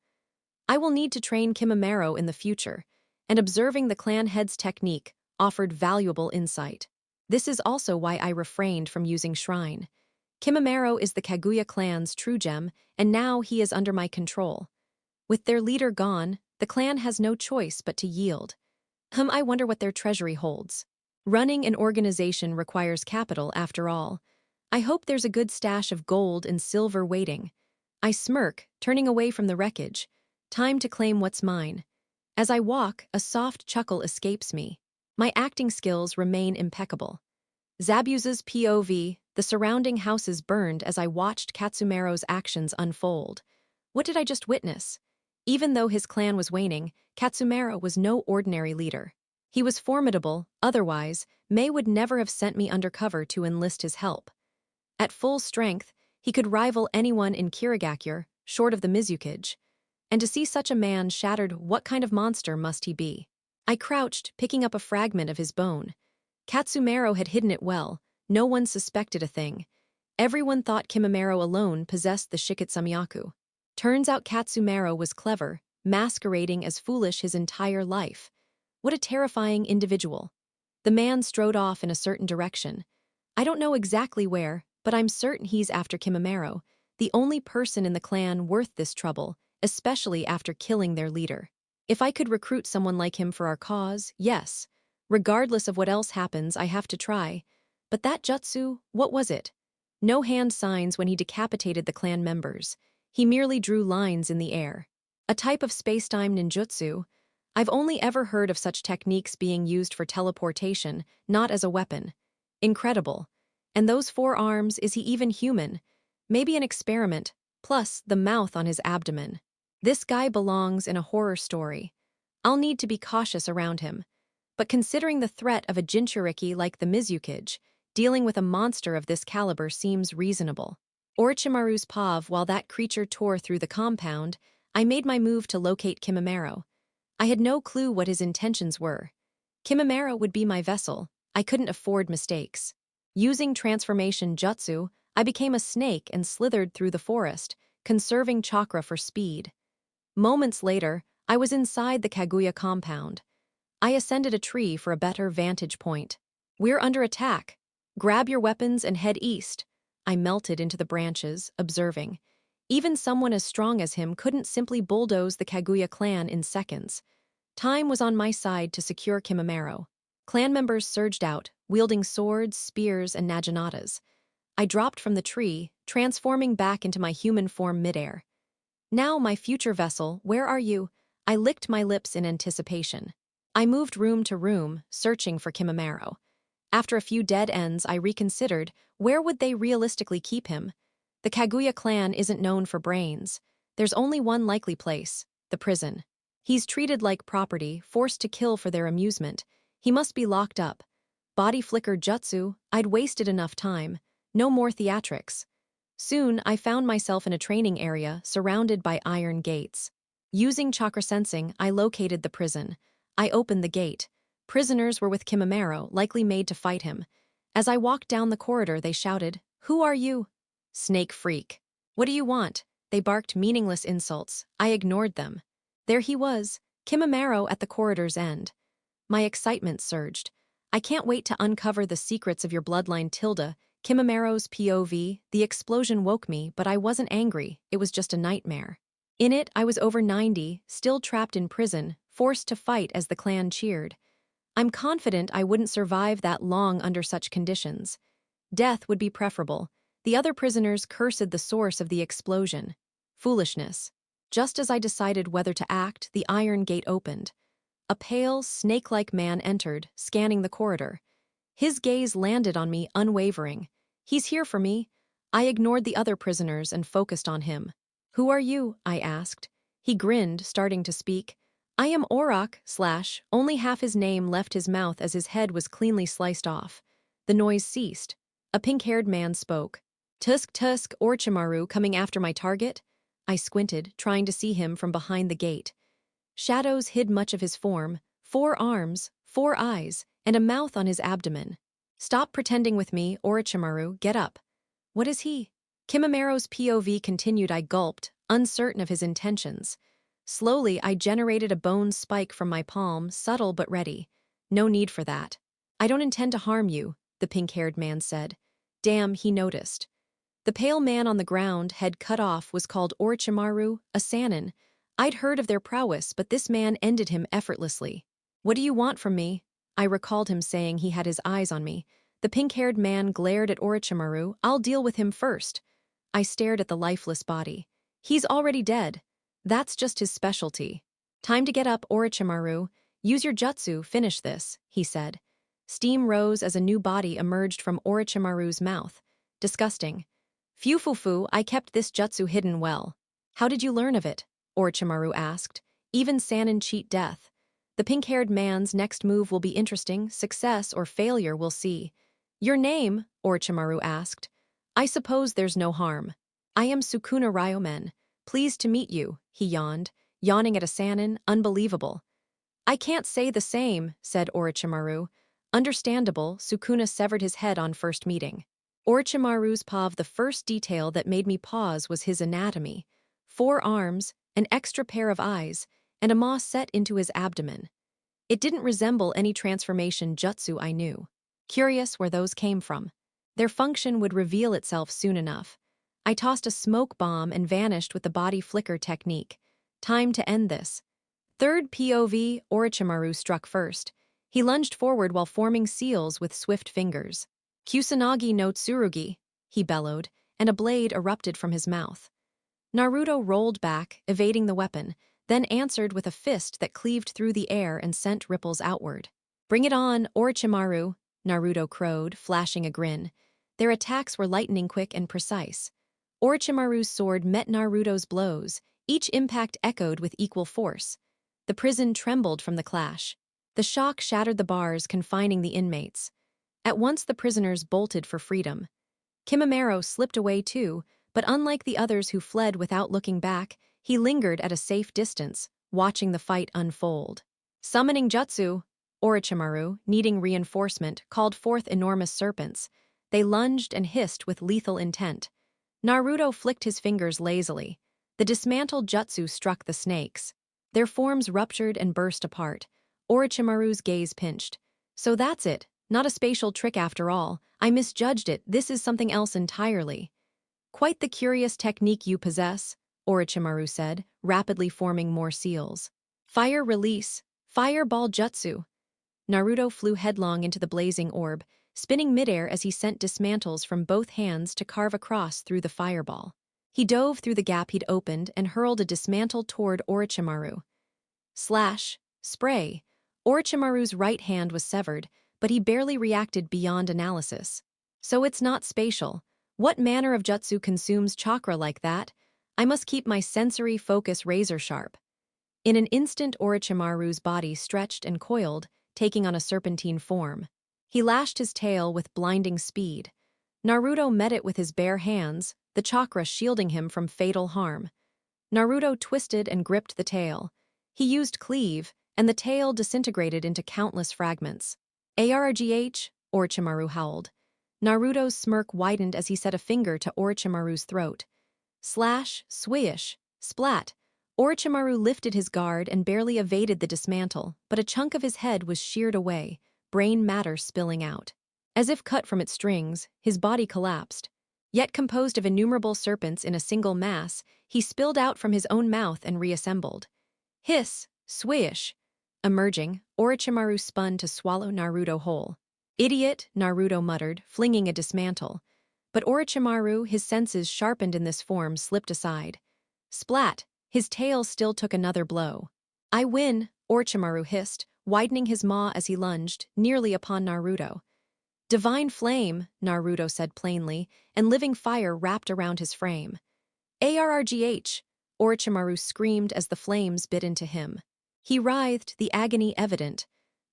I will need to train Kimimaro in the future, and observing the clan head's technique offered valuable insight. This is also why I refrained from using Shrine. Kimimaro is the Kaguya clan's true gem, and now he is under my control. With their leader gone, the clan has no choice but to yield. I wonder what their treasury holds. Running an organization requires capital, after all. I hope there's a good stash of gold and silver waiting. I smirk, turning away from the wreckage. Time to claim what's mine. As I walk, a soft chuckle escapes me. My acting skills remain impeccable. Zabuza's POV, the surrounding houses burned as I watched Katsumaro's actions unfold. What did I just witness? Even though his clan was waning, Katsumaro was no ordinary leader. He was formidable, otherwise, Mei would never have sent me undercover to enlist his help. At full strength, he could rival anyone in Kirigakure, short of the Mizukage. And to see such a man shattered, what kind of monster must he be? I crouched, picking up a fragment of his bone. Katsumaro had hidden it well, no one suspected a thing. Everyone thought Kimimaro alone possessed the Shiketsumiyaku. Turns out Katsumaro was clever, masquerading as foolish his entire life. What a terrifying individual. The man strode off in a certain direction. I don't know exactly where, but I'm certain he's after Kimimaro, the only person in the clan worth this trouble, especially after killing their leader. If I could recruit someone like him for our cause, yes. Regardless of what else happens, I have to try. But that jutsu, what was it? No hand signs when he decapitated the clan members. He merely drew lines in the air. A type of space-time ninjutsu. I've only ever heard of such techniques being used for teleportation, not as a weapon. Incredible. And those 4 arms, is he even human? Maybe an experiment, plus the mouth on his abdomen. This guy belongs in a horror story. I'll need to be cautious around him. But considering the threat of a Jinchuriki like the Mizukage, dealing with a monster of this caliber seems reasonable. Orochimaru's pav, while that creature tore through the compound, I made my move to locate Kimimaro. I had no clue what his intentions were. Kimimaro would be my vessel. I couldn't afford mistakes. Using transformation jutsu, I became a snake and slithered through the forest, conserving chakra for speed. Moments later, I was inside the Kaguya compound. I ascended a tree for a better vantage point. We're under attack. Grab your weapons and head east. I melted into the branches, observing. Even someone as strong as him couldn't simply bulldoze the Kaguya clan in seconds. Time was on my side to secure Kimimaro. Clan members surged out, wielding swords, spears, and naginatas. I dropped from the tree, transforming back into my human form midair. Now, my future vessel, where are you? I licked my lips in anticipation. I moved room to room, searching for Kimimaro. After a few dead ends, I reconsidered, where would they realistically keep him? The Kaguya clan isn't known for brains. There's only one likely place, the prison. He's treated like property, forced to kill for their amusement. He must be locked up. Body flicker jutsu, I'd wasted enough time. No more theatrics. Soon, I found myself in a training area, surrounded by iron gates. Using chakra sensing, I located the prison. I opened the gate. Prisoners were with Kimimaro, likely made to fight him. As I walked down the corridor, they shouted, "Who are you?" "Snake freak." "What do you want?" They barked meaningless insults. I ignored them. There he was, Kimimaro at the corridor's end. My excitement surged. "I can't wait to uncover the secrets of your bloodline, Tilda." Kimimaro's POV, the explosion woke me, but I wasn't angry, it was just a nightmare. In it, I was over 90, still trapped in prison, forced to fight as the clan cheered. I'm confident I wouldn't survive that long under such conditions. Death would be preferable. The other prisoners cursed the source of the explosion. Foolishness. Just as I decided whether to act, the iron gate opened. A pale, snake-like man entered, scanning the corridor. His gaze landed on me, unwavering. "He's here for me." I ignored the other prisoners and focused on him. "Who are you?" I asked. He grinned, starting to speak. "I am Auroch, only half his name left his mouth as his head was cleanly sliced off. The noise ceased. A pink-haired man spoke. "Tusk, Orochimaru coming after my target?" I squinted, trying to see him from behind the gate. Shadows hid much of his form, 4 arms, 4 eyes, and a mouth on his abdomen. "Stop pretending with me, Orochimaru, get up." "What is he?" Kimimaro's POV continued. I gulped, uncertain of his intentions. Slowly, I generated a bone spike from my palm, subtle but ready. "No need for that." "I don't intend to harm you," the pink-haired man said. Damn, he noticed. The pale man on the ground, head cut off, was called Orochimaru, a Sannin. I'd heard of their prowess, but this man ended him effortlessly. "What do you want from me?" I recalled him saying he had his eyes on me. The pink-haired man glared at Orochimaru. "I'll deal with him first." I stared at the lifeless body. "He's already dead. That's just his specialty." "Time to get up, Orochimaru. Use your jutsu, finish this," he said. Steam rose as a new body emerged from Orochimaru's mouth. Disgusting. "Fufufu, I kept this jutsu hidden well." "How did you learn of it?" Orochimaru asked. "Even Sannin cheat death." The pink-haired man's next move will be interesting. Success or failure, we'll see. "Your name?" Orochimaru asked. "I suppose there's no harm." "I am Sukuna Ryomen. Pleased to meet you," he yawned, yawning at a Sannin. Unbelievable. "I can't say the same," said Orochimaru. Understandable, Sukuna severed his head on first meeting. Orochimaru's paw. The first detail that made me pause was his anatomy. 4 arms, an extra pair of eyes, and a maw set into his abdomen. It didn't resemble any transformation jutsu I knew. Curious where those came from. Their function would reveal itself soon enough. I tossed a smoke bomb and vanished with the body flicker technique. Time to end this. Third POV, Orochimaru struck first. He lunged forward while forming seals with swift fingers. "Kusanagi no Tsurugi," he bellowed, and a blade erupted from his mouth. Naruto rolled back, evading the weapon, then answered with a fist that cleaved through the air and sent ripples outward. "Bring it on, Orochimaru," Naruto crowed, flashing a grin. Their attacks were lightning quick and precise. Orochimaru's sword met Naruto's blows, each impact echoed with equal force. The prison trembled from the clash. The shock shattered the bars confining the inmates. At once the prisoners bolted for freedom. Kimimaro slipped away too, but unlike the others who fled without looking back, he lingered at a safe distance, watching the fight unfold. Summoning jutsu, Orochimaru, needing reinforcement, called forth enormous serpents. They lunged and hissed with lethal intent. Naruto flicked his fingers lazily. The dismantled jutsu struck the snakes. Their forms ruptured and burst apart. Orochimaru's gaze pinched. "So that's it. Not a spatial trick after all. I misjudged it. This is something else entirely." "Quite the curious technique you possess," Orochimaru said, rapidly forming more seals. "Fire release. Fireball jutsu." Naruto flew headlong into the blazing orb, spinning midair as he sent dismantles from both hands to carve across through the fireball. He dove through the gap he'd opened and hurled a dismantle toward Orochimaru. Slash. Spray. Orochimaru's right hand was severed, but he barely reacted beyond analysis. "So it's not spatial. What manner of jutsu consumes chakra like that? I must keep my sensory focus razor sharp." In an instant, Orochimaru's body stretched and coiled, taking on a serpentine form. He lashed his tail with blinding speed. Naruto met it with his bare hands, the chakra shielding him from fatal harm. Naruto twisted and gripped the tail. He used cleave, and the tail disintegrated into countless fragments. "Argh," Orochimaru howled. Naruto's smirk widened as he set a finger to Orochimaru's throat. Slash, swish, splat. Orochimaru lifted his guard and barely evaded the dismantle, but a chunk of his head was sheared away, brain matter spilling out. As if cut from its strings, his body collapsed. Yet composed of innumerable serpents in a single mass, he spilled out from his own mouth and reassembled. Hiss, swish. Emerging, Orochimaru spun to swallow Naruto whole. "Idiot," Naruto muttered, flinging a dismantle. But Orochimaru, his senses sharpened in this form, slipped aside. Splat! His tail still took another blow. "I win," Orochimaru hissed, widening his maw as he lunged, nearly upon Naruto. "Divine flame," Naruto said plainly, and living fire wrapped around his frame. "Argh," Orochimaru screamed as the flames bit into him. He writhed, the agony evident.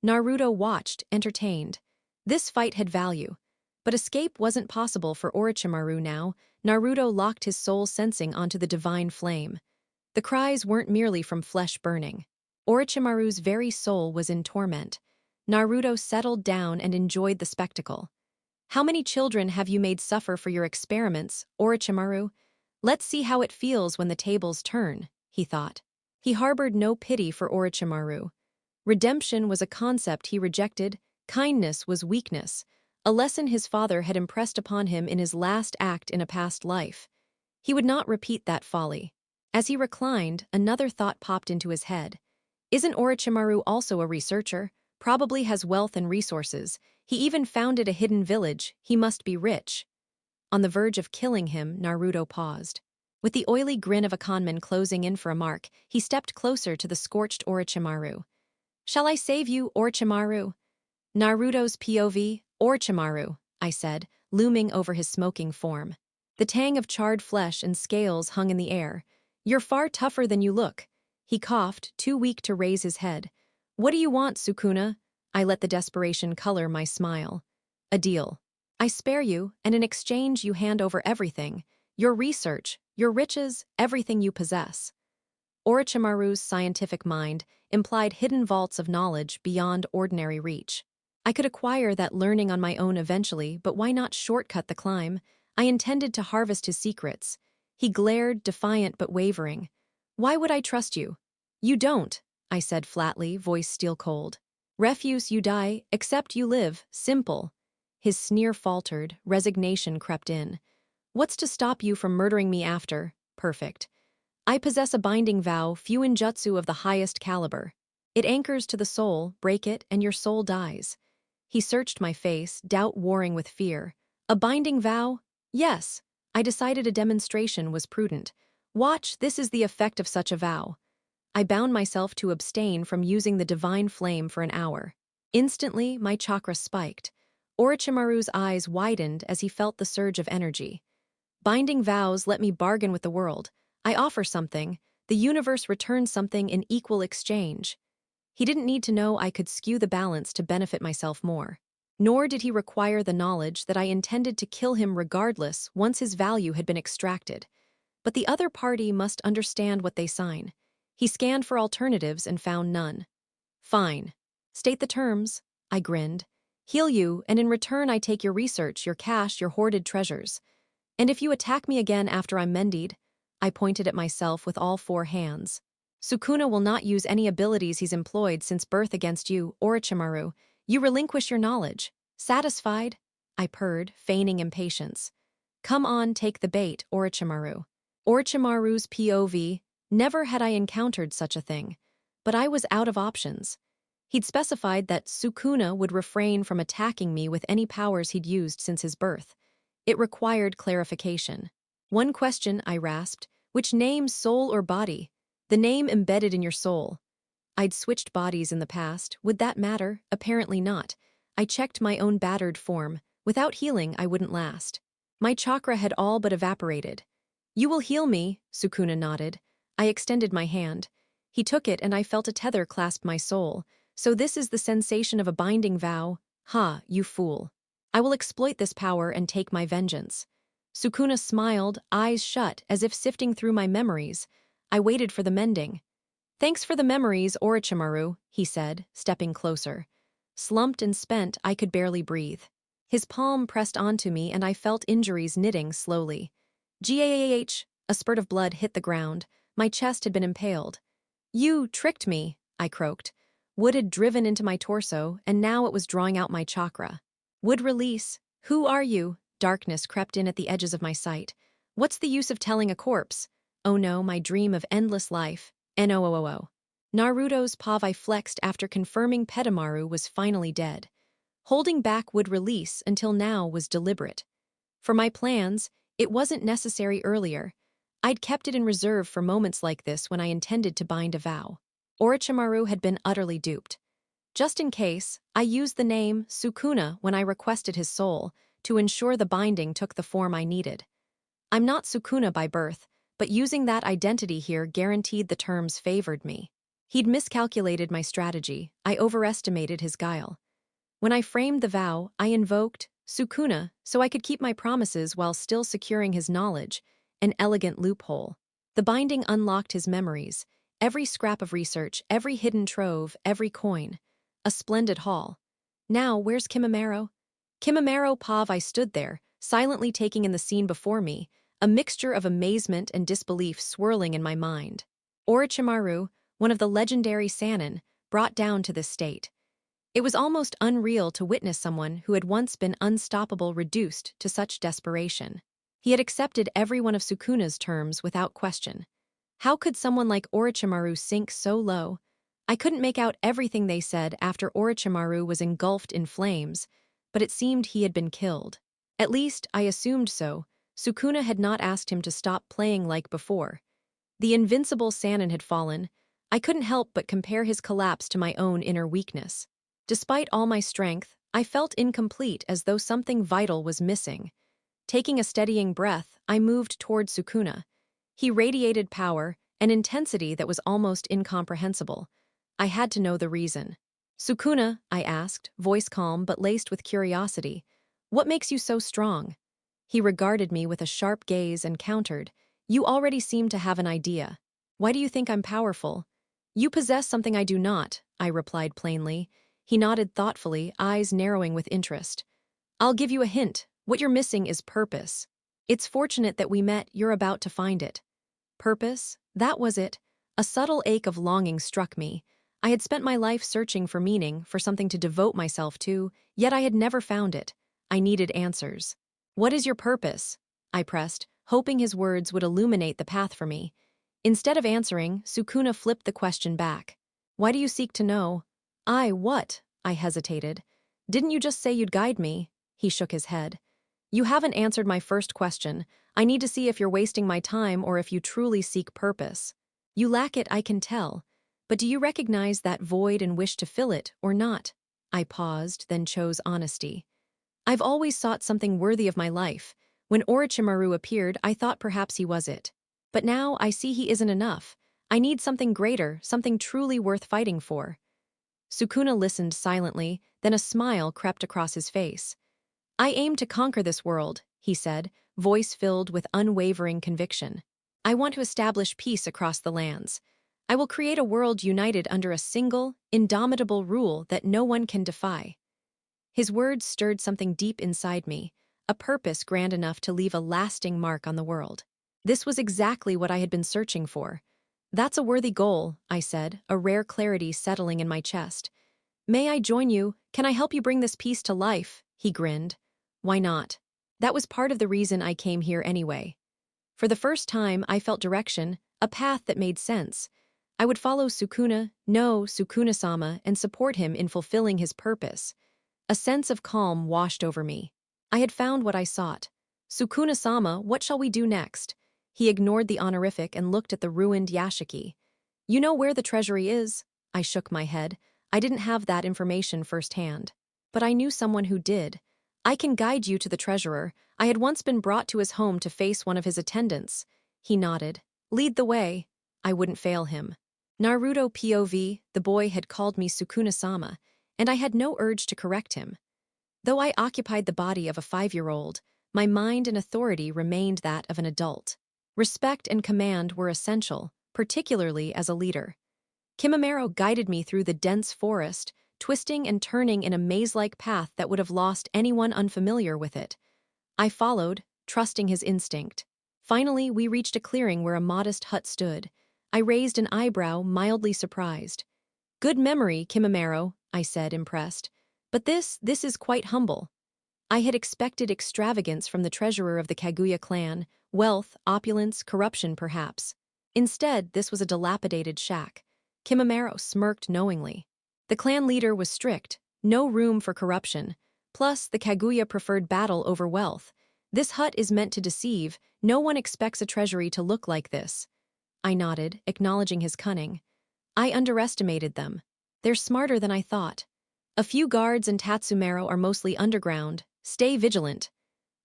Naruto watched, entertained. This fight had value. But escape wasn't possible for Orochimaru now. Naruto locked his soul sensing onto the divine flame. The cries weren't merely from flesh burning. Orochimaru's very soul was in torment. Naruto settled down and enjoyed the spectacle. "How many children have you made suffer for your experiments, Orochimaru? Let's see how it feels when the tables turn," he thought. He harbored no pity for Orochimaru. Redemption was a concept he rejected, kindness was weakness, a lesson his father had impressed upon him in his last act in a past life. He would not repeat that folly. As he reclined, another thought popped into his head. Isn't Orochimaru also a researcher? Probably has wealth and resources. He even founded a hidden village. He must be rich. On the verge of killing him, Naruto paused. With the oily grin of a conman closing in for a mark, he stepped closer to the scorched Orochimaru. "Shall I save you, Orochimaru?" "Naruto's POV, Orochimaru," I said, looming over his smoking form. The tang of charred flesh and scales hung in the air. "You're far tougher than you look." He coughed, too weak to raise his head. "What do you want, Sukuna?" I let the desperation color my smile. "A deal. I spare you, and in exchange you hand over everything. Your research, your riches, everything you possess." Orochimaru's scientific mind implied hidden vaults of knowledge beyond ordinary reach. I could acquire that learning on my own eventually, but why not shortcut the climb? I intended to harvest his secrets. He glared, defiant but wavering. Why would I trust you? You don't, I said flatly, voice steel cold. Refuse, you die, accept, you live, simple. His sneer faltered, resignation crept in. What's to stop you from murdering me after? Perfect. I possess a binding vow, jutsu of the highest caliber. It anchors to the soul, break it, and your soul dies. He searched my face, doubt warring with fear. A binding vow? Yes. I decided a demonstration was prudent. Watch, this is the effect of such a vow. I bound myself to abstain from using the divine flame for an hour. Instantly, my chakra spiked. Orochimaru's eyes widened as he felt the surge of energy. Binding vows let me bargain with the world. I offer something, the universe returns something in equal exchange. He didn't need to know I could skew the balance to benefit myself more. Nor did he require the knowledge that I intended to kill him regardless once his value had been extracted. But the other party must understand what they sign. He scanned for alternatives and found none. Fine. State the terms, I grinned. Heal you, and in return I take your research, your cash, your hoarded treasures. And if you attack me again after I'm mended, I pointed at myself with all four hands. Sukuna will not use any abilities he's employed since birth against you, Orochimaru. You relinquish your knowledge. Satisfied? I purred, feigning impatience. Come on, take the bait, Orochimaru. Orochimaru's POV, never had I encountered such a thing. But I was out of options. He'd specified that Sukuna would refrain from attacking me with any powers he'd used since his birth. It required clarification. One question, I rasped. Which name, soul or body? The name embedded in your soul. I'd switched bodies in the past. Would that matter? Apparently not. I checked my own battered form. Without healing, I wouldn't last. My chakra had all but evaporated. You will heal me, Sukuna nodded. I extended my hand. He took it and I felt a tether clasp my soul. So this is the sensation of a binding vow? Ha, you fool. I will exploit this power and take my vengeance. Sukuna smiled, eyes shut, as if sifting through my memories. I waited for the mending. Thanks for the memories, Orochimaru, he said, stepping closer. Slumped and spent, I could barely breathe. His palm pressed onto me and I felt injuries knitting slowly. Gah! A spurt of blood hit the ground. My chest had been impaled. You tricked me, I croaked. Wood had driven into my torso, and now it was drawing out my chakra. Would release. Who are you? Darkness crept in at the edges of my sight. What's the use of telling a corpse? Oh no, my dream of endless life. NOOO. NARUTO'S paw I flexed after confirming Petamaru was finally dead. Holding back would release until now was deliberate. For my plans, it wasn't necessary earlier. I'd kept it in reserve for moments like this when I intended to bind a vow. Orochimaru had been utterly duped. Just in case, I used the name Sukuna when I requested his soul, to ensure the binding took the form I needed. I'm not Sukuna by birth, but using that identity here guaranteed the terms favored me. He'd miscalculated my strategy, I overestimated his guile. When I framed the vow, I invoked Sukuna so I could keep my promises while still securing his knowledge, an elegant loophole. The binding unlocked his memories, every scrap of research, every hidden trove, every coin. A splendid haul. Now, where's Kimimaro? Kimimaro Pav. I stood there, silently taking in the scene before me, a mixture of amazement and disbelief swirling in my mind. Orochimaru, one of the legendary Sannin, brought down to this state. It was almost unreal to witness someone who had once been unstoppable reduced to such desperation. He had accepted every one of Sukuna's terms without question. How could someone like Orochimaru sink so low? I couldn't make out everything they said after Orochimaru was engulfed in flames, but it seemed he had been killed. At least, I assumed so. Sukuna had not asked him to stop playing like before. The invincible Sannin had fallen. I couldn't help but compare his collapse to my own inner weakness. Despite all my strength, I felt incomplete, as though something vital was missing. Taking a steadying breath, I moved toward Sukuna. He radiated power, an intensity that was almost incomprehensible. I had to know the reason. Sukuna, I asked, voice calm but laced with curiosity, what makes you so strong? He regarded me with a sharp gaze and countered, you already seem to have an idea. Why do you think I'm powerful? You possess something I do not, I replied plainly. He nodded thoughtfully, eyes narrowing with interest. I'll give you a hint. What you're missing is purpose. It's fortunate that we met, you're about to find it. Purpose? That was it. A subtle ache of longing struck me. I had spent my life searching for meaning, for something to devote myself to, yet I had never found it. I needed answers. What is your purpose? I pressed, hoping his words would illuminate the path for me. Instead of answering, Sukuna flipped the question back. Why do you seek to know? What? I hesitated. Didn't you just say you'd guide me? He shook his head. You haven't answered my first question. I need to see if you're wasting my time or if you truly seek purpose. You lack it, I can tell. But do you recognize that void and wish to fill it, or not? I paused, then chose honesty. I've always sought something worthy of my life. When Orochimaru appeared, I thought perhaps he was it. But now I see he isn't enough. I need something greater, something truly worth fighting for. Sukuna listened silently, then a smile crept across his face. I aim to conquer this world, he said, voice filled with unwavering conviction. I want to establish peace across the lands. I will create a world united under a single, indomitable rule that no one can defy. His words stirred something deep inside me, a purpose grand enough to leave a lasting mark on the world. This was exactly what I had been searching for. That's a worthy goal, I said, a rare clarity settling in my chest. May I join you? Can I help you bring this peace to life? He grinned. Why not? That was part of the reason I came here anyway. For the first time, I felt direction, a path that made sense. I would follow Sukuna, no Sukuna-sama, and support him in fulfilling his purpose. A sense of calm washed over me. I had found what I sought. Sukuna-sama, what shall we do next? He ignored the honorific and looked at the ruined yashiki. You know where the treasury is? I shook my head. I didn't have that information firsthand. But I knew someone who did. I can guide you to the treasurer. I had once been brought to his home to face one of his attendants. He nodded. Lead the way. I wouldn't fail him. Naruto POV, the boy had called me Sukuna-sama, and I had no urge to correct him. Though I occupied the body of a 5-year-old, my mind and authority remained that of an adult. Respect and command were essential, particularly as a leader. Kimimaro guided me through the dense forest, twisting and turning in a maze-like path that would have lost anyone unfamiliar with it. I followed, trusting his instinct. Finally, we reached a clearing where a modest hut stood. I raised an eyebrow, mildly surprised. Good memory, Kimimaro, I said, impressed. But this is quite humble. I had expected extravagance from the treasurer of the Kaguya clan, wealth, opulence, corruption perhaps. Instead, this was a dilapidated shack. Kimimaro smirked knowingly. The clan leader was strict, no room for corruption. Plus, the Kaguya preferred battle over wealth. This hut is meant to deceive. No one expects a treasury to look like this. I nodded, acknowledging his cunning. I underestimated them. They're smarter than I thought. A few guards and Tatsumaro are mostly underground. Stay vigilant.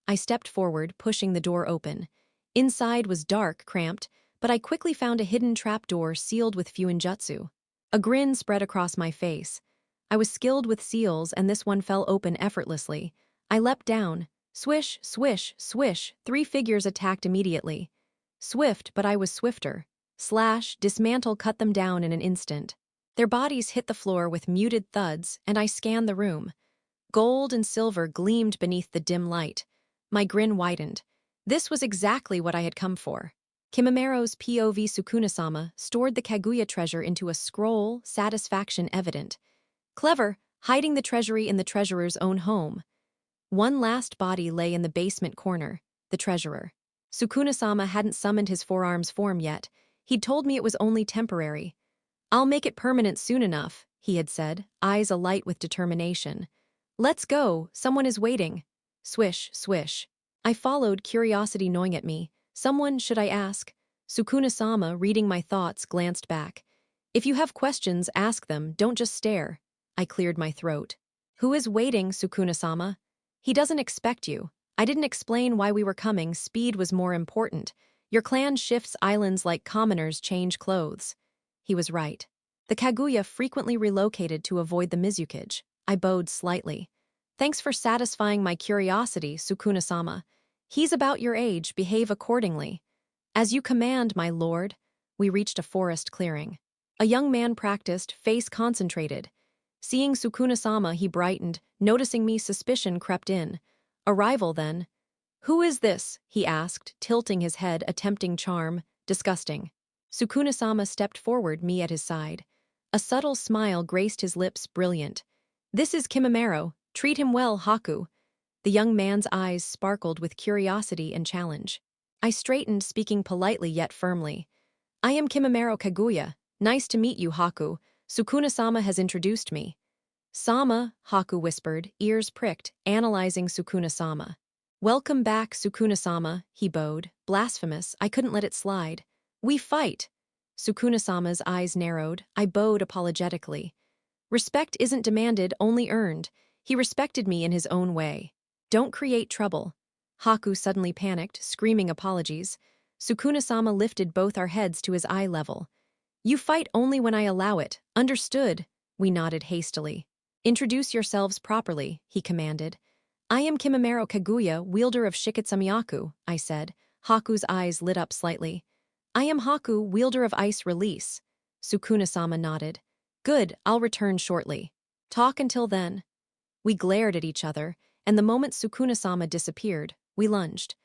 I stepped forward, pushing the door open. Inside was dark, cramped, but I quickly found a hidden trapdoor sealed with fuinjutsu. A grin spread across my face. I was skilled with seals, and this one fell open effortlessly. I leapt down. Swish, swish, swish, 3 figures attacked immediately. Swift, but I was swifter. Slash, dismantle, cut them down in an instant. Their bodies hit the floor with muted thuds, and I scanned the room. Gold and silver gleamed beneath the dim light. My grin widened. This was exactly what I had come for. Kimimaro's POV Sukuna-sama stored the Kaguya treasure into a scroll, satisfaction evident. Clever, hiding the treasury in the treasurer's own home. One last body lay in the basement corner, the treasurer. Sukuna-sama hadn't summoned his forearm's form yet. He'd told me it was only temporary. I'll make it permanent soon enough, he had said, eyes alight with determination. Let's go, someone is waiting. Swish, swish. I followed, curiosity gnawing at me. Someone, should I ask? Sukuna-sama, reading my thoughts, glanced back. If you have questions, ask them, don't just stare. I cleared my throat. Who is waiting, Sukuna-sama? He doesn't expect you. I didn't explain why we were coming, speed was more important. Your clan shifts islands like commoners change clothes. He was right. The Kaguya frequently relocated to avoid the Mizukage. I bowed slightly. Thanks for satisfying my curiosity, Sukuna-sama. He's about your age, behave accordingly. As you command, my lord. We reached a forest clearing. A young man practiced, face concentrated. Seeing Sukuna-sama, he brightened. Noticing me, suspicion crept in. Arrival, then. "Who is this?" he asked, tilting his head, attempting charm. Disgusting. Sukuna-sama stepped forward, me at his side. A subtle smile graced his lips, brilliant. "This is Kimimaro. Treat him well, Haku." The young man's eyes sparkled with curiosity and challenge. I straightened, speaking politely yet firmly. "I am Kimimaro Kaguya. Nice to meet you, Haku. Sukuna-sama has introduced me." "Sama," Haku whispered, ears pricked, analyzing Sukuna-sama. "Welcome back, Sukuna-sama," he bowed. Blasphemous, I couldn't let it slide. "We fight." Sukuna-sama's eyes narrowed. I bowed apologetically. Respect isn't demanded, only earned. He respected me in his own way. "Don't create trouble." Haku suddenly panicked, screaming apologies. Sukuna-sama lifted both our heads to his eye level. "You fight only when I allow it. Understood?" We nodded hastily. "Introduce yourselves properly," he commanded. "I am Kimimaro Kaguya, wielder of Shiketsumiyaku," I said. Haku's eyes lit up slightly. "I am Haku, wielder of Ice Release." Sukuna-sama nodded. "Good, I'll return shortly. Talk until then." We glared at each other, and the moment Sukuna-sama disappeared, we lunged.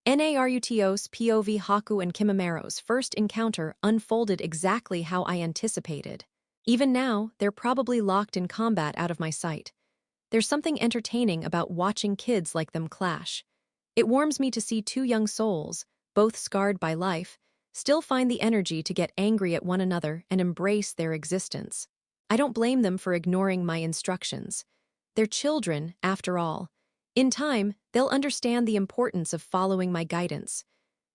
NARUTO'S POV Haku and Kimimaro's first encounter unfolded exactly how I anticipated. Even now, they're probably locked in combat out of my sight. There's something entertaining about watching kids like them clash. It warms me to see two young souls, both scarred by life, still find the energy to get angry at one another and embrace their existence. I don't blame them for ignoring my instructions. They're children, after all. In time, they'll understand the importance of following my guidance.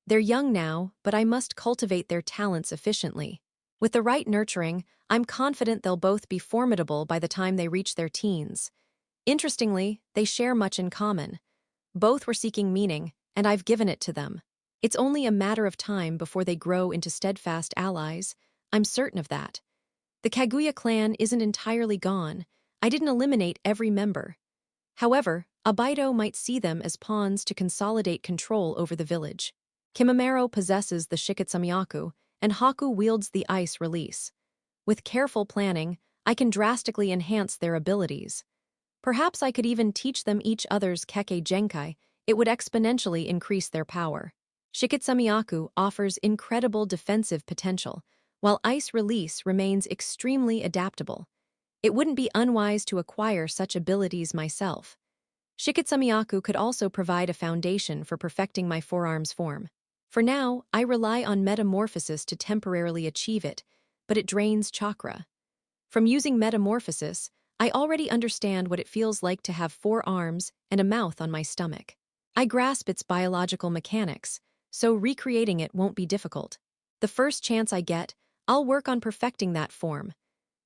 They're young now, but I must cultivate their talents efficiently. With the right nurturing, I'm confident they'll both be formidable by the time they reach their teens. Interestingly, they share much in common. Both were seeking meaning, and I've given it to them. It's only a matter of time before they grow into steadfast allies. I'm certain of that. The Kaguya clan isn't entirely gone. I didn't eliminate every member. However, Abido might see them as pawns to consolidate control over the village. Kimimaro possesses the Shiketsumiyaku, and Haku wields the Ice Release. With careful planning, I can drastically enhance their abilities. Perhaps I could even teach them each other's Kekkei Genkai. It would exponentially increase their power. Shiketsumiyaku offers incredible defensive potential, while Ice Release remains extremely adaptable. It wouldn't be unwise to acquire such abilities myself. Shiketsumiyaku could also provide a foundation for perfecting my forearm's form. For now, I rely on metamorphosis to temporarily achieve it, but it drains chakra. From using metamorphosis, I already understand what it feels like to have 4 arms and a mouth on my stomach. I grasp its biological mechanics, so recreating it won't be difficult. The first chance I get, I'll work on perfecting that form.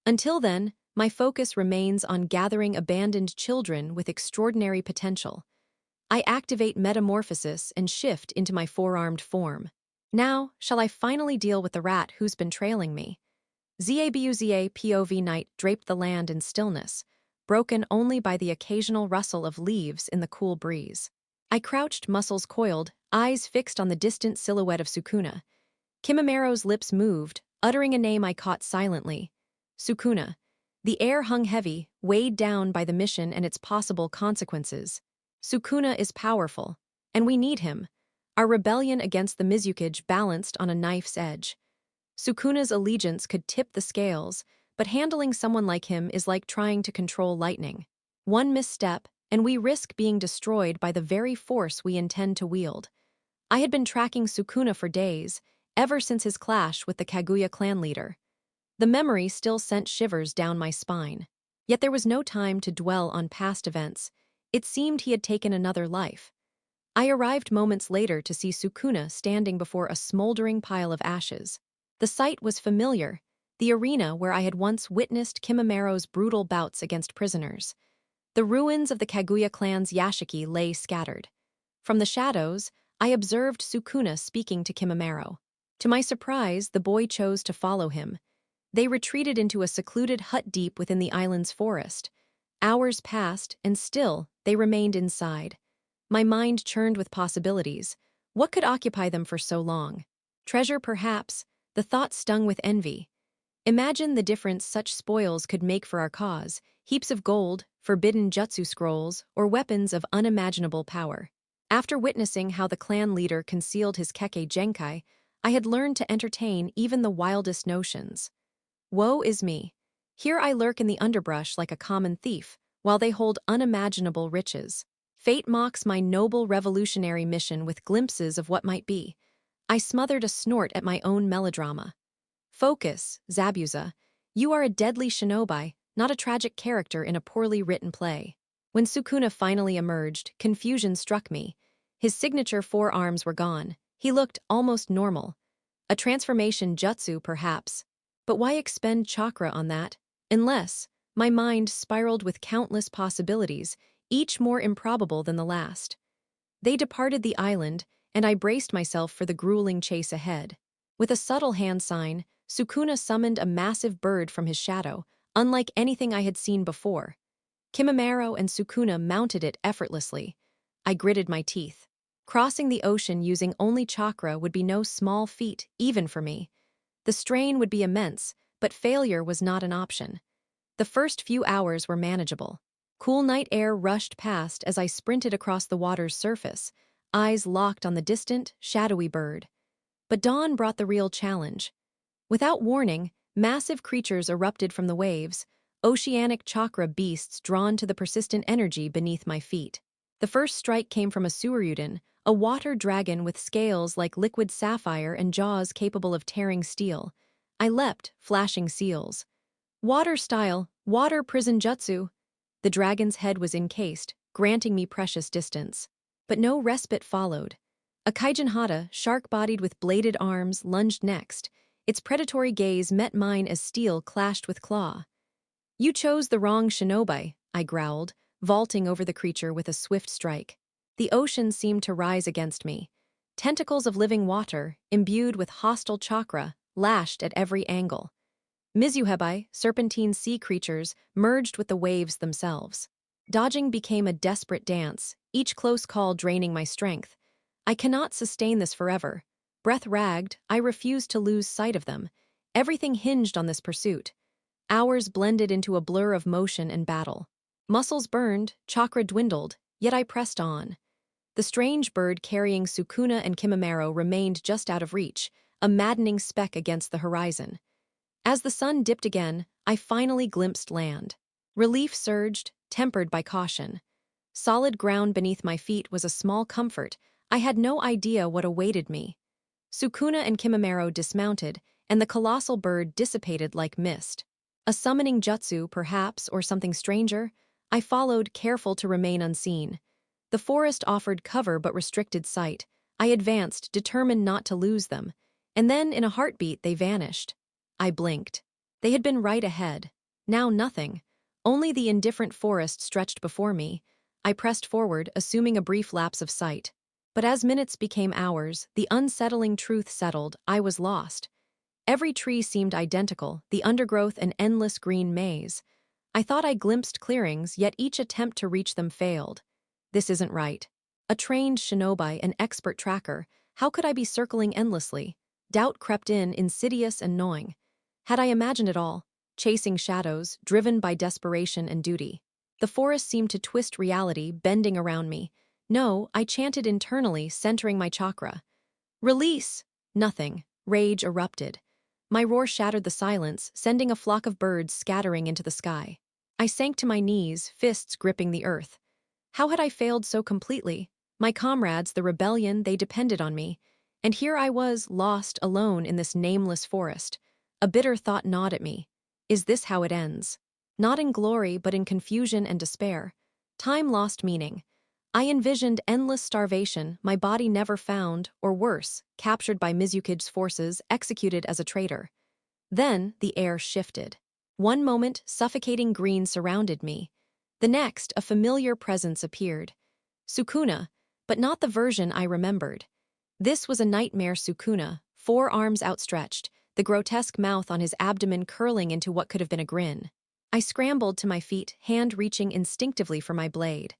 Until then, my focus remains on gathering abandoned children with extraordinary potential. I activate metamorphosis and shift into my 4-armed form. Now, shall I finally deal with the rat who's been trailing me? Zabuza POV night draped the land in stillness, broken only by the occasional rustle of leaves in the cool breeze. I crouched, muscles coiled, eyes fixed on the distant silhouette of Sukuna. Kimimaro's lips moved, uttering a name I caught silently. Sukuna. The air hung heavy, weighed down by the mission and its possible consequences. Sukuna is powerful, and we need him. Our rebellion against the Mizukage balanced on a knife's edge. Sukuna's allegiance could tip the scales, but handling someone like him is like trying to control lightning. One misstep, and we risk being destroyed by the very force we intend to wield. I had been tracking Sukuna for days, ever since his clash with the Kaguya clan leader. The memory still sent shivers down my spine. Yet there was no time to dwell on past events. It seemed he had taken another life. I arrived moments later to see Sukuna standing before a smoldering pile of ashes. The sight was familiar, the arena where I had once witnessed Kimimaro's brutal bouts against prisoners. The ruins of the Kaguya clan's yashiki lay scattered. From the shadows, I observed Sukuna speaking to Kimimaro. To my surprise, the boy chose to follow him. They retreated into a secluded hut deep within the island's forest. Hours passed, and still, they remained inside. My mind churned with possibilities. What could occupy them for so long? Treasure, perhaps. The thought stung with envy. Imagine the difference such spoils could make for our cause: heaps of gold, forbidden jutsu scrolls, or weapons of unimaginable power. After witnessing how the clan leader concealed his Kekkei Genkai, I had learned to entertain even the wildest notions. Woe is me. Here I lurk in the underbrush like a common thief, while they hold unimaginable riches. Fate mocks my noble revolutionary mission with glimpses of what might be. I smothered a snort at my own melodrama. Focus, Zabuza. You are a deadly shinobi, not a tragic character in a poorly written play. When Sukuna finally emerged, confusion struck me. His signature forearms were gone. He looked almost normal. A transformation jutsu, perhaps. But why expend chakra on that? Unless, my mind spiraled with countless possibilities, each more improbable than the last. They departed the island, and I braced myself for the grueling chase ahead. With a subtle hand sign, Sukuna summoned a massive bird from his shadow, unlike anything I had seen before. Kimimaro and Sukuna mounted it effortlessly. I gritted my teeth. Crossing the ocean using only chakra would be no small feat, even for me. The strain would be immense, but failure was not an option. The first few hours were manageable. Cool night air rushed past as I sprinted across the water's surface, eyes locked on the distant, shadowy bird. But dawn brought the real challenge. Without warning, massive creatures erupted from the waves, oceanic chakra beasts drawn to the persistent energy beneath my feet. The first strike came from a Suryuden, a water dragon with scales like liquid sapphire and jaws capable of tearing steel. I leapt, flashing seals. Water style, water prison jutsu. The dragon's head was encased, granting me precious distance. But no respite followed. A Kaijin shark-bodied with bladed arms, lunged next. Its predatory gaze met mine as steel clashed with claw. You chose the wrong shinobi, I growled, vaulting over the creature with a swift strike. The ocean seemed to rise against me. Tentacles of living water, imbued with hostile chakra, lashed at every angle. Mizuhebai, serpentine sea creatures, merged with the waves themselves. Dodging became a desperate dance, each close call draining my strength. I cannot sustain this forever. Breath ragged, I refused to lose sight of them. Everything hinged on this pursuit. Hours blended into a blur of motion and battle. Muscles burned, chakra dwindled, yet I pressed on. The strange bird carrying Sukuna and Kimimaro remained just out of reach, a maddening speck against the horizon. As the sun dipped again, I finally glimpsed land. Relief surged, tempered by caution. Solid ground beneath my feet was a small comfort. I had no idea what awaited me. Sukuna and Kimimaro dismounted, and the colossal bird dissipated like mist. A summoning jutsu, perhaps, or something stranger? I followed, careful to remain unseen. The forest offered cover but restricted sight. I advanced, determined not to lose them. And then, in a heartbeat, they vanished. I blinked. They had been right ahead. Now nothing. Only the indifferent forest stretched before me. I pressed forward, assuming a brief lapse of sight. But as minutes became hours, the unsettling truth settled: I was lost. Every tree seemed identical, the undergrowth an endless green maze. I thought I glimpsed clearings, yet each attempt to reach them failed. This isn't right. A trained shinobi, an expert tracker, how could I be circling endlessly? Doubt crept in, insidious and gnawing. Had I imagined it all? Chasing shadows, driven by desperation and duty. The forest seemed to twist reality, bending around me. No, I chanted internally, centering my chakra. Release! Nothing. Rage erupted. My roar shattered the silence, sending a flock of birds scattering into the sky. I sank to my knees, fists gripping the earth. How had I failed so completely? My comrades, the rebellion, they depended on me. And here I was, lost, alone in this nameless forest. A bitter thought gnawed at me. Is this how it ends? Not in glory, but in confusion and despair. Time lost meaning. I envisioned endless starvation, my body never found, or worse, captured by Mizuki's forces, executed as a traitor. Then the air shifted. One moment, suffocating green surrounded me. The next, a familiar presence appeared. Sukuna, but not the version I remembered. This was a nightmare Sukuna, forearms outstretched, the grotesque mouth on his abdomen curling into what could have been a grin. I scrambled to my feet, hand reaching instinctively for my blade.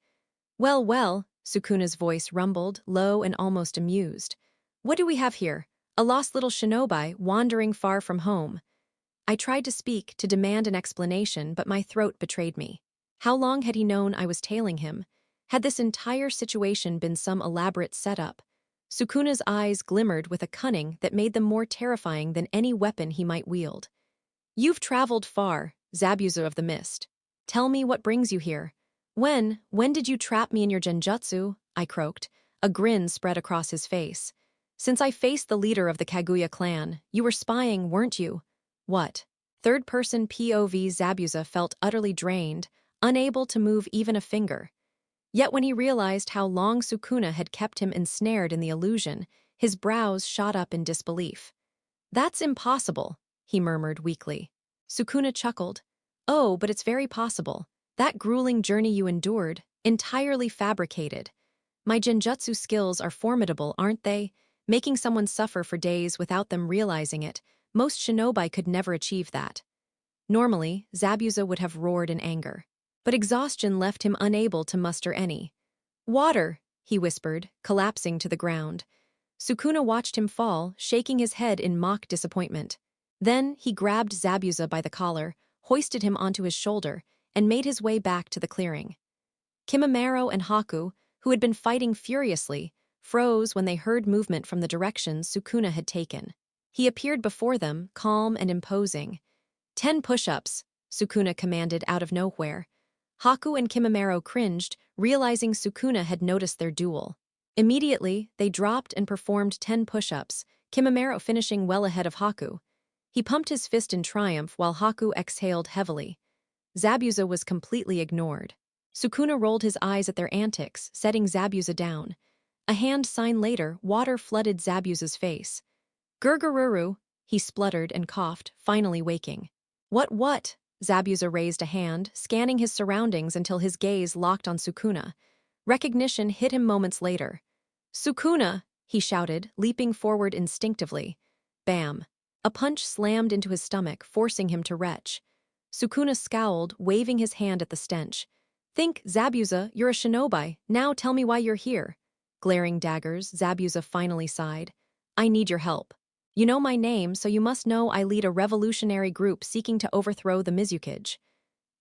Well, well, Sukuna's voice rumbled, low and almost amused. What do we have here? A lost little shinobi, wandering far from home. I tried to speak, to demand an explanation, but my throat betrayed me. How long had he known I was tailing him? Had this entire situation been some elaborate setup? Sukuna's eyes glimmered with a cunning that made them more terrifying than any weapon he might wield. You've traveled far, Zabuza of the Mist. Tell me what brings you here. When did you trap me in your genjutsu? I croaked. A grin spread across his face. Since I faced the leader of the Kaguya clan, you were spying, weren't you? What? Third-person POV Zabuza felt utterly drained, unable to move even a finger. Yet when he realized how long Sukuna had kept him ensnared in the illusion, his brows shot up in disbelief. That's impossible, he murmured weakly. Sukuna chuckled. Oh, but it's very possible. That grueling journey you endured, entirely fabricated. My genjutsu skills are formidable, aren't they? Making someone suffer for days without them realizing it, most shinobi could never achieve that. Normally, Zabuza would have roared in anger. But exhaustion left him unable to muster any. Water, he whispered, collapsing to the ground. Sukuna watched him fall, shaking his head in mock disappointment. Then he grabbed Zabuza by the collar, hoisted him onto his shoulder, and made his way back to the clearing. Kimimaro and Haku, who had been fighting furiously, froze when they heard movement from the direction Sukuna had taken. He appeared before them, calm and imposing. 10 push-ups, Sukuna commanded out of nowhere. Haku and Kimimaro cringed, realizing Sukuna had noticed their duel. Immediately, they dropped and performed 10 push-ups, Kimimaro finishing well ahead of Haku. He pumped his fist in triumph while Haku exhaled heavily. Zabuza was completely ignored. Sukuna rolled his eyes at their antics, setting Zabuza down. A hand sign later, water flooded Zabuza's face. Gurgururu, he spluttered and coughed, finally waking. What? Zabuza raised a hand, scanning his surroundings until his gaze locked on Sukuna. Recognition hit him moments later. Sukuna, he shouted, leaping forward instinctively. Bam. A punch slammed into his stomach, forcing him to retch. Sukuna scowled, waving his hand at the stench. Think, Zabuza, you're a shinobi, now tell me why you're here. Glaring daggers, Zabuza finally sighed. I need your help. You know my name, so you must know I lead a revolutionary group seeking to overthrow the Mizukage.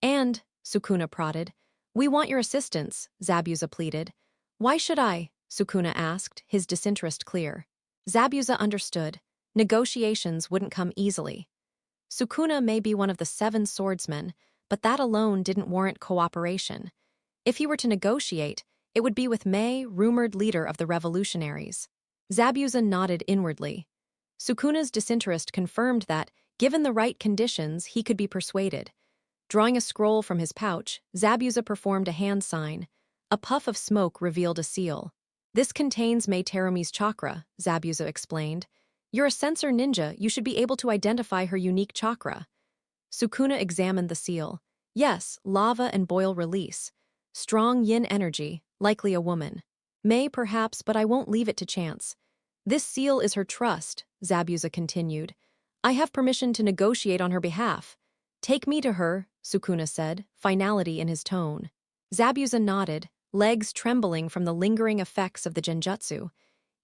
And, Sukuna prodded, we want your assistance, Zabuza pleaded. Why should I? Sukuna asked, his disinterest clear. Zabuza understood. Negotiations wouldn't come easily. Sukuna may be one of the 7 swordsmen, but that alone didn't warrant cooperation. If he were to negotiate, it would be with Mei, rumored leader of the revolutionaries. Zabuza nodded inwardly. Sukuna's disinterest confirmed that, given the right conditions, he could be persuaded. Drawing a scroll from his pouch, Zabuza performed a hand sign. A puff of smoke revealed a seal. This contains Mei Terumi's chakra, Zabuza explained. You're a sensor ninja, you should be able to identify her unique chakra. Sukuna examined the seal. Yes, lava and boil release. Strong yin energy, likely a woman. Mei perhaps, but I won't leave it to chance. This seal is her trust, Zabuza continued. I have permission to negotiate on her behalf. Take me to her, Sukuna said, finality in his tone. Zabuza nodded, legs trembling from the lingering effects of the genjutsu.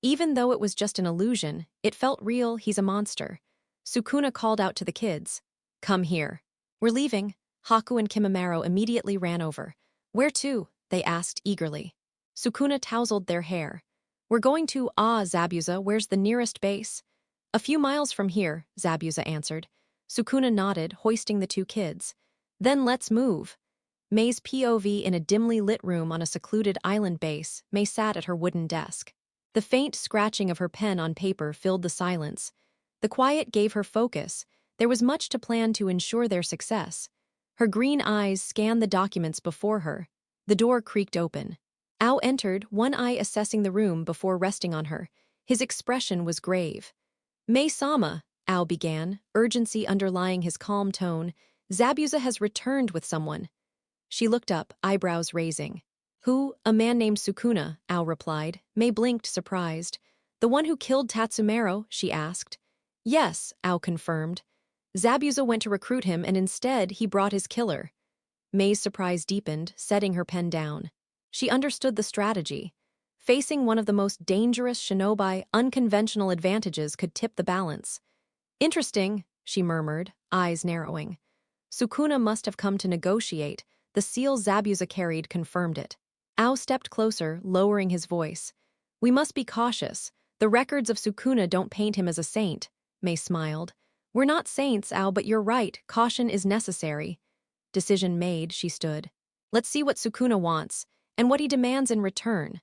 Even though it was just an illusion, it felt real. He's a monster. Sukuna called out to the kids. Come here. We're leaving. Haku and Kimimaro immediately ran over. Where to? They asked eagerly. Sukuna tousled their hair. We're going to Zabuza, where's the nearest base? A few miles from here, Zabuza answered. Sukuna nodded, hoisting the 2 kids. Then let's move. Mei's POV in a dimly lit room on a secluded island base, Mei sat at her wooden desk. The faint scratching of her pen on paper filled the silence. The quiet gave her focus. There was much to plan to ensure their success. Her green eyes scanned the documents before her. The door creaked open. Ao entered, one eye assessing the room before resting on her. His expression was grave. Mei-sama, Ao began, urgency underlying his calm tone. Zabuza has returned with someone. She looked up, eyebrows raising. Who? A man named Sukuna, Ao replied. Mei blinked, surprised. The one who killed Tatsumaro, she asked. Yes, Ao confirmed. Zabuza went to recruit him and instead he brought his killer. Mei's surprise deepened, setting her pen down. She understood the strategy. Facing one of the most dangerous shinobi, unconventional advantages could tip the balance. Interesting, she murmured, eyes narrowing. Sukuna must have come to negotiate. The seal Zabuza carried confirmed it. Ao stepped closer, lowering his voice. We must be cautious. The records of Sukuna don't paint him as a saint, May smiled. We're not saints, Ao, but you're right. Caution is necessary. Decision made, she stood. Let's see what Sukuna wants, and what he demands in return.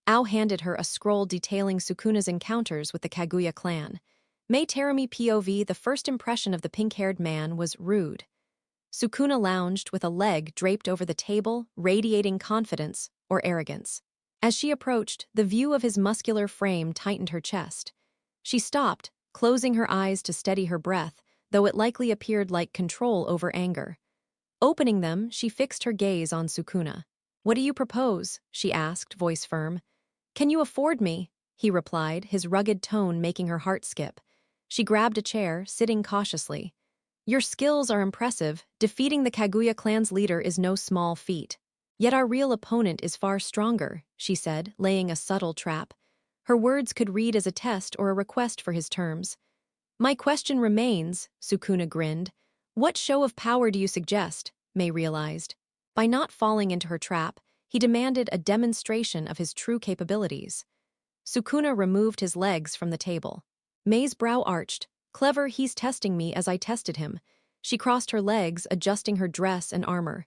Ao handed her a scroll detailing Sukuna's encounters with the Kaguya clan. May Terumi POV, the first impression of the pink-haired man was rude. Sukuna lounged with a leg draped over the table, radiating confidence or arrogance. As she approached, the view of his muscular frame tightened her chest. She stopped, closing her eyes to steady her breath, though it likely appeared like control over anger. Opening them, she fixed her gaze on Sukuna. What do you propose? She asked, voice firm. Can you afford me? He replied, his rugged tone making her heart skip. She grabbed a chair, sitting cautiously. Your skills are impressive. Defeating the Kaguya clan's leader is no small feat. Yet our real opponent is far stronger, she said, laying a subtle trap. Her words could read as a test or a request for his terms. My question remains, Sukuna grinned. What show of power do you suggest? May realized. By not falling into her trap, he demanded a demonstration of his true capabilities. Sukuna removed his legs from the table. May's brow arched. Clever, he's testing me as I tested him. She crossed her legs, adjusting her dress and armor.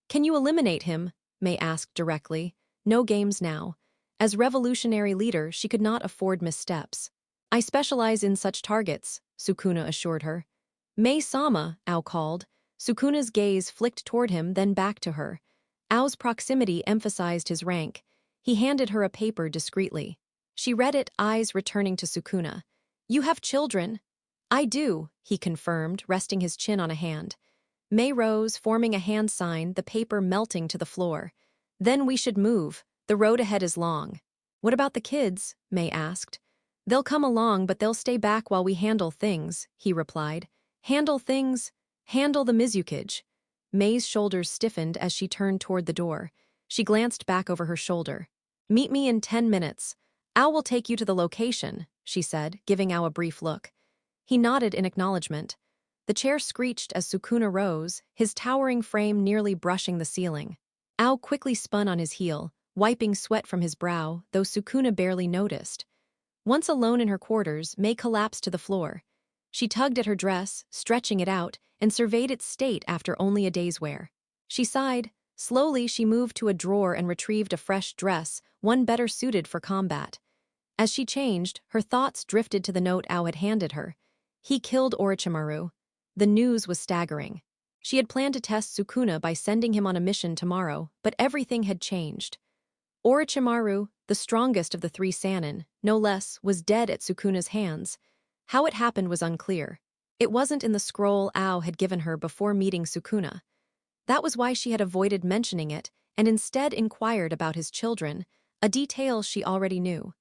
Can you eliminate him? May asked directly. No games now. As revolutionary leader, she could not afford missteps. I specialize in such targets, Sukuna assured her. May-sama, Ao called. Sukuna's gaze flicked toward him, then back to her. Ao's proximity emphasized his rank. He handed her a paper discreetly. She read it, eyes returning to Sukuna. You have children? I do, he confirmed, resting his chin on a hand. May rose, forming a hand sign, the paper melting to the floor. Then we should move. The road ahead is long. What about the kids? May asked. They'll come along, but they'll stay back while we handle things, he replied. Handle things? Handle the Mizukage. May's shoulders stiffened as she turned toward the door. She glanced back over her shoulder. Meet me in 10 minutes. Ao will take you to the location, she said, giving Ao a brief look. He nodded in acknowledgement. The chair screeched as Sukuna rose, his towering frame nearly brushing the ceiling. Ao quickly spun on his heel, wiping sweat from his brow, though Sukuna barely noticed. Once alone in her quarters, May collapsed to the floor. She tugged at her dress, stretching it out, and surveyed its state after only a day's wear. She sighed. Slowly, she moved to a drawer and retrieved a fresh dress, one better suited for combat. As she changed, her thoughts drifted to the note Ao had handed her. He killed Orochimaru. The news was staggering. She had planned to test Sukuna by sending him on a mission tomorrow, but everything had changed. Orochimaru, the strongest of the three Sannin, no less, was dead at Sukuna's hands. How it happened was unclear. It wasn't in the scroll Ao had given her before meeting Sukuna. That was why she had avoided mentioning it and instead inquired about his children, a detail she already knew.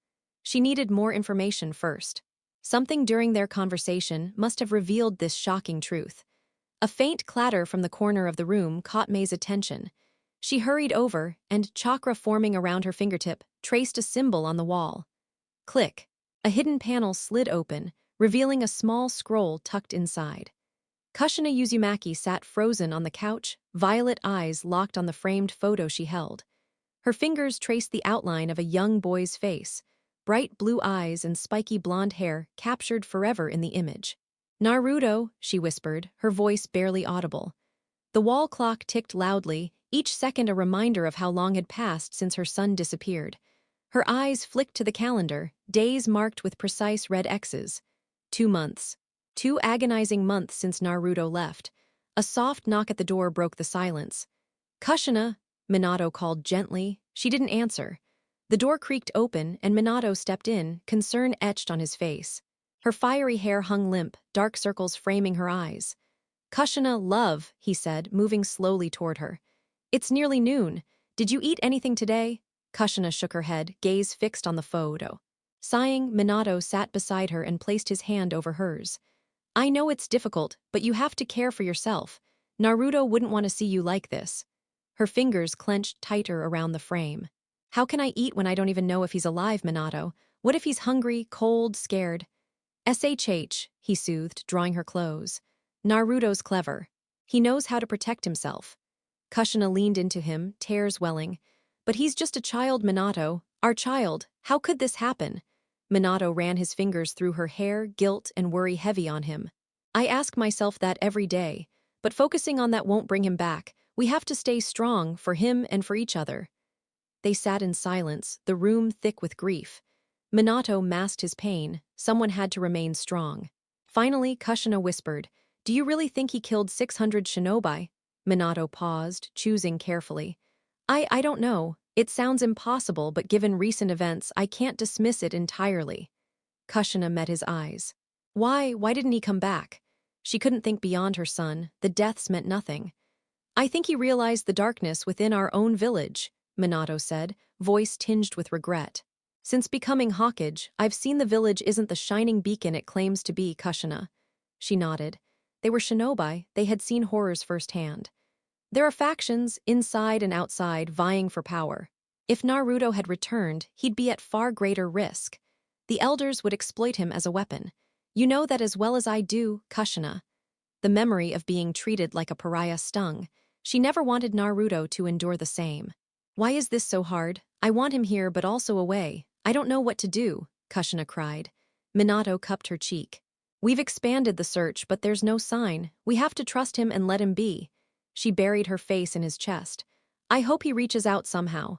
She needed more information first. Something during their conversation must have revealed this shocking truth. A faint clatter from the corner of the room caught May's attention. She hurried over, and chakra forming around her fingertip traced a symbol on the wall. Click. A hidden panel slid open, revealing a small scroll tucked inside. Kushina Uzumaki sat frozen on the couch, violet eyes locked on the framed photo she held. Her fingers traced the outline of a young boy's face, bright blue eyes and spiky blonde hair captured forever in the image. Naruto, she whispered, her voice barely audible. The wall clock ticked loudly, each second a reminder of how long had passed since her son disappeared. Her eyes flicked to the calendar, days marked with precise red X's. 2 months. 2 agonizing months since Naruto left. A soft knock at the door broke the silence. Kushina, Minato called gently. She didn't answer. The door creaked open, and Minato stepped in, concern etched on his face. Her fiery hair hung limp, dark circles framing her eyes. Kushina, love, he said, moving slowly toward her. It's nearly noon. Did you eat anything today? Kushina shook her head, gaze fixed on the photo. Sighing, Minato sat beside her and placed his hand over hers. I know it's difficult, but you have to care for yourself. Naruto wouldn't want to see you like this. Her fingers clenched tighter around the frame. How can I eat when I don't even know if he's alive, Minato? What if he's hungry, cold, scared? SHH, he soothed, drawing her close. Naruto's clever. He knows how to protect himself. Kushina leaned into him, tears welling. But he's just a child, Minato. Our child. How could this happen? Minato ran his fingers through her hair, guilt and worry heavy on him. I ask myself that every day. But focusing on that won't bring him back. We have to stay strong, for him and for each other. They sat in silence, the room thick with grief. Minato masked his pain. Someone had to remain strong. Finally, Kushina whispered, "Do you really think he killed 600 shinobi?" Minato paused, choosing carefully. I don't know. It sounds impossible, but given recent events, I can't dismiss it entirely." Kushina met his eyes. Why didn't he come back? She couldn't think beyond her son. The deaths meant nothing. "I think he realized the darkness within our own village," Minato said, voice tinged with regret. "Since becoming Hokage, I've seen the village isn't the shining beacon it claims to be, Kushina." She nodded. They were shinobi, they had seen horrors firsthand. There are factions, inside and outside, vying for power. If Naruto had returned, he'd be at far greater risk. The elders would exploit him as a weapon. You know that as well as I do, Kushina. The memory of being treated like a pariah stung. She never wanted Naruto to endure the same. "Why is this so hard? I want him here but also away. I don't know what to do," Kushina cried. Minato cupped her cheek. "We've expanded the search, but there's no sign. We have to trust him and let him be." She buried her face in his chest. "I hope he reaches out somehow."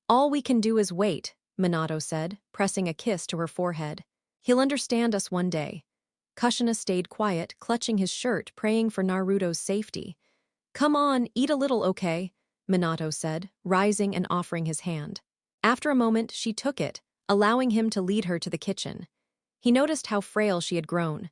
"All we can do is wait," Minato said, pressing a kiss to her forehead. "He'll understand us one day." Kushina stayed quiet, clutching his shirt, praying for Naruto's safety. "Come on, eat a little, okay?" Minato said, rising and offering his hand. After a moment, she took it, allowing him to lead her to the kitchen. He noticed how frail she had grown.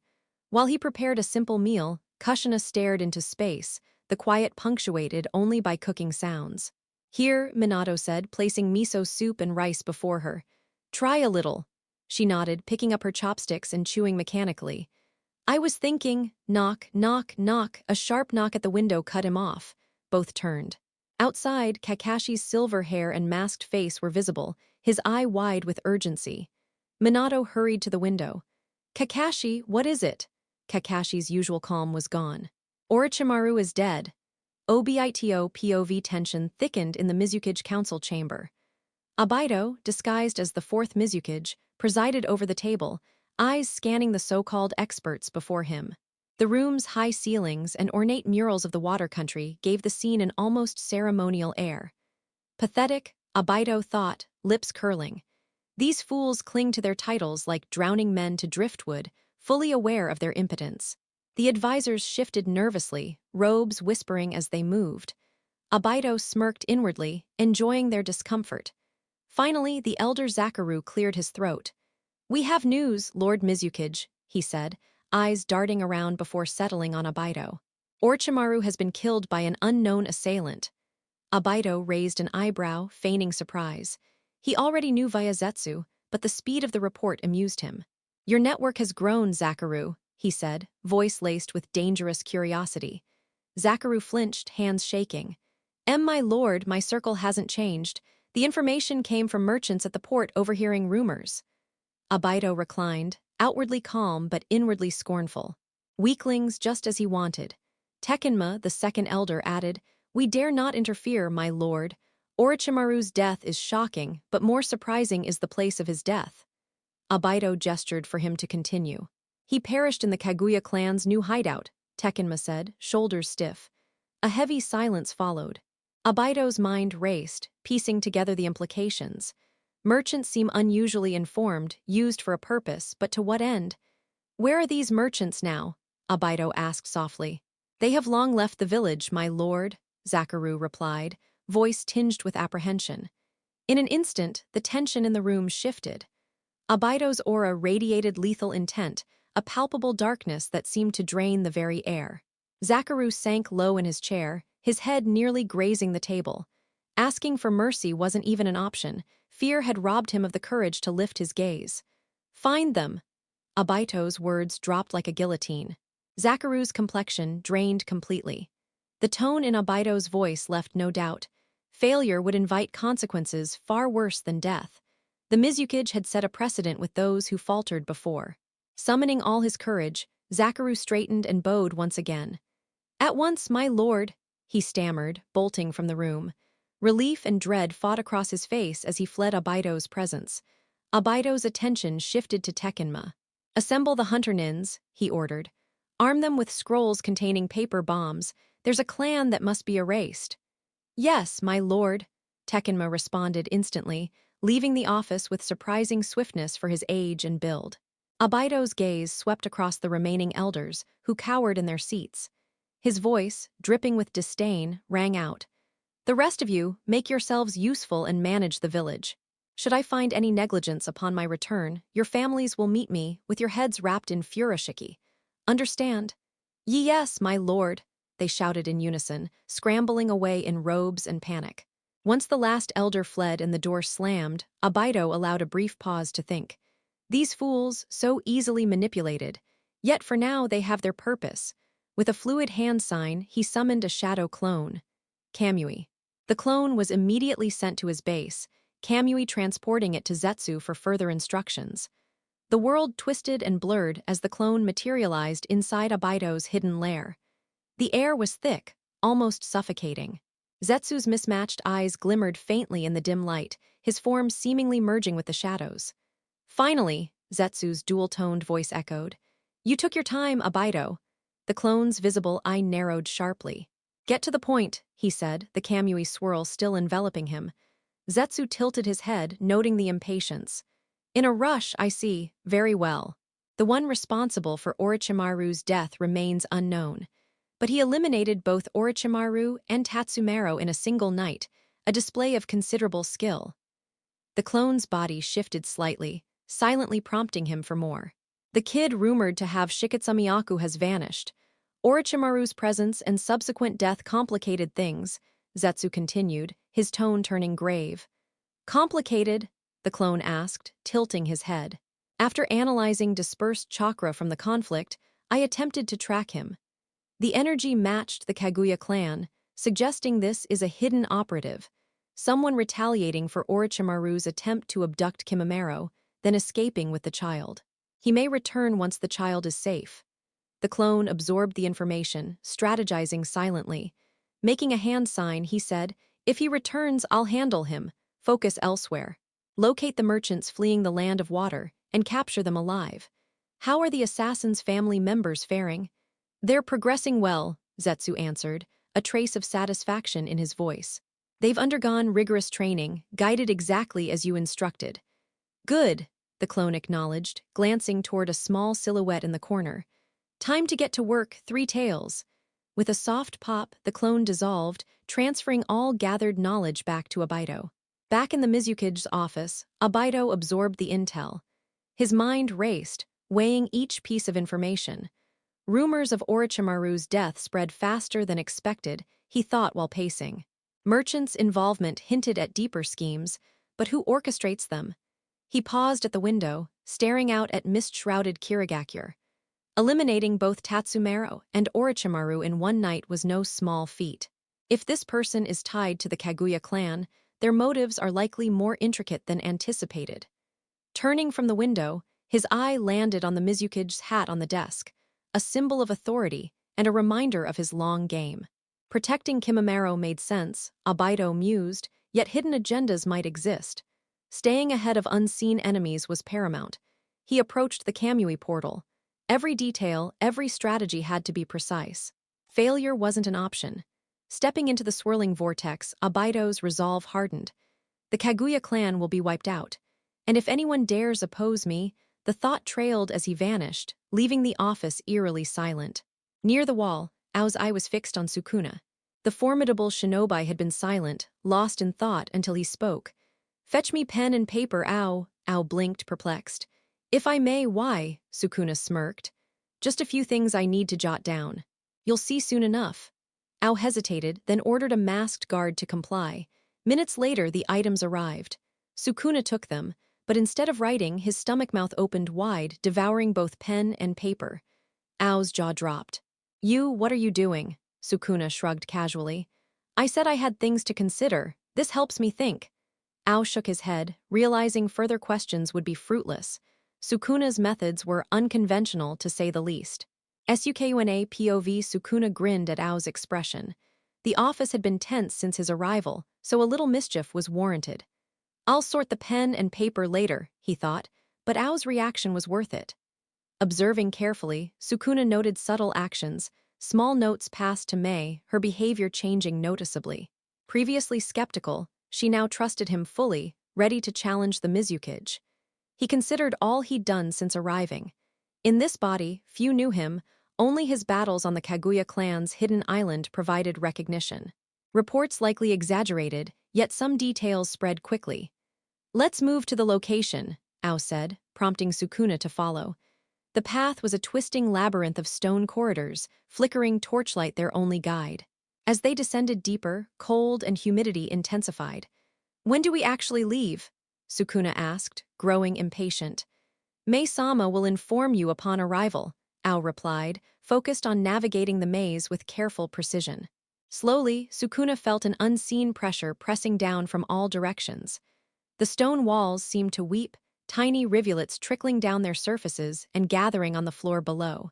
While he prepared a simple meal, Kushina stared into space, the quiet punctuated only by cooking sounds. "Here," Minato said, placing miso soup and rice before her. "Try a little." She nodded, picking up her chopsticks and chewing mechanically. "I was thinking," knock, knock, knock, a sharp knock at the window cut him off. Both turned. Outside, Kakashi's silver hair and masked face were visible, his eye wide with urgency. Minato hurried to the window. "Kakashi, what is it?" Kakashi's usual calm was gone. "Orochimaru is dead." Obito POV tension thickened in the Mizukage council chamber. Obito, disguised as the fourth Mizukage, presided over the table, eyes scanning the so-called experts before him. The room's high ceilings and ornate murals of the water country gave the scene an almost ceremonial air. Pathetic, Obito thought, lips curling. These fools cling to their titles like drowning men to driftwood, fully aware of their impotence. The advisors shifted nervously, robes whispering as they moved. Obito smirked inwardly, enjoying their discomfort. Finally, the elder Zakaru cleared his throat. "We have news, Lord Mizukage," he said, eyes darting around before settling on Obito. "Orochimaru has been killed by an unknown assailant." Obito raised an eyebrow, feigning surprise. He already knew via Zetsu, but the speed of the report amused him. "Your network has grown, Zakaru," he said, voice laced with dangerous curiosity. Zakaru flinched, hands shaking. My lord, my circle hasn't changed. The information came from merchants at the port overhearing rumors." Obito reclined, outwardly calm but inwardly scornful. Weaklings just as he wanted. Tekkenma, the second elder, added, "We dare not interfere, my lord. Orochimaru's death is shocking, but more surprising is the place of his death." Obito gestured for him to continue. "He perished in the Kaguya clan's new hideout," Tekkenma said, shoulders stiff. A heavy silence followed. Obito's mind raced, piecing together the implications. Merchants seem unusually informed, used for a purpose, but to what end? "Where are these merchants now?" Obito asked softly. "They have long left the village, my lord," Zakaru replied, voice tinged with apprehension. In an instant, the tension in the room shifted. Obito's aura radiated lethal intent, a palpable darkness that seemed to drain the very air. Zakaru sank low in his chair, his head nearly grazing the table. Asking for mercy wasn't even an option. Fear had robbed him of the courage to lift his gaze. "Find them!" Obito's words dropped like a guillotine. Zakaru's complexion drained completely. The tone in Obito's voice left no doubt. Failure would invite consequences far worse than death. The Mizukage had set a precedent with those who faltered before. Summoning all his courage, Zakaru straightened and bowed once again. "At once, my lord," he stammered, bolting from the room. Relief and dread fought across his face as he fled Abaido's presence. Abaido's attention shifted to Tekenma. "Assemble the hunter nins," he ordered. "Arm them with scrolls containing paper bombs. There's a clan that must be erased." "Yes, my lord," Tekenma responded instantly, leaving the office with surprising swiftness for his age and build. Abaido's gaze swept across the remaining elders, who cowered in their seats. His voice, dripping with disdain, rang out. "The rest of you, make yourselves useful and manage the village. Should I find any negligence upon my return, your families will meet me, with your heads wrapped in furoshiki. Understand?" "Yes, my lord," they shouted in unison, scrambling away in robes and panic. Once the last elder fled and the door slammed, Abaido allowed a brief pause to think. These fools, so easily manipulated, yet for now they have their purpose. With a fluid hand sign, he summoned a shadow clone. Kamui. The clone was immediately sent to his base, Kamui transporting it to Zetsu for further instructions. The world twisted and blurred as the clone materialized inside Abaido's hidden lair. The air was thick, almost suffocating. Zetsu's mismatched eyes glimmered faintly in the dim light, his form seemingly merging with the shadows. "Finally," Zetsu's dual-toned voice echoed. "You took your time, Abaido." The clone's visible eye narrowed sharply. "Get to the point," he said, the Kamui swirl still enveloping him. Zetsu tilted his head, noting the impatience. "In a rush, I see. Very well. The one responsible for Orochimaru's death remains unknown. But he eliminated both Orochimaru and Tatsumaro in a single night, a display of considerable skill." The clone's body shifted slightly, silently prompting him for more. "The kid rumored to have Shiketsumiyaku has vanished. Orochimaru's presence and subsequent death complicated things," Zetsu continued, his tone turning grave. "Complicated?" the clone asked, tilting his head. "After analyzing dispersed chakra from the conflict, I attempted to track him. The energy matched the Kaguya clan, suggesting this is a hidden operative, someone retaliating for Orochimaru's attempt to abduct Kimimaro, then escaping with the child. He may return once the child is safe." The clone absorbed the information, strategizing silently. Making a hand sign, he said, "If he returns, I'll handle him. Focus elsewhere. Locate the merchants fleeing the land of water, and capture them alive. How are the assassin's family members faring?" "They're progressing well," Zetsu answered, a trace of satisfaction in his voice. "They've undergone rigorous training, guided exactly as you instructed." "Good," the clone acknowledged, glancing toward a small silhouette in the corner. "Time to get to work, Three Tails." With a soft pop, the clone dissolved, transferring all gathered knowledge back to Abaido. Back in the Mizuki's office, Abaido absorbed the intel. His mind raced, weighing each piece of information. Rumors of Orochimaru's death spread faster than expected, he thought while pacing. Merchants' involvement hinted at deeper schemes, but who orchestrates them? He paused at the window, staring out at mist-shrouded Kirigakure. Eliminating both Tatsumaro and Orochimaru in one night was no small feat. If this person is tied to the Kaguya clan, their motives are likely more intricate than anticipated. Turning from the window, his eye landed on the Mizuki's hat on the desk, a symbol of authority and a reminder of his long game. Protecting Kimimaro made sense, Abaido mused, yet hidden agendas might exist. Staying ahead of unseen enemies was paramount. He approached the Kamui portal. Every detail, every strategy had to be precise. Failure wasn't an option. Stepping into the swirling vortex, Abaido's resolve hardened. The Kaguya clan will be wiped out. And if anyone dares oppose me, the thought trailed as he vanished, leaving the office eerily silent. Near the wall, Ao's eye was fixed on Sukuna. The formidable shinobi had been silent, lost in thought until he spoke. "Fetch me pen and paper, Ao," Ao blinked, perplexed. "If I may, why?" Sukuna smirked. "Just a few things I need to jot down. You'll see soon enough." Ao hesitated, then ordered a masked guard to comply. Minutes later, the items arrived. Sukuna took them, but instead of writing, his stomach-mouth opened wide, devouring both pen and paper. Ao's jaw dropped. What are you doing?" Sukuna shrugged casually. "I said I had things to consider. This helps me think." Ao shook his head, realizing further questions would be fruitless. Sukuna's methods were unconventional to say the least. Sukuna POV Sukuna grinned at Ao's expression. The office had been tense since his arrival, so a little mischief was warranted. I'll sort the pen and paper later, he thought, but Ao's reaction was worth it. Observing carefully, Sukuna noted subtle actions. Small notes passed to Mei, her behavior changing noticeably. Previously skeptical, she now trusted him fully, ready to challenge the Mizukage. He considered all he'd done since arriving. In this body, few knew him, only his battles on the Kaguya clan's hidden island provided recognition. Reports likely exaggerated, yet some details spread quickly. Let's move to the location, Ao said, prompting Sukuna to follow. The path was a twisting labyrinth of stone corridors, flickering torchlight their only guide. As they descended deeper, cold and humidity intensified. When do we actually leave? Sukuna asked, growing impatient. Mei-sama will inform you upon arrival, Ao replied, focused on navigating the maze with careful precision. Slowly, Sukuna felt an unseen pressure pressing down from all directions. The stone walls seemed to weep, tiny rivulets trickling down their surfaces and gathering on the floor below.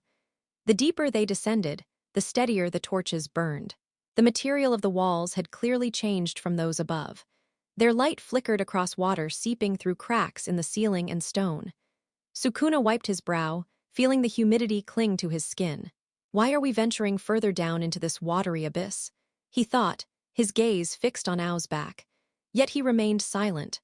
The deeper they descended, the steadier the torches burned. The material of the walls had clearly changed from those above. Their light flickered across water seeping through cracks in the ceiling and stone. Sukuna wiped his brow, feeling the humidity cling to his skin. Why are we venturing further down into this watery abyss? He thought, his gaze fixed on Ao's back. Yet he remained silent.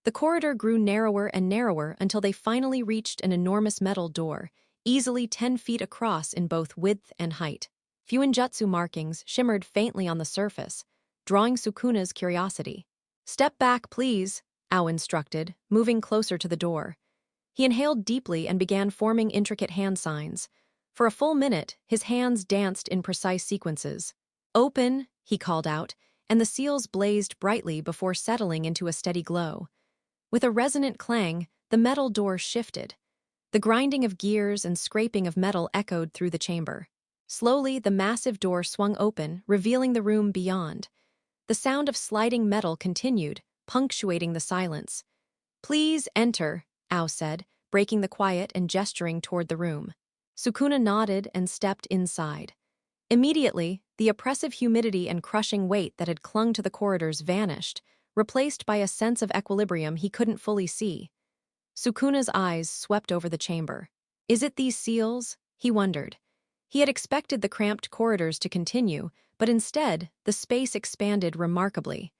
The corridor grew narrower and narrower until they finally reached an enormous metal door, easily 10 feet across in both width and height. Fuinjutsu markings shimmered faintly on the surface, drawing Sukuna's curiosity. Step back, please, Ao instructed, moving closer to the door. He inhaled deeply and began forming intricate hand signs. For a full minute, his hands danced in precise sequences. Open, he called out, and the seals blazed brightly before settling into a steady glow. With a resonant clang, the metal door shifted. The grinding of gears and scraping of metal echoed through the chamber. Slowly, the massive door swung open, revealing the room beyond. The sound of sliding metal continued, punctuating the silence. Please enter, Ao said, breaking the quiet and gesturing toward the room. Sukuna nodded and stepped inside. Immediately, the oppressive humidity and crushing weight that had clung to the corridors vanished, replaced by a sense of equilibrium he couldn't fully see. Sukuna's eyes swept over the chamber. Is it these seals? He wondered. He had expected the cramped corridors to continue, but instead, the space expanded remarkably.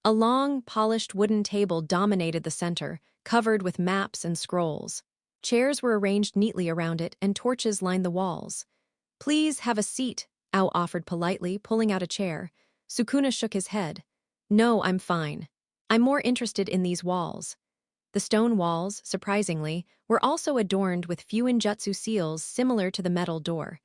A long, polished wooden table dominated the center, covered with maps and scrolls. Chairs were arranged neatly around it, and torches lined the walls. Please have a seat, Ao offered politely, pulling out a chair. Sukuna shook his head. No, I'm fine. I'm more interested in these walls. The stone walls, surprisingly, were also adorned with Fuinjutsu seals similar to the metal door.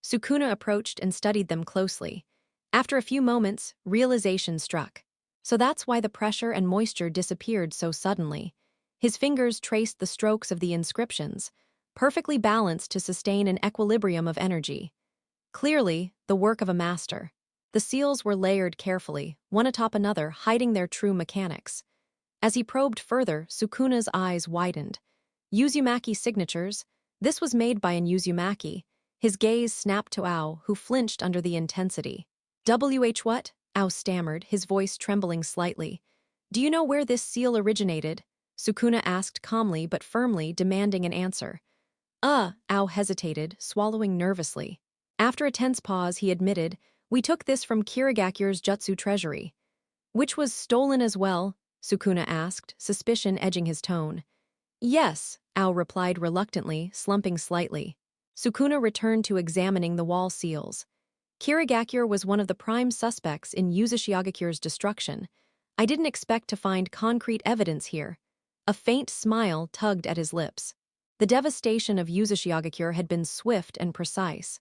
Sukuna approached and studied them closely. After a few moments, realization struck. So that's why the pressure and moisture disappeared so suddenly. His fingers traced the strokes of the inscriptions, perfectly balanced to sustain an equilibrium of energy. Clearly, the work of a master. The seals were layered carefully, one atop another, hiding their true mechanics. As he probed further, Sukuna's eyes widened. Uzumaki signatures. This was made by an Uzumaki. His gaze snapped to Ao, who flinched under the intensity. What? Ao stammered, his voice trembling slightly. Do you know where this seal originated? Sukuna asked calmly but firmly, demanding an answer. Ao hesitated, swallowing nervously. After a tense pause, he admitted, we took this from Kirigakure's Jutsu treasury. Which was stolen as well? Sukuna asked, suspicion edging his tone. Yes, Ao replied reluctantly, slumping slightly. Sukuna returned to examining the wall seals. Kirigakure was one of the prime suspects in Uzumaki-Shigakure's destruction. I didn't expect to find concrete evidence here. A faint smile tugged at his lips. The devastation of Uzumaki-Shigakure had been swift and precise.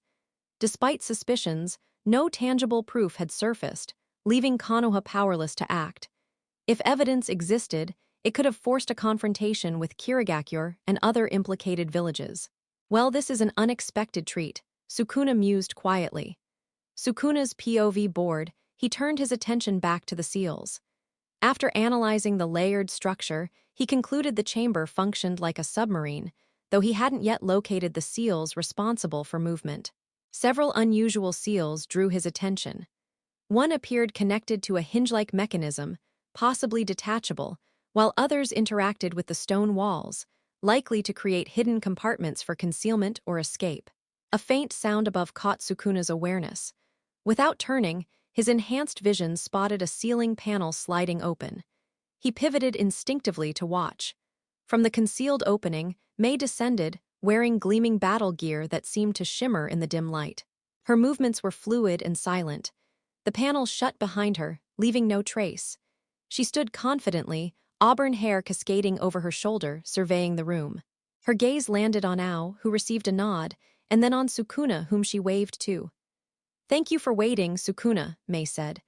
Despite suspicions, no tangible proof had surfaced, leaving Konoha powerless to act. If evidence existed, it could have forced a confrontation with Kirigakure and other implicated villages. Well, this is an unexpected treat, Sukuna mused quietly. Sukuna's POV bored, he turned his attention back to the seals. After analyzing the layered structure, he concluded the chamber functioned like a submarine, though he hadn't yet located the seals responsible for movement. Several unusual seals drew his attention. One appeared connected to a hinge-like mechanism, possibly detachable, while others interacted with the stone walls, likely to create hidden compartments for concealment or escape. A faint sound above caught Sukuna's awareness. Without turning, his enhanced vision spotted a ceiling panel sliding open. He pivoted instinctively to watch. From the concealed opening, May descended, wearing gleaming battle gear that seemed to shimmer in the dim light. Her movements were fluid and silent. The panel shut behind her, leaving no trace. She stood confidently, auburn hair cascading over her shoulder, surveying the room. Her gaze landed on Ao, who received a nod, and then on Sukuna, whom she waved to. "Thank you for waiting, Sukuna," May said.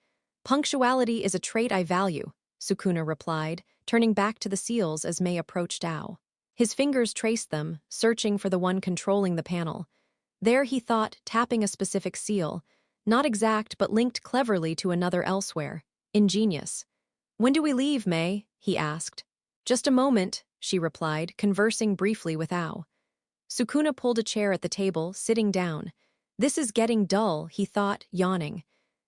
"Punctuality is a trait I value," Sukuna replied, turning back to the seals as May approached Ao. His fingers traced them, searching for the one controlling the panel. There he thought, tapping a specific seal, not exact but linked cleverly to another elsewhere. Ingenious. "When do we leave, May?" he asked. "Just a moment," she replied, conversing briefly with Ao. Sukuna pulled a chair at the table, sitting down. "This is getting dull," he thought, yawning.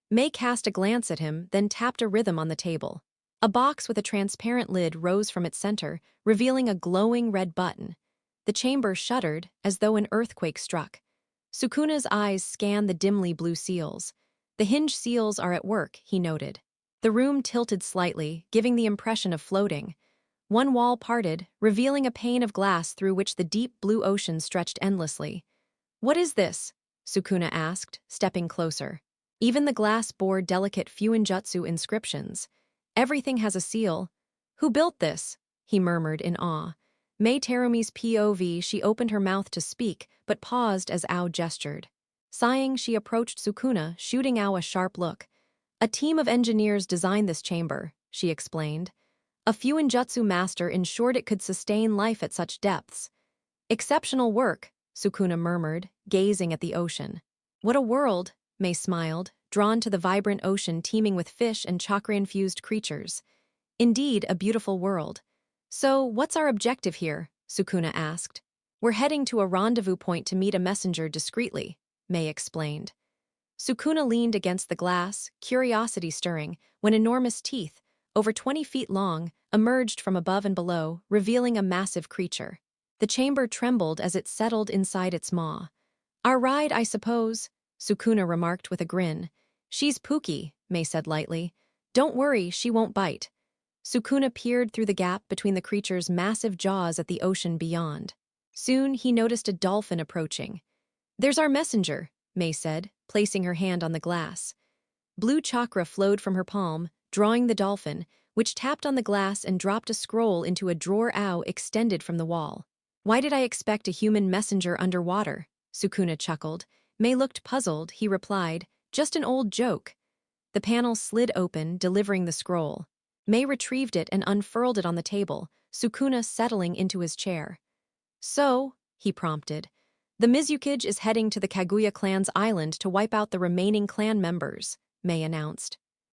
May cast a glance at him, then tapped a rhythm on the table. A box with a transparent lid rose from its center, revealing a glowing red button. The chamber shuddered, as though an earthquake struck. Sukuna's eyes scanned the dimly blue seals. "The hinge seals are at work," he noted. The room tilted slightly, giving the impression of floating. One wall parted, revealing a pane of glass through which the deep blue ocean stretched endlessly. "What is this?" Sukuna asked, stepping closer. Even the glass bore delicate Fuinjutsu inscriptions. "Everything has a seal." "Who built this?" he murmured in awe. May Terumi's POV, she opened her mouth to speak, but paused as Ao gestured. Sighing, she approached Sukuna, shooting Ao a sharp look. "A team of engineers designed this chamber," she explained. "A Fuinjutsu master ensured it could sustain life at such depths." "Exceptional work," Sukuna murmured, gazing at the ocean. "What a world," May smiled, drawn to the vibrant ocean teeming with fish and chakra-infused creatures. "Indeed, a beautiful world." "So, what's our objective here?" Sukuna asked. "We're heading to a rendezvous point to meet a messenger discreetly," May explained. Sukuna leaned against the glass, curiosity stirring, when enormous teeth, over 20 feet long, emerged from above and below, revealing a massive creature. The chamber trembled as it settled inside its maw. "Our ride, I suppose," Sukuna remarked with a grin. "She's Pookie," May said lightly. "Don't worry, she won't bite." Sukuna peered through the gap between the creature's massive jaws at the ocean beyond. Soon, he noticed a dolphin approaching. "There's our messenger," May said, placing her hand on the glass. Blue chakra flowed from her palm, drawing the dolphin, which tapped on the glass and dropped a scroll into a drawer Ao extended from the wall. "Why did I expect a human messenger underwater?" Sukuna chuckled. May looked puzzled. He replied, "Just an old joke." The panel slid open, delivering the scroll. May retrieved it and unfurled it on the table, Sukuna settling into his chair. "So," he prompted, "the Mizukage is heading to the Kaguya clan's island to wipe out the remaining clan members," May announced.